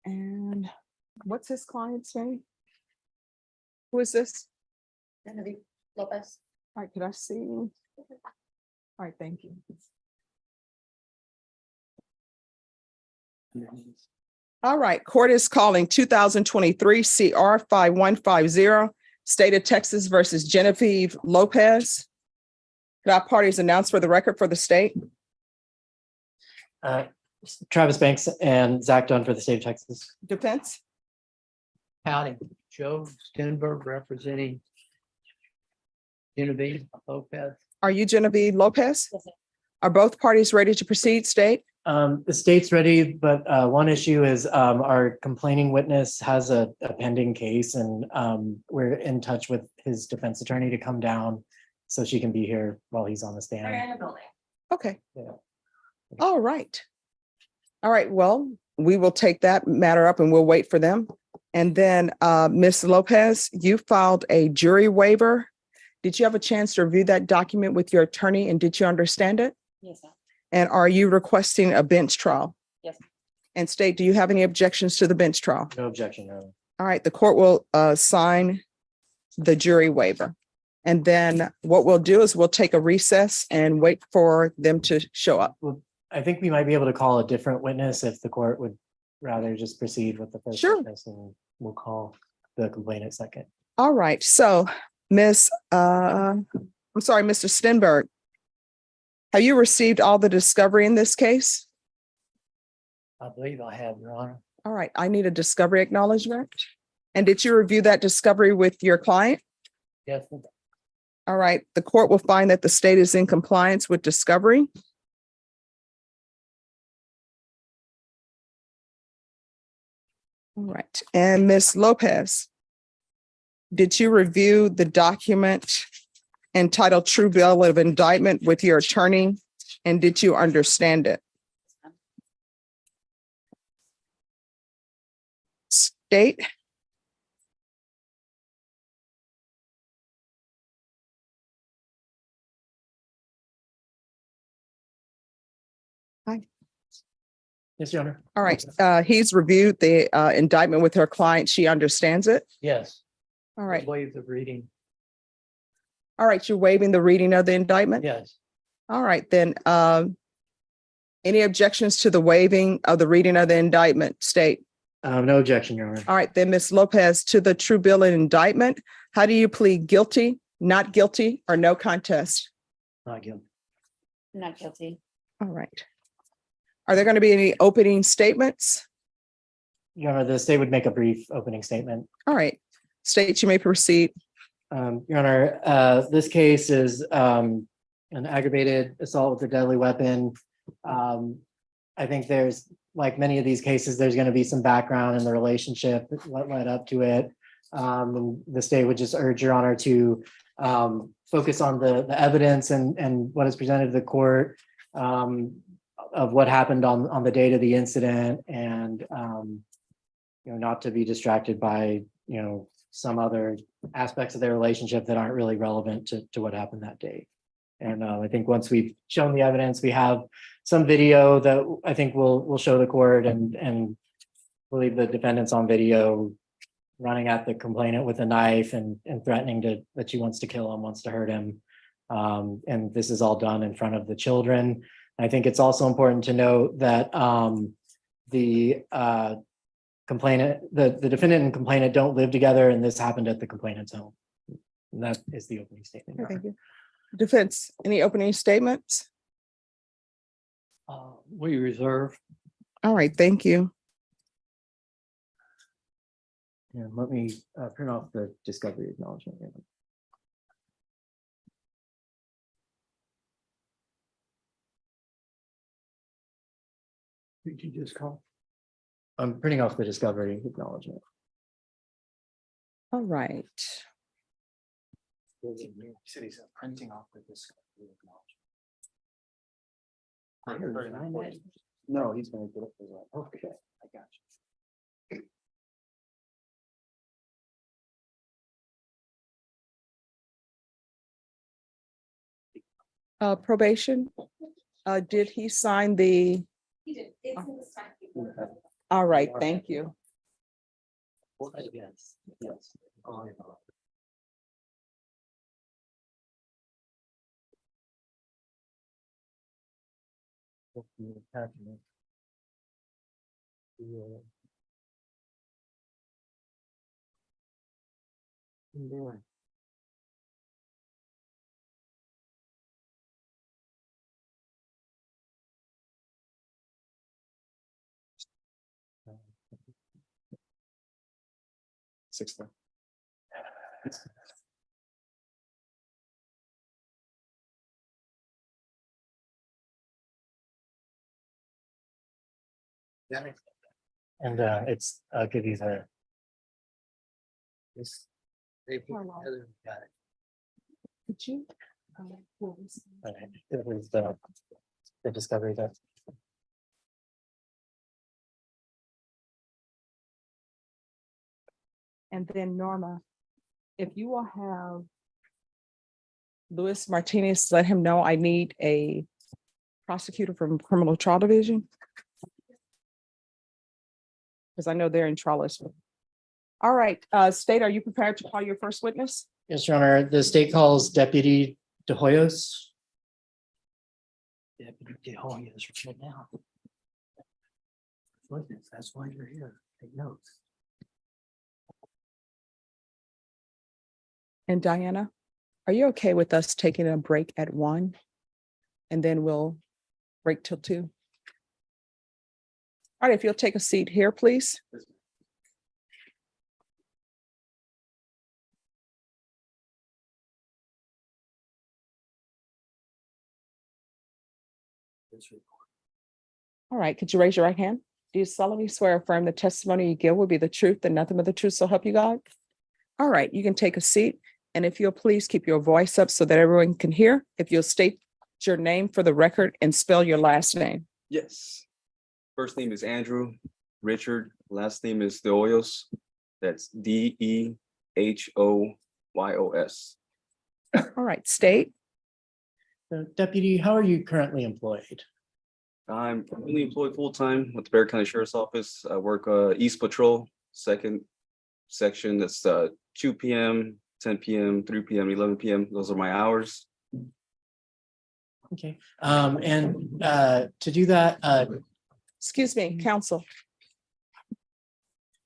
And what's his client's name? Who is this? Lopez. All right, could I see? All right, thank you. All right, court is calling 2023 CR 5150, State of Texas versus Genevieve Lopez. Could our parties announce for the record for the state? Travis Banks and Zach Dunn for the state of Texas. Defense? Howdy, Joe Stenberg representing Genevieve Lopez. Are you Genevieve Lopez? Are both parties ready to proceed, state? The state's ready, but one issue is our complaining witness has a pending case, and we're in touch with his defense attorney to come down so she can be here while he's on the stand. Okay. Yeah. All right. All right, well, we will take that matter up and we'll wait for them. And then Ms. Lopez, you filed a jury waiver. Did you have a chance to review that document with your attorney and did you understand it? Yes, ma'am. And are you requesting a bench trial? Yes. And state, do you have any objections to the bench trial? No objection, no. All right, the court will sign the jury waiver. And then what we'll do is we'll take a recess and wait for them to show up. Well, I think we might be able to call a different witness if the court would rather just proceed with the first Sure. witness, and we'll call the complainant second. All right, so I'm sorry, Mr. Stenberg. Have you received all the discovery in this case? I believe I have, Your Honor. All right, I need a discovery acknowledgement. And did you review that discovery with your client? Yes. All right, the court will find that the state is in compliance with discovery. All right, and Ms. Lopez, did you review the document entitled True Bill of Indictment with your attorney? And did you understand it? State? Hi. Yes, Your Honor. All right, he's reviewed the indictment with her client. She understands it. Yes. All right. Waive the reading. All right, you're waiving the reading of the indictment? Yes. All right, then, any objections to the waiving of the reading of the indictment, state? No objection, Your Honor. All right, then, Ms. Lopez, to the true bill and indictment, how do you plead guilty, not guilty, or no contest? Not guilty. Not guilty. All right. Are there going to be any opening statements? Your Honor, the state would make a brief opening statement. All right, state, you may proceed. Your Honor, this case is an aggravated assault with a deadly weapon. I think there's, like many of these cases, there's going to be some background in the relationship that led up to it. The state would just urge Your Honor to focus on the evidence and what is presented to the court of what happened on the date of the incident, and not to be distracted by some other aspects of their relationship that aren't really relevant to what happened that day. And I think once we've shown the evidence, we have some video that I think will show the court, and believe the defendants on video running at the complainant with a knife and threatening that she wants to kill him, wants to hurt him. And this is all done in front of the children. I think it's also important to note that the complainant, the defendant and complainant don't live together, and this happened at the complainant's home. And that is the opening statement. Your Thank Honor. you. Defense, any opening statements? We reserve. All right, thank you. And let me print off the discovery acknowledgement. Did you just call? I'm printing off the discovery acknowledgement. All right. He said he's printing off the discovery acknowledgement. No, he's going to get it for that. Okay, I got you. Probation, did he sign the He did. It's in the stack. All right, thank you. Yes, yes. Six. And it's, I'll give you the. This. They put Carlo. together, got it. Could you? Alright, it was the discovery that. And then Norma, if you will have Luis Martinez, let him know I need a prosecutor from Criminal Trial Division. Because I know they're in Charlottesville. All right, State, are you prepared to call your first witness? Yes, Your Honor, the state calls Deputy De Hoyos. Deputy De Hoyos, right now. Witness, that's why you're here. Take notes. And Diana, are you okay with us taking a break at 1? And then we'll break till 2? All right, if you'll take a seat here, please. All right, could you raise your right hand? Do you solemnly swear or affirm the testimony you give will be the truth and nothing but the truth, so help you God? All right, you can take a seat. And if you'll please keep your voice up so that everyone can hear. If you'll state your name for the record and spell your last name. Yes. First name is Andrew Richard. Last name is De Hoyos. That's Dehhoyos. All right, state. So Deputy, how are you currently employed? I'm currently employed full-time with the Bexar County Sheriff's Office. I work East Patrol, second section. That's 2 p.m., 10 p.m., 3 p.m., 11 p.m. Those are my hours. Okay, and to do that, Excuse me, counsel.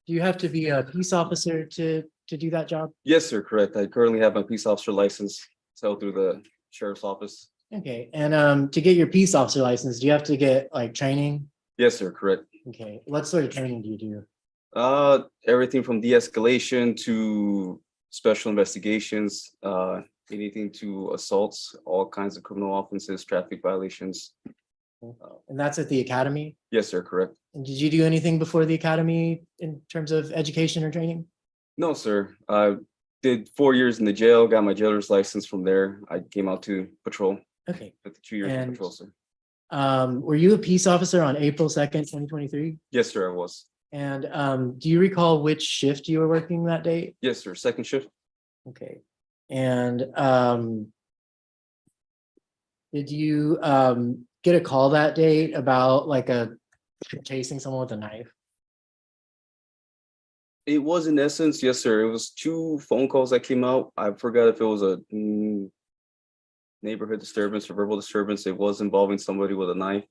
do you have to be a peace officer to do that job? Yes, sir, correct. I currently have my police officer license held through the Sheriff's Office. Okay, and to get your peace officer license, do you have to get like training? Yes, sir, correct. Okay, what sort of training do you do? Everything from de-escalation to special investigations, anything to assaults, all kinds of criminal offenses, traffic violations. And that's at the academy? Yes, sir, correct. And did you do anything before the academy in terms of education or training? No, sir. I did 4 years in the jail, got my jailer's license from there. I came out to patrol. Okay. 2 years in And- patrol, sir. Were you a peace officer on April 2nd, 2023? Yes, sir, I was. And do you recall which shift you were working that day? Yes, sir, second shift. Okay. And did you get a call that day about like chasing someone with a knife? It was in essence, yes, sir. It was 2 phone calls that came out. I forgot if it was a neighborhood disturbance or verbal disturbance. It was involving somebody with a knife.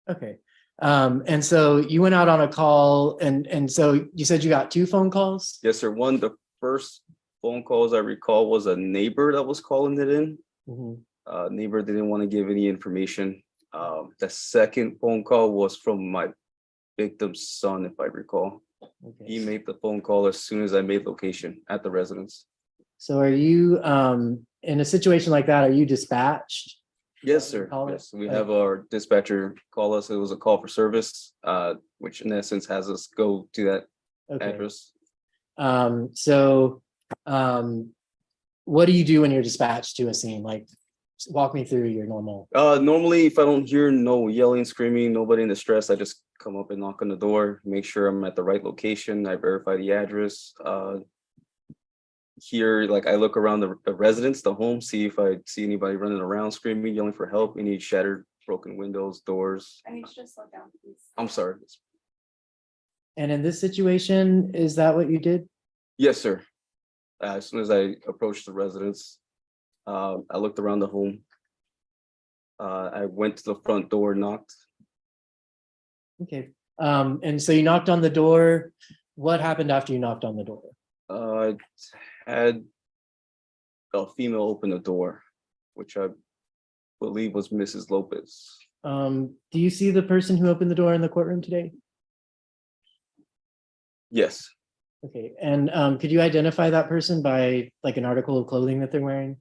Okay. And so you went out on a call and so you said you got 2 phone calls? Yes, sir. The first phone calls I recall was a neighbor that was calling it in. Mhm. Neighbor didn't want to give any information. The second phone call was from my victim's son, if I recall. Okay. He made the phone call as soon as I made location at the residence. So are you in a situation like that, are you dispatched? Yes, sir. Call it? Yes, we have our dispatcher call us. It was a call for service, which in essence has us go to that Okay. address. What do you do when you're dispatched to a scene? Like, walk me through your normal. Normally, if I don't hear no yelling, screaming, nobody in distress, I just come up and knock on the door, make sure I'm at the right location. I verify the address. Here, like I look around the residence, the home, see if I see anybody running around, screaming, yelling for help, any shattered broken windows, doors. I need you to slow down, please. I'm sorry. And in this situation, is that what you did? Yes, sir. As soon as I approached the residence, I looked around the home. I went to the front door, knocked. Okay, and so you knocked on the door. What happened after you knocked on the door? I had a female open the door, which I believe was Mrs. Lopez. Do you see the person who opened the door in the courtroom today? Yes, Okay, and could you identify that person by like an article of clothing that they're wearing?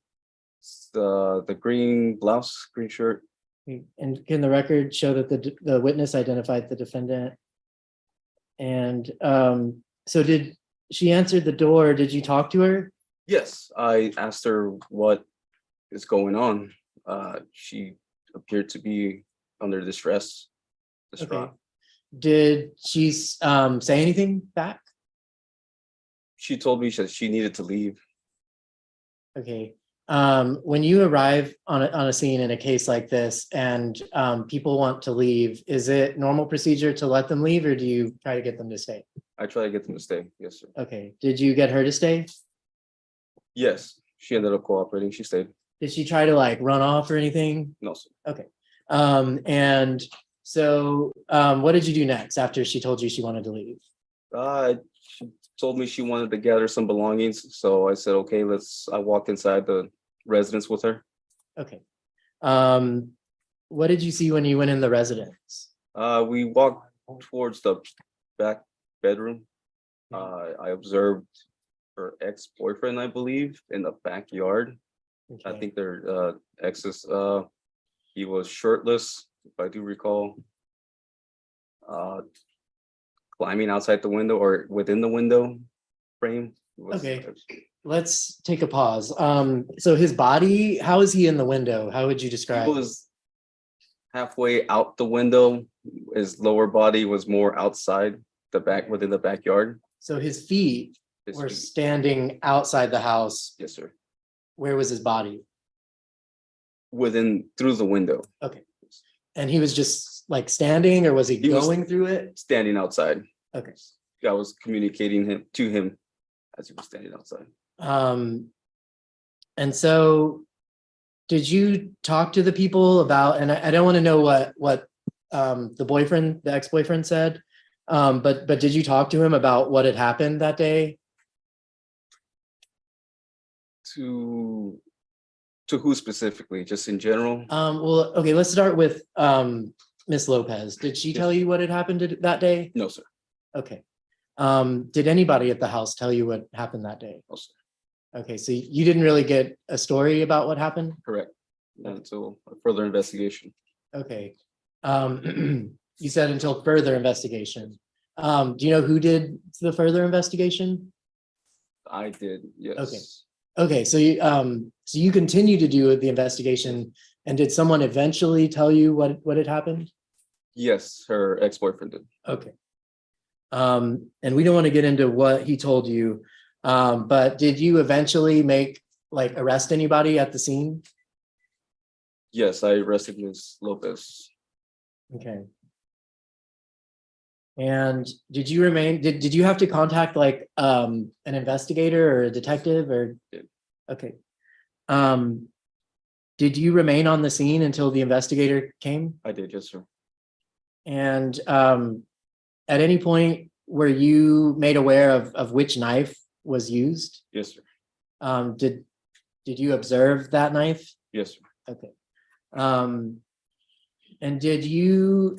the green blouse, green shirt. And can the record show that the witness identified the defendant? And so did she answered the door? Did you talk to her? Yes, I asked her what is going on. She appeared to be under distress. Okay. Did she say anything back? She told me that she needed to leave. Okay. When you arrive on a scene in a case like this and people want to leave, is it normal procedure to let them leave or do you try to get them to stay? I try to get them to stay. Yes, sir. Okay. Did you get her to stay? Yes, she ended up cooperating. She stayed. Did she try to like run off or anything? No, sir. Okay. And so what did you do next after she told you she wanted to leave? She told me she wanted to gather some belongings. So I said, okay, I walked inside the residence with her. Okay. What did you see when you went in the residence? We walked towards the back bedroom. I observed her ex-boyfriend, I believe, in the backyard. I Okay. think they're exes. He was shirtless, if I do recall. Climbing outside the window or within the window frame. Okay. Let's take a pause. So his body, how is he in the window? How would you describe? He was halfway out the window. His lower body was more outside the back, within the backyard. So his feet His were feet. standing outside the house. Yes, sir. Where was his body? Through the window. Okay. And he was just like standing or was he was going through it? Standing outside. Okay. I was communicating to him as he was standing outside. And so did you talk to the people about, and I don't want to know what the ex-boyfriend said, but did you talk to him about what had happened that day? To who specifically? Just in general? Well, okay, let's start with Miss Lopez. Did she tell you what had happened that day? No, sir. Okay. Did anybody at the house tell you what happened that day? No, sir. Okay, so you didn't really get a story about what happened? Correct. Not until a further investigation. Okay. You said until further investigation. Do you know who did the further investigation? I did, yes. Okay, so you continue to do the investigation, and did someone eventually tell you what had happened? Yes, her ex-boyfriend did. Okay. And we don't want to get into what he told you, but did you eventually arrest anybody at the scene? Yes, I arrested Ms. Lopez. Okay. And did you did you have to contact an investigator or a detective or? Did. Okay. Did you remain on the scene until the investigator came? I did, yes, sir. And at any point were you made aware of which knife was used? Yes, sir. Did you observe that knife? Yes, sir. Okay. And did you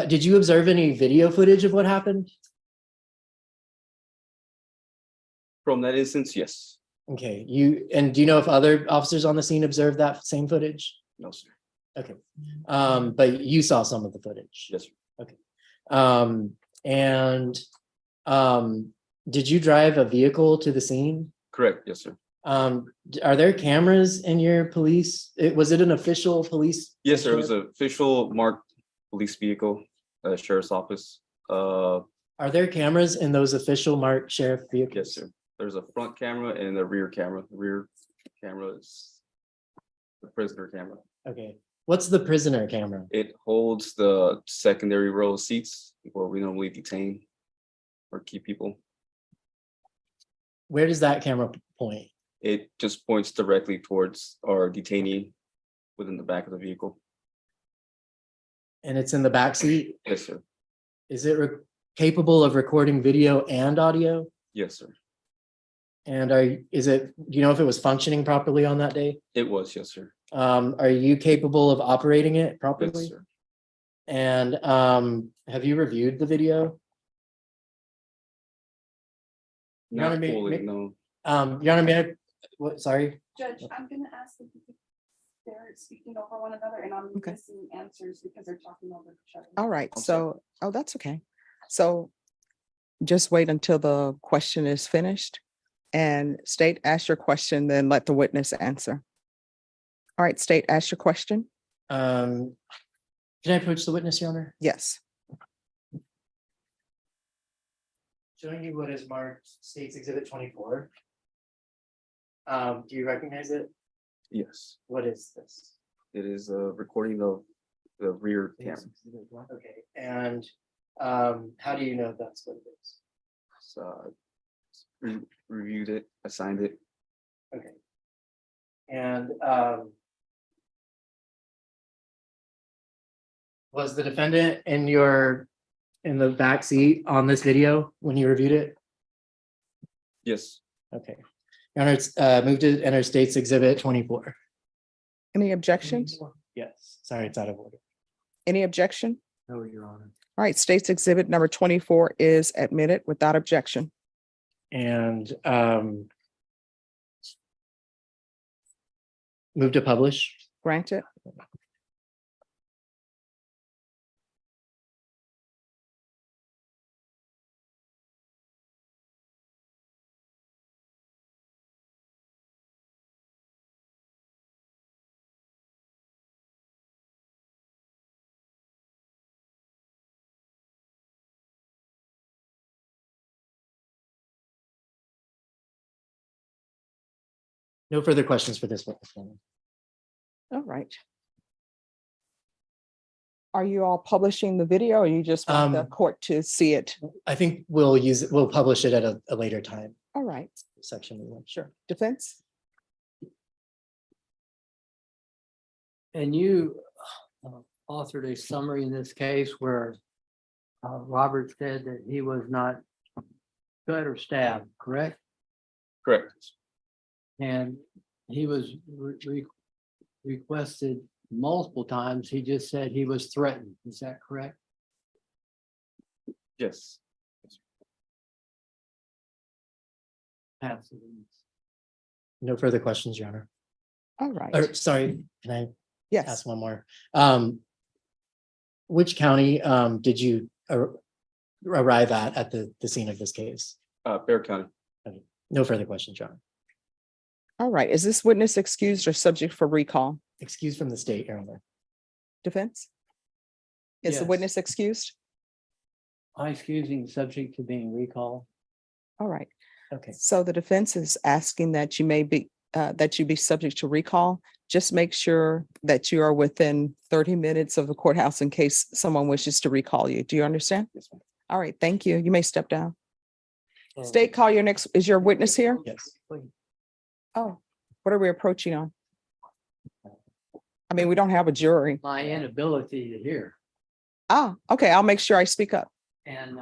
did you observe any video footage of what happened? From that instance, yes. Okay, do you know if other officers on the scene observed that same footage? No, sir. Okay. But you saw some of the footage? Yes, sir. Okay. And did you drive a vehicle to the scene? Correct, yes, sir. Are there cameras in your police? Was it an official police? Yes, sir. It was an official marked police vehicle, sheriff's office. Are there cameras in those official marked sheriff vehicles? Yes, sir. There's a front camera and a rear camera. The rear camera is the prisoner camera. Okay. What's the prisoner camera? It holds the secondary row of seats where we normally detain or keep people. Where does that camera point? It just points directly towards our detainee within the back of the vehicle. And it's in the back seat? Yes, sir. Is it capable of recording video and audio? Yes, sir. And do you know if it was functioning properly on that day? It was, yes, sir. Are you capable of operating it properly? Yes, sir. And have you reviewed the video? Your Not Honor, fully, no. Your Honor, may I, what, sorry? Judge, I'm gonna ask if they're speaking over one another and I'm missing answers because they're talking over each other. All right, so, oh, that's okay. So just wait until the question is finished and state, ask your question, then let the witness answer. All right, state, ask your question. Can I approach the witness, Your Honor? Yes. Showing you what is marked State's Exhibit 24. Do you recognize it? Yes, What is this? it is a recording of the rear camera. Okay, and how do you know that's what it is? So, reviewed it, assigned it. Okay. And was the defendant in the back seat on this video when you reviewed it? Yes, Okay. Your Honor, it's moved to enter State's Exhibit 24. Any objections? Yes, sorry, it's out of order. Any objection? No, Your Honor. All right, State's Exhibit number 24 is admitted without objection. And move to publish. Granted. No further questions for this witness. Your Honor. All right. Are you all publishing the video or you just want the court to see it? I think we'll publish it at a later time. All right, Section 1. sure. Defense? And you authored a summary in this case where Robert said that he was not cut or stabbed, correct? correct. And he was requested multiple times. He just said he was threatened. Is that correct? Yes. Absolutely. No further questions, Your Honor. All right. Or, sorry, can I Yes. ask one more? Which county did you arrive at the scene of this case? Bear County. No further questions, Your Honor. All right. Is this witness excused or subject for recall? Excused from the state, Your Honor. Defense? Is the Yes. witness excused? I excusing subject to being recalled. All right. Okay. So the defense is asking that you may be, that you be subject to recall. Just make sure that you are within 30 minutes of the courthouse in case someone wishes to recall you. Do you understand? Yes, ma'am. All right. Thank you. You may step down. State, call your next, is your witness here? Yes. Oh, what are we approaching on? I mean, we don't have a jury. My inability to hear. Ah, okay. I'll make sure I speak up. And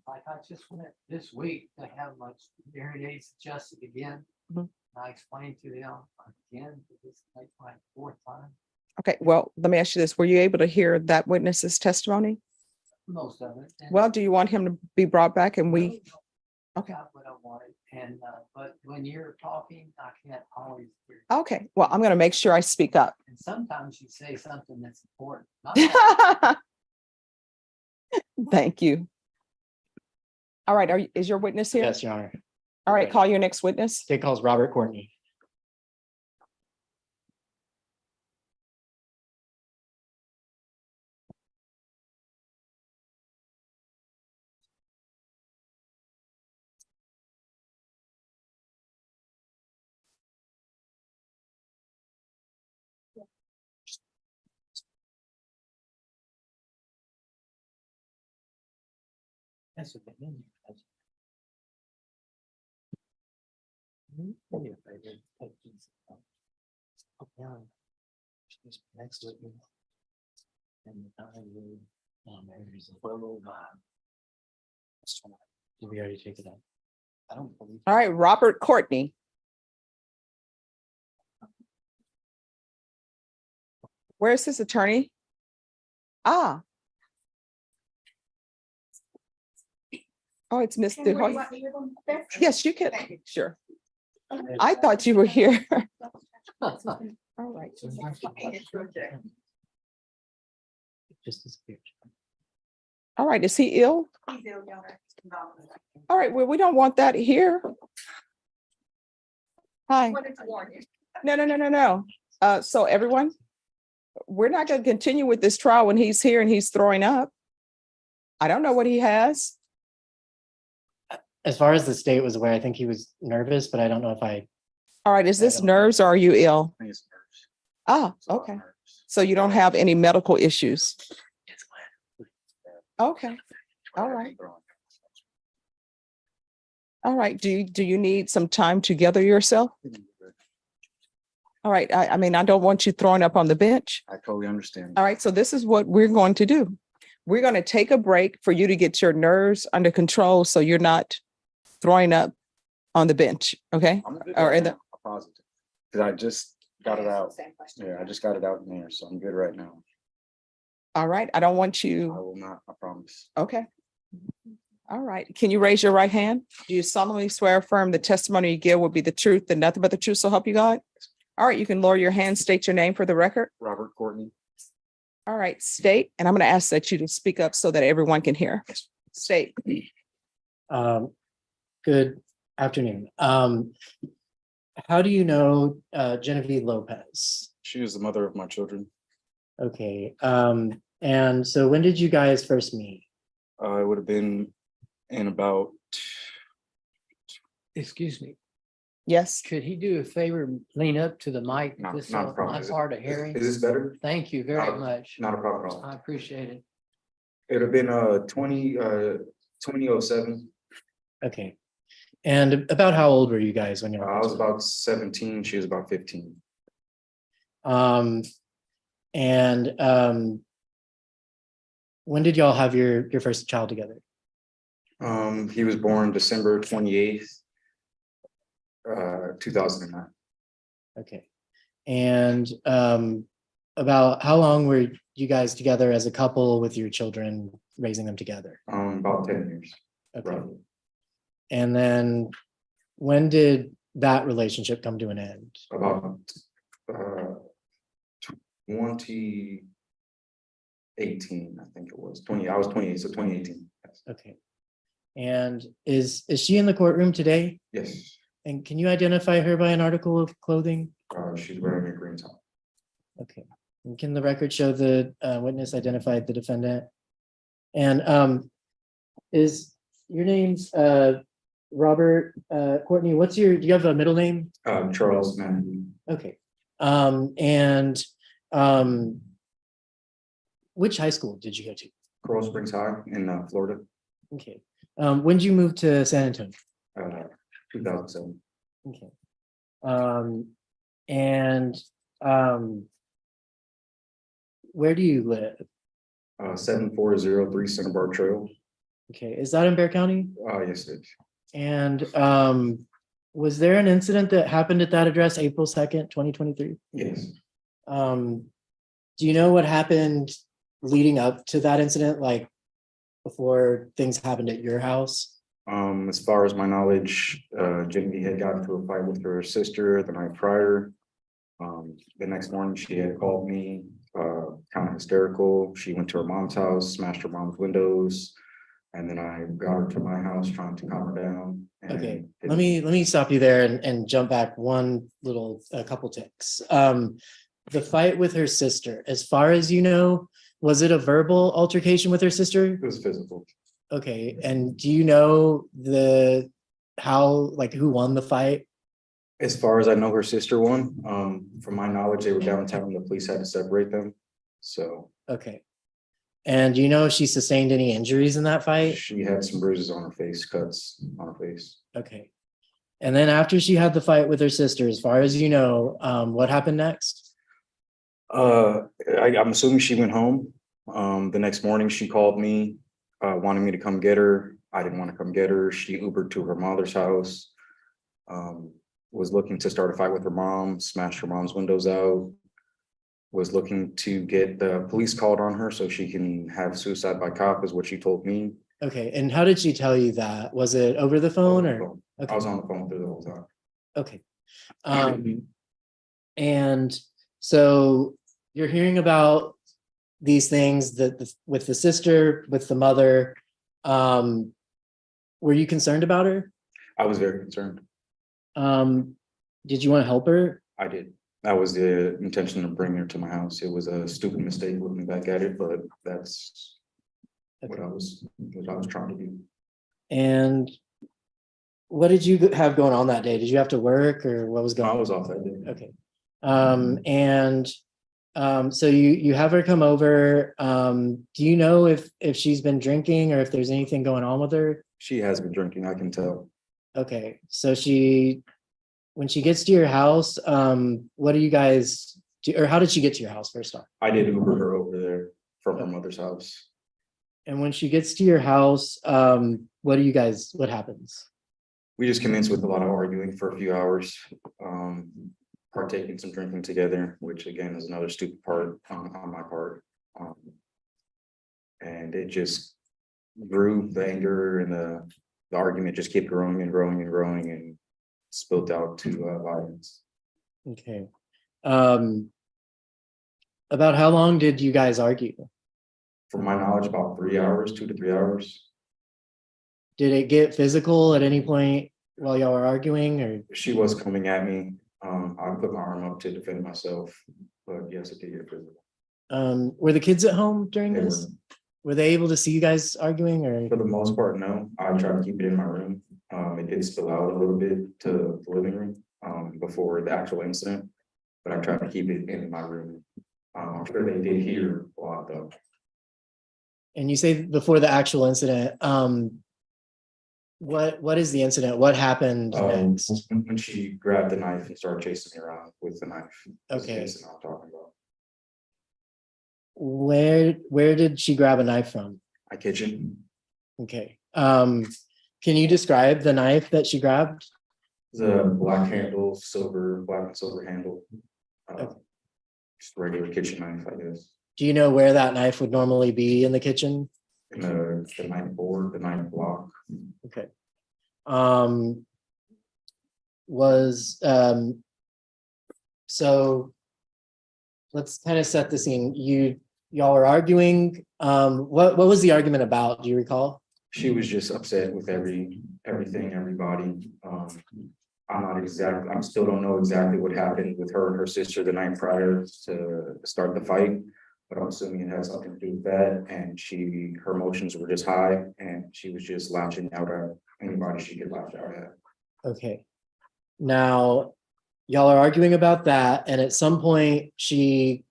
like I just went this week to have my hearing aids adjusted again. Mhm. I explained to them again, this is like my fourth time, Okay. Well, let me ask you this. Were you able to hear that witness's testimony? most of it. And Well, do you want him to be brought back and we? I Okay. got what I wanted. And but when you're talking, I can't always hear. Okay. Well, I'm going to make sure I speak up. And sometimes you say something that's important. Not Thank you. All right. Is your witness here? Yes, Your Honor. All right. Call your next witness. State calls Robert Courtney. That's what they mean. Next to it. And did we already take it out? I don't believe. All right, Robert Courtney. Where's his attorney? Ah. Oh, it's Mr. Hoy. Yes, you can. Sure. I thought you were here. All right. Just disappeared. All right, is he ill? All right, well, we don't want that here. Hi. No. So everyone, we're not going to continue with this trial when he's here and he's throwing up. I don't know what he has. As far as the state was aware, I think he was nervous, but I don't know if I. All right, is this nerves or are you ill? Ah, okay. So you don't have any medical issues? Okay, all right. All right, do you need some time to gather yourself? All right, I mean, I don't want you throwing up on the bench. I totally understand. All right, so this is what we're going to do. We're going to take a break for you to get your nerves under control so you're not throwing up on the bench, okay? Or in the. I'm positive. Because I just got it out. Yeah, I just got it out in there, so I'm good right now. All right, I don't want I you, will not, I promise. okay. All right, can you raise your right hand? Do you solemnly swear affirm the testimony you give will be the truth and nothing but the truth, so help you God? All right, you can lower your hand, state your name for the record. Robert Courtney. All right, state, and I'm going to ask that you to speak up so that everyone can hear. State. Good afternoon. How do you know Genevieve Lopez? She is the mother of my children. Okay, and so when did you guys first meet? It would have been in about. Excuse me, Yes. could he do a favor, lean up to the mic? No, This is not a problem. my Is it- hard of hearing. Is this better? Thank you very much. Not a problem. I appreciate it. It would have been 2007. Okay, and about how old were you guys when you were? I was about 17. She was about 15. And when did y'all have your first child together? He was born December 28th, 2009. Okay, and about how long were you guys together as a couple with your children, raising them together? About 10 years. Okay, Roughly. and then when did that relationship come to an end? About 2018, I think it was 20. I was 28, so 2018. Yes. Okay, and is she in the courtroom today? Yes. And can you identify her by an article of clothing? She's wearing a green top. Okay, and can the record show the witness identified the defendant? And is your name's Robert Courtney? Do you have a middle name? Charles Matthew. Okay, and which high school did you go to? Coral Springs High in Florida. Okay, when did you move to San Antonio? 2007. Okay, and where do you live? 7403 Center Bar Trail. Okay, is that in Bear County? Yes, it is. And was there an incident that happened at that address April 2nd, 2023? Yes. Do you know what happened leading up to that incident, like before things happened at your house? As far as my knowledge, Genevieve had gotten into a fight with her sister the night prior. The next morning she had called me, kind of hysterical. She went to her mom's house, smashed her mom's windows. And then I got her to my house trying to calm her down. Okay, let me stop you there and jump back a couple ticks. The fight with her sister, as far as you know, was it a verbal altercation with her sister? It was physical. Okay, and do you know who won the fight? As far as I know, her sister won. From my knowledge, they were downtown. The police had to separate them. So. Okay. And do you know if she sustained any injuries in that fight? She had some bruises on her face, cuts on her face. Okay. And then after she had the fight with her sister, as far as you know, what happened next? I'm assuming she went home. The next morning she called me, wanting me to come get her. I didn't want to come get her. She Ubered to her mother's house. Was looking to start a fight with her mom, smashed her mom's windows out. Was looking to get the police called on her so she can have suicide by cop, is what she told me. Okay. And how did she tell you that? Was it over the phone or? I was on the phone through the whole time. Okay. And so you're hearing about these things that with the sister, with the mother. Were you concerned about her? I was very concerned. Did you want to help her? I did. That was the intention of bringing her to my house. It was a stupid mistake looking back at it, but that's what I was trying to do. And what did you have going on that day? Did you have to work or what was going on? I was off that day. Okay. So you have her come over. Do you know if she's been drinking or if there's anything going on with her? She has been drinking, I can tell. Okay. So when she gets to your house, what do you guys do? Or how did she get to your house first off? I did Uber her over there from her mother's house. And when she gets to your house, what happens? We just commenced with a lot of arguing for a few hours, partaking some drinking together, which again is another stupid part on my part. And it just grew, the anger and the argument just kept growing and growing and growing and spilled out to violence. Okay. About how long did you guys argue? From my knowledge, about 3 hours, 2 to 3 hours. Did it get physical at any point while y'all were arguing or? She was coming at me. I put my arm up to defend myself, but yes, it did get physical. Were the kids at home during They this? Were they able to see you guys arguing or? For the most part, no. I try to keep it in my room. It did spill out a little bit to the living room before the actual incident, but I tried to keep it in my room. I'm sure they did hear a lot though. And you say before the actual incident, what is the incident? What happened next? When she grabbed the knife and started chasing me around with the knife. That's the Okay. incident I'm talking about. Where did she grab a knife from? My kitchen. Okay. Can you describe the knife that she grabbed? The black handle, black and silver handle. Just regular kitchen knife, I guess. Do you know where that knife would normally be in the kitchen? In the knife board, the knife block. Okay. So let's kind of set the scene. Y'all are arguing. What was the argument about? Do you recall? She was just upset with everything, everybody. I still don't know exactly what happened with her and her sister the night prior to start the fight, but I'm assuming it has something to do with that. And her emotions were just high and she was just lashing out at anybody she could lash out at. Okay. Now, y'all are arguing about that. And at some point you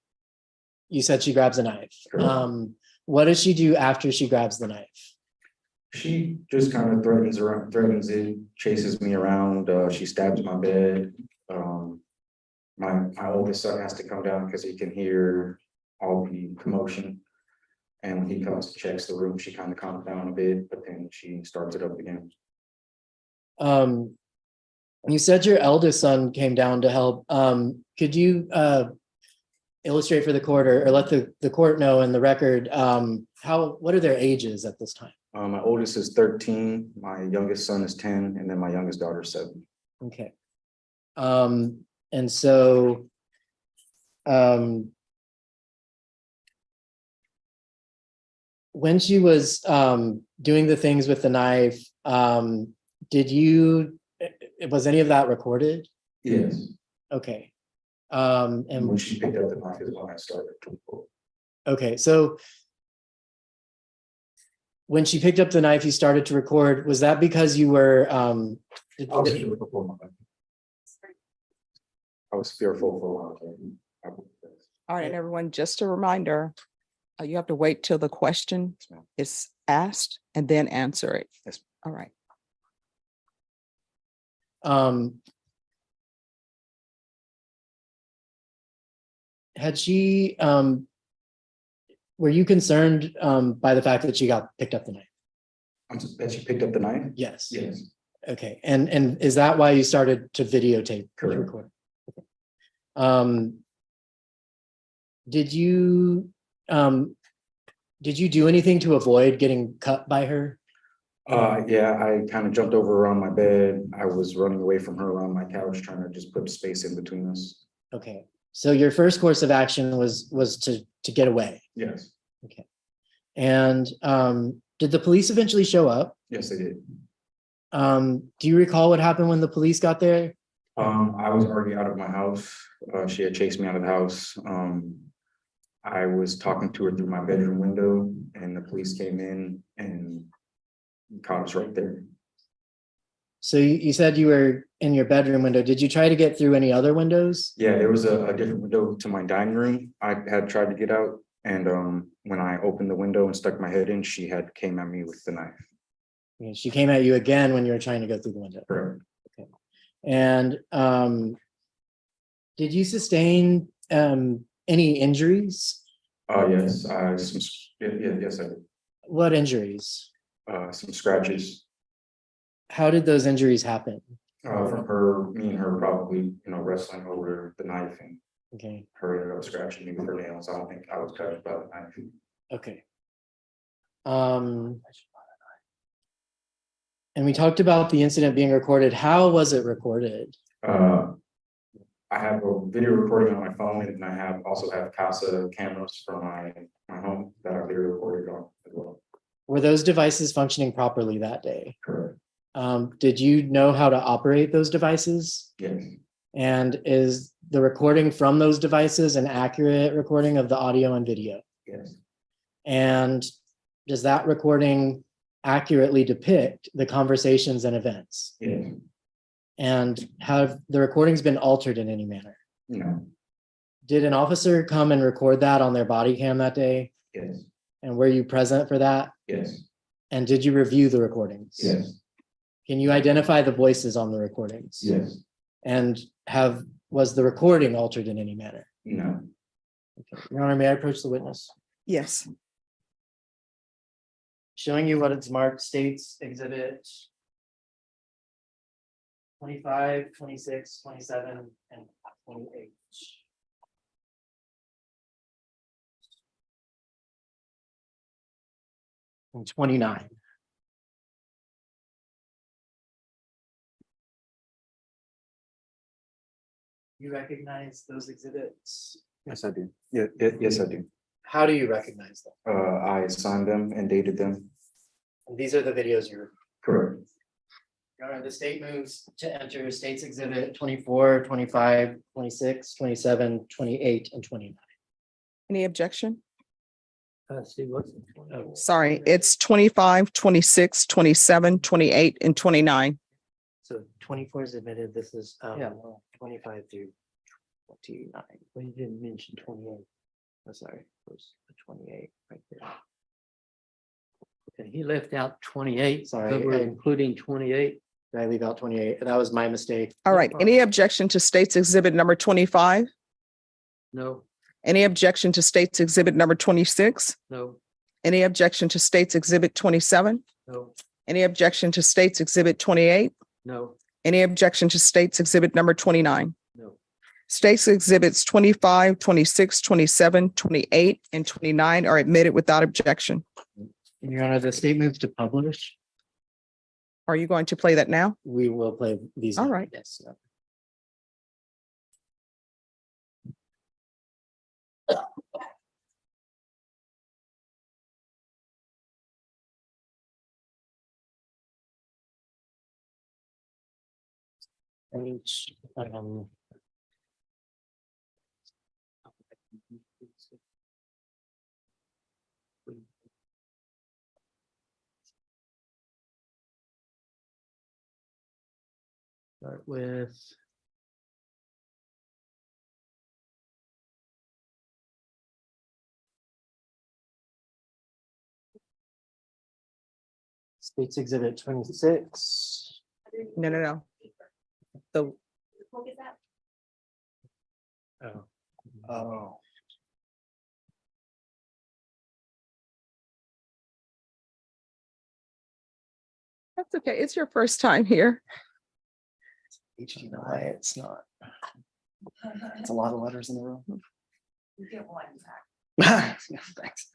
said she grabs a knife. Correct. What does she do after she grabs the knife? She just kind of threatens it, chases me around. She stabs my bed. My oldest son has to come down because he can hear all the commotion. And when he comes to checks the room, she kind of calms down a bit, but then she starts it up again. You said your eldest son came down to help. Could you illustrate for the court or let the court know in the record what are their ages at this time? My oldest is 13, my youngest son is 10, and then my youngest daughter is 7. Okay. And so when she was doing the things with the knife, was any of that recorded? Yes. Okay. And when she picked up the knife is when I started to record. Okay, so when she picked up the knife, you started to record. Was that because you were I was fearful for a while. All right, everyone, just a reminder, You have to wait till the question is asked and then answer it. Yes. All right. Had she, were you concerned by the fact that she got picked up the knife? That she picked up the knife? Yes. Yes. Okay, and is that why you started to videotape? Correct. Record? Okay. Did you do anything to avoid getting cut by her? Yeah, I kind of jumped over her on my bed. I was running away from her on my couch, trying to just put space in between us. Okay, so your first course of action was to get away. Yes. Okay. And did the police eventually show up? Yes, they did. Do you recall what happened when the police got there? I was already out of my house. She had chased me out of the house. I was talking to her through my bedroom window, and the police came in and caught us right there. So you said you were in your bedroom window. Did you try to get through any other windows? Yeah, there was a different window to my dining room. I had tried to get out, and when I opened the window and stuck my head in, she had came at me with the knife. Yeah, she came at you again when you were trying to go through the window. Correct. Okay. And did you sustain any injuries? Yes, yes, I did. What injuries? Some scratches. How did those injuries happen? From her, me and her probably, wrestling over the knife, and Okay. her ended up scratching me with her nails. I don't think I was cut by the knife. Okay. And we talked about the incident being recorded. How was it recorded? I have a video recording on my phone, and I also have Casa cameras from my home that are video recorded on as well. Were those devices functioning properly that day? Correct. Did you know how to operate those devices? Yes. And is the recording from those devices an accurate recording of the audio and video? Yes. And does that recording accurately depict the conversations and events? Yes. And have the recordings been altered in any manner? No. Did an officer come and record that on their body cam that day? Yes. And were you present for that? Yes. And did you review the recordings? Yes. Can you identify the voices on the recordings? Yes. And was the recording altered in any manner? No. Okay. Your Honor, may I approach the witness? Yes. Showing you what it's marked, states exhibit 25, 26, 27, and 28. And 29. You recognize those exhibits? Yes, I do. Yeah, yes, I do. How do you recognize them? I signed them and dated them. And these are the videos you're. Correct. Your Honor, the state moves to enter states exhibit 24, 25, 26, 27, 28, and 29. Any objection? See what's. Sorry, it's 25, 26, 27, 28, and 29. So 24 is admitted. This is 25 through 29. Well, you didn't mention 28. Oh, sorry, it was 28 right there. Okay, he left out 28. Sorry, But we're I- including 28. Did I leave out 28? That was my mistake. All right, any objection to states exhibit number 25? No, Any objection to states exhibit number 26? no, Any objection to states exhibit 27? no, Any objection to states exhibit 28? no, Any objection to states exhibit number 29? no. States exhibits 25, 26, 27, 28, and 29 are admitted without objection. Your Honor, the state moves to publish. Are you going to play that now? We will play these. All now. right. Yes. Start with. State's Exhibit 26. No. The, Oh. Oh. that's okay. It's your first time here. HDMI, it's not. It's a lot of letters in a row. You get one Yeah, thanks.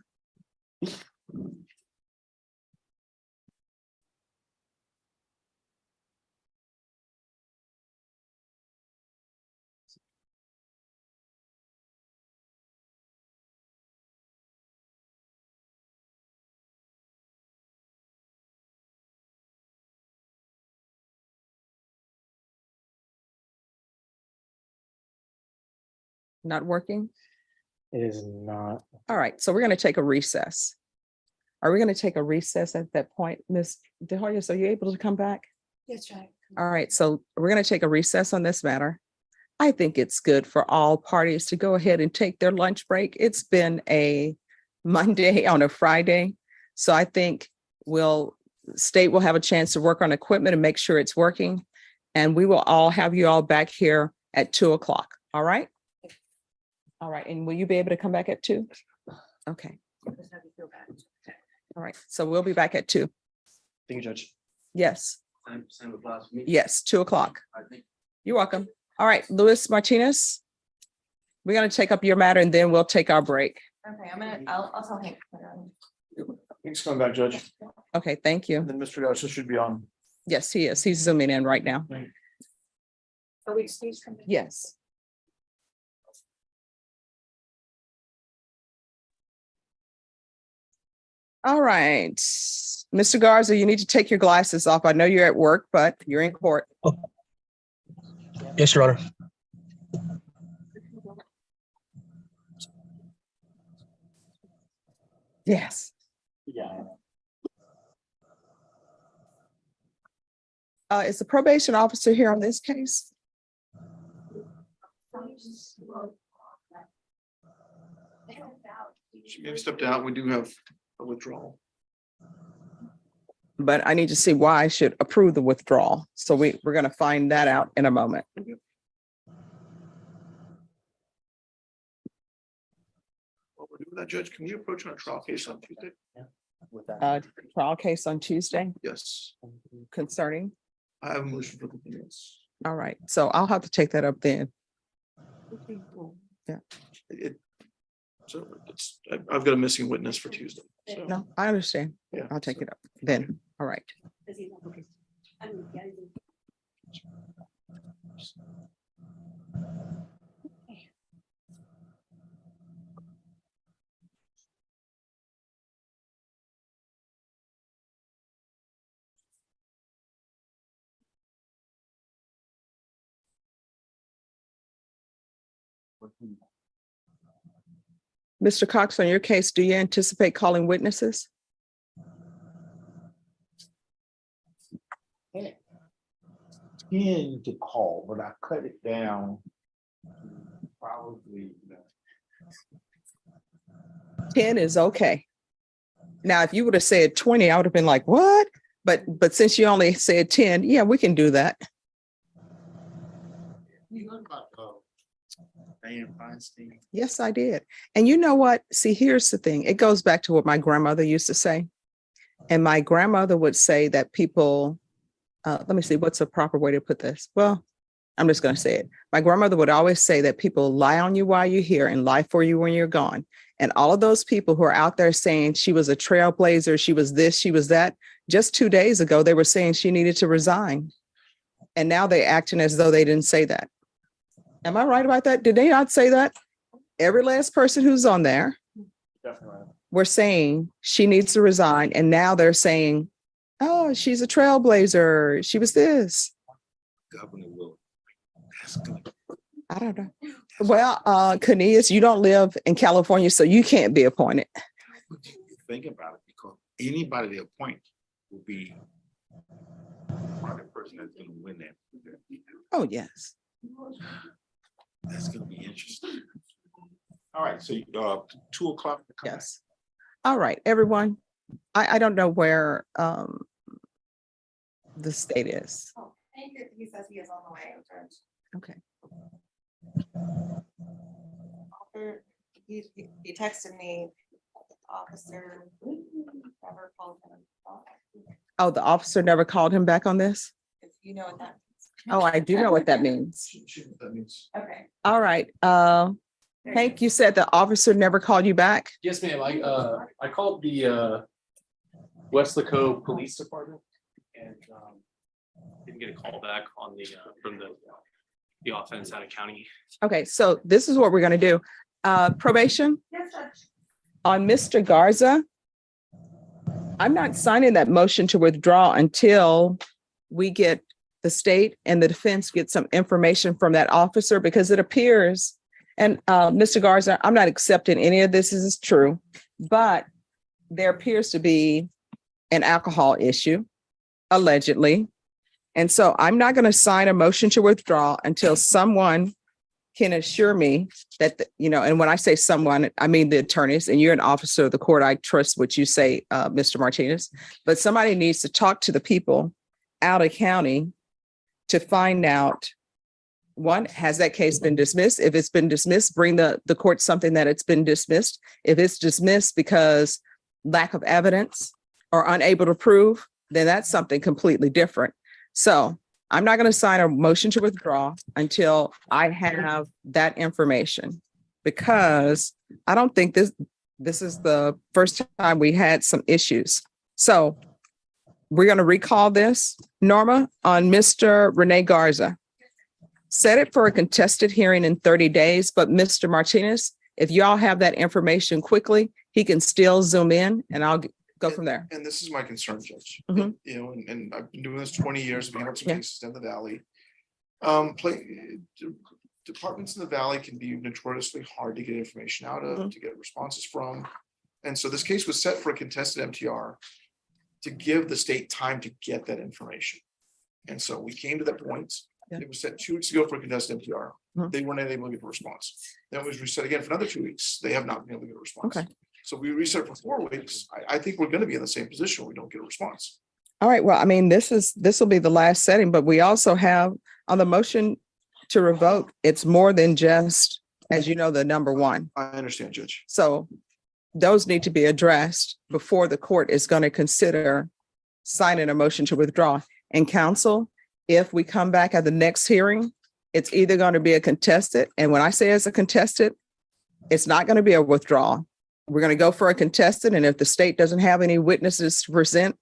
Not working? It is not. All right, so we're going to take a recess. Are we going to take a recess at that point, Ms. DeHoya? So you able to come back? Yes, right. All right, so we're going to take a recess on this matter. I think it's good for all parties to go ahead and take their lunch break. It's been a Monday on a Friday. So I think state will have a chance to work on equipment and make sure it's working. And we will all have you all back here at 2:00. All right? All right, and will you be able to come back at 2? Okay. All right, so we'll be back at 2. Thank you, Judge. Yes, Same applies for me. yes, 2:00. I think. You're welcome. All right, Luis Martinez. We're gonna take up your matter and then we'll take our break. Okay, I'll tell Hank. Thanks for coming back, Judge. Okay, thank you. And then Mr. Garcia should be on. Yes, he is. He's zooming in right now. Are we excused from? Yes. All right, Mr. Garza, you need to take your glasses off. I know you're at work, but you're in court. Yes, Your Honor. Yes. Yeah. Is the probation officer here on this case? She may have stepped out. We do have a withdrawal. But I need to see why I should approve the withdrawal. So we're going to find that out in a moment. What we're doing with that, Judge, can we approach on a trial case on Tuesday? Trial case on Tuesday Yes, concerning. I have a motion for continuance. All right, so I'll have to take that up then. Yeah. So I've got a missing witness for Tuesday. So, No, I understand. Yeah, I'll take it up then. All right. Mr. Cox, on your case, do you anticipate calling witnesses? Ten to call, but I cut it down. to Probably. 10 is okay. Now, if you would have said 20, I would have been like, what? But since you only said 10, yeah, we can do that. You heard about Diane Feinstein? Yes, I did. And you know what? See, here's the thing. It goes back to what my grandmother used to say. And my grandmother would say that people, let me see, what's a proper way to put this? Well, I'm just going to say it. My grandmother would always say that people lie on you while you're here and lie for you when you're gone. And all of those people who are out there saying she was a trailblazer, she was this, she was that, just 2 days ago, they were saying she needed to resign. And now they're acting as though they didn't say that. Am I right about that? Did they not say that? Every last person who's on there were saying she needs to resign. And now they're saying, oh, she's a trailblazer. She was this. Governor will. I don't know. Well, Cornelius, you don't live in California, so you can't be appointed. Think about it, because anybody they appoint will be the person that's gonna win that. Oh, yes. That's gonna be interesting. All right, so 2 o'clock. Yes. All right, everyone. I don't know where the state is. Oh, he says he is on the way, Judge. Okay. He texted me, officer never called him. Oh, the officer never called him back on this? If you know what that Oh, I do know what that means. That means. Okay. All right. Hank, you said the officer never called you back? Yes, ma'am. I called the Westlaco Police Department and didn't get a call back on the from the offense out of county. Okay, so this is what we're gonna do. Probation Yes, Judge. on Mr. Garza. I'm not signing that motion to withdraw until we get the state and the defense get some information from that officer, because it appears, and Mr. Garza, I'm not accepting any of this as true, but there appears to be an alcohol issue, allegedly. And so I'm not going to sign a motion to withdraw until someone can assure me that, and when I say someone, I mean the attorneys, and you're an officer of the court. I trust what you say, Mr. Martinez, but somebody needs to talk to the people out of county to find out, one, has that case been dismissed? If it's been dismissed, bring the court something that it's been dismissed. If it's dismissed because lack of evidence or unable to prove, then that's something completely different. So I'm not going to sign a motion to withdraw until I have that information, because I don't think this is the first time we had some issues. So we're going to recall this, Norma, on Mr. Rene Garza. Set it for a contested hearing in 30 days, but Mr. Martinez, if y'all have that information quickly, he can still zoom in and I'll go from there. And this is my concern, Judge. Mhm. You know, and I've been doing this 20 years, we have some Yeah. cases in the valley. Departments in the valley can be notoriously hard to get information out of, Mhm. to get responses from. And so this case was set for a contested MTR to give the state time to get that information. And so we came to that point. Yeah. It was set 2 weeks ago for a contested MTR. Mhm. They weren't able to get a response. Then it was reset again for another 2 weeks. They have not been able to get a response. Okay. So we reset it for 4 weeks. I think we're going to be in the same position when we don't get a response. All right, well, I mean, this will be the last setting, but we also have on the motion to revoke, it's more than just, as you know, the number one. I understand, Judge. So those need to be addressed before the court is going to consider signing a motion to withdraw. And counsel, if we come back at the next hearing, it's either going to be a contested, and when I say it's a contested, it's not going to be a withdrawal. We're going to go for a contested, and if the state doesn't have any witnesses to present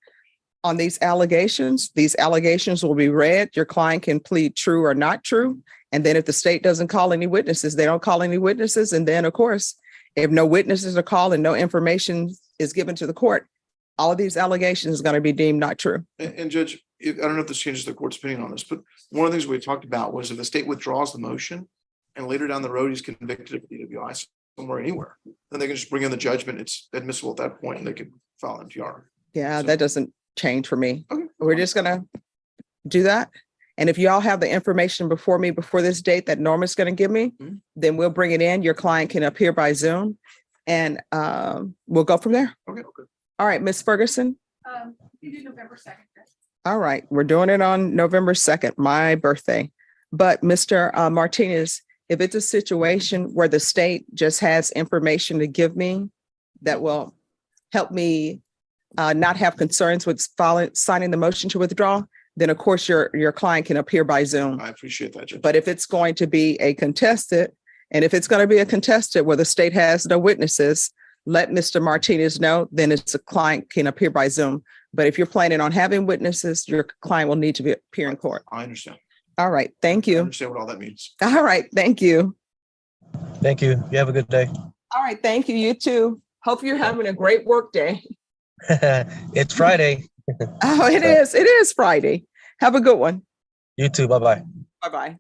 on these allegations will be read. Your client can plead true or not true. And then if the state doesn't call any witnesses, they don't call any witnesses. And then, of course, if no witnesses are called and no information is given to the court, all of these allegations are going to be deemed not true. And Judge, I don't know if this changes the court's opinion on this, but one of the things we talked about was if the state withdraws the motion and later down the road, he's convicted of DWI somewhere, anywhere, then they can just bring in the judgment. It's admissible at that point and they can file an MTR. Yeah, that doesn't change for me. We're just going to do that. And if y'all have the information before me, before this date that Norma's going to give me, then we'll bring it in. Your client can appear by Zoom and we'll go from there. Okay. All right, Ms. Ferguson. You do November 2nd. All right, we're doing it on November 2nd, my birthday. But Mr. Martinez, if it's a situation where the state just has information to give me that will help me not have concerns with signing the motion to withdraw, then of course your client can appear by Zoom. I appreciate that, Judge. But if it's going to be a contested, and if it's going to be a contested where the state has no witnesses, let Mr. Martinez know, then it's a client can appear by Zoom. But if you're planning on having witnesses, your client will need to appear in court. I understand. All right, thank I you. understand what all that means. All right, thank you. Thank you. You have a good day. All right, thank you. You too. Hope you're having a great work day. It's Friday. Oh, it is. It is Friday. Have a good one. You too. Bye-bye. Bye-bye.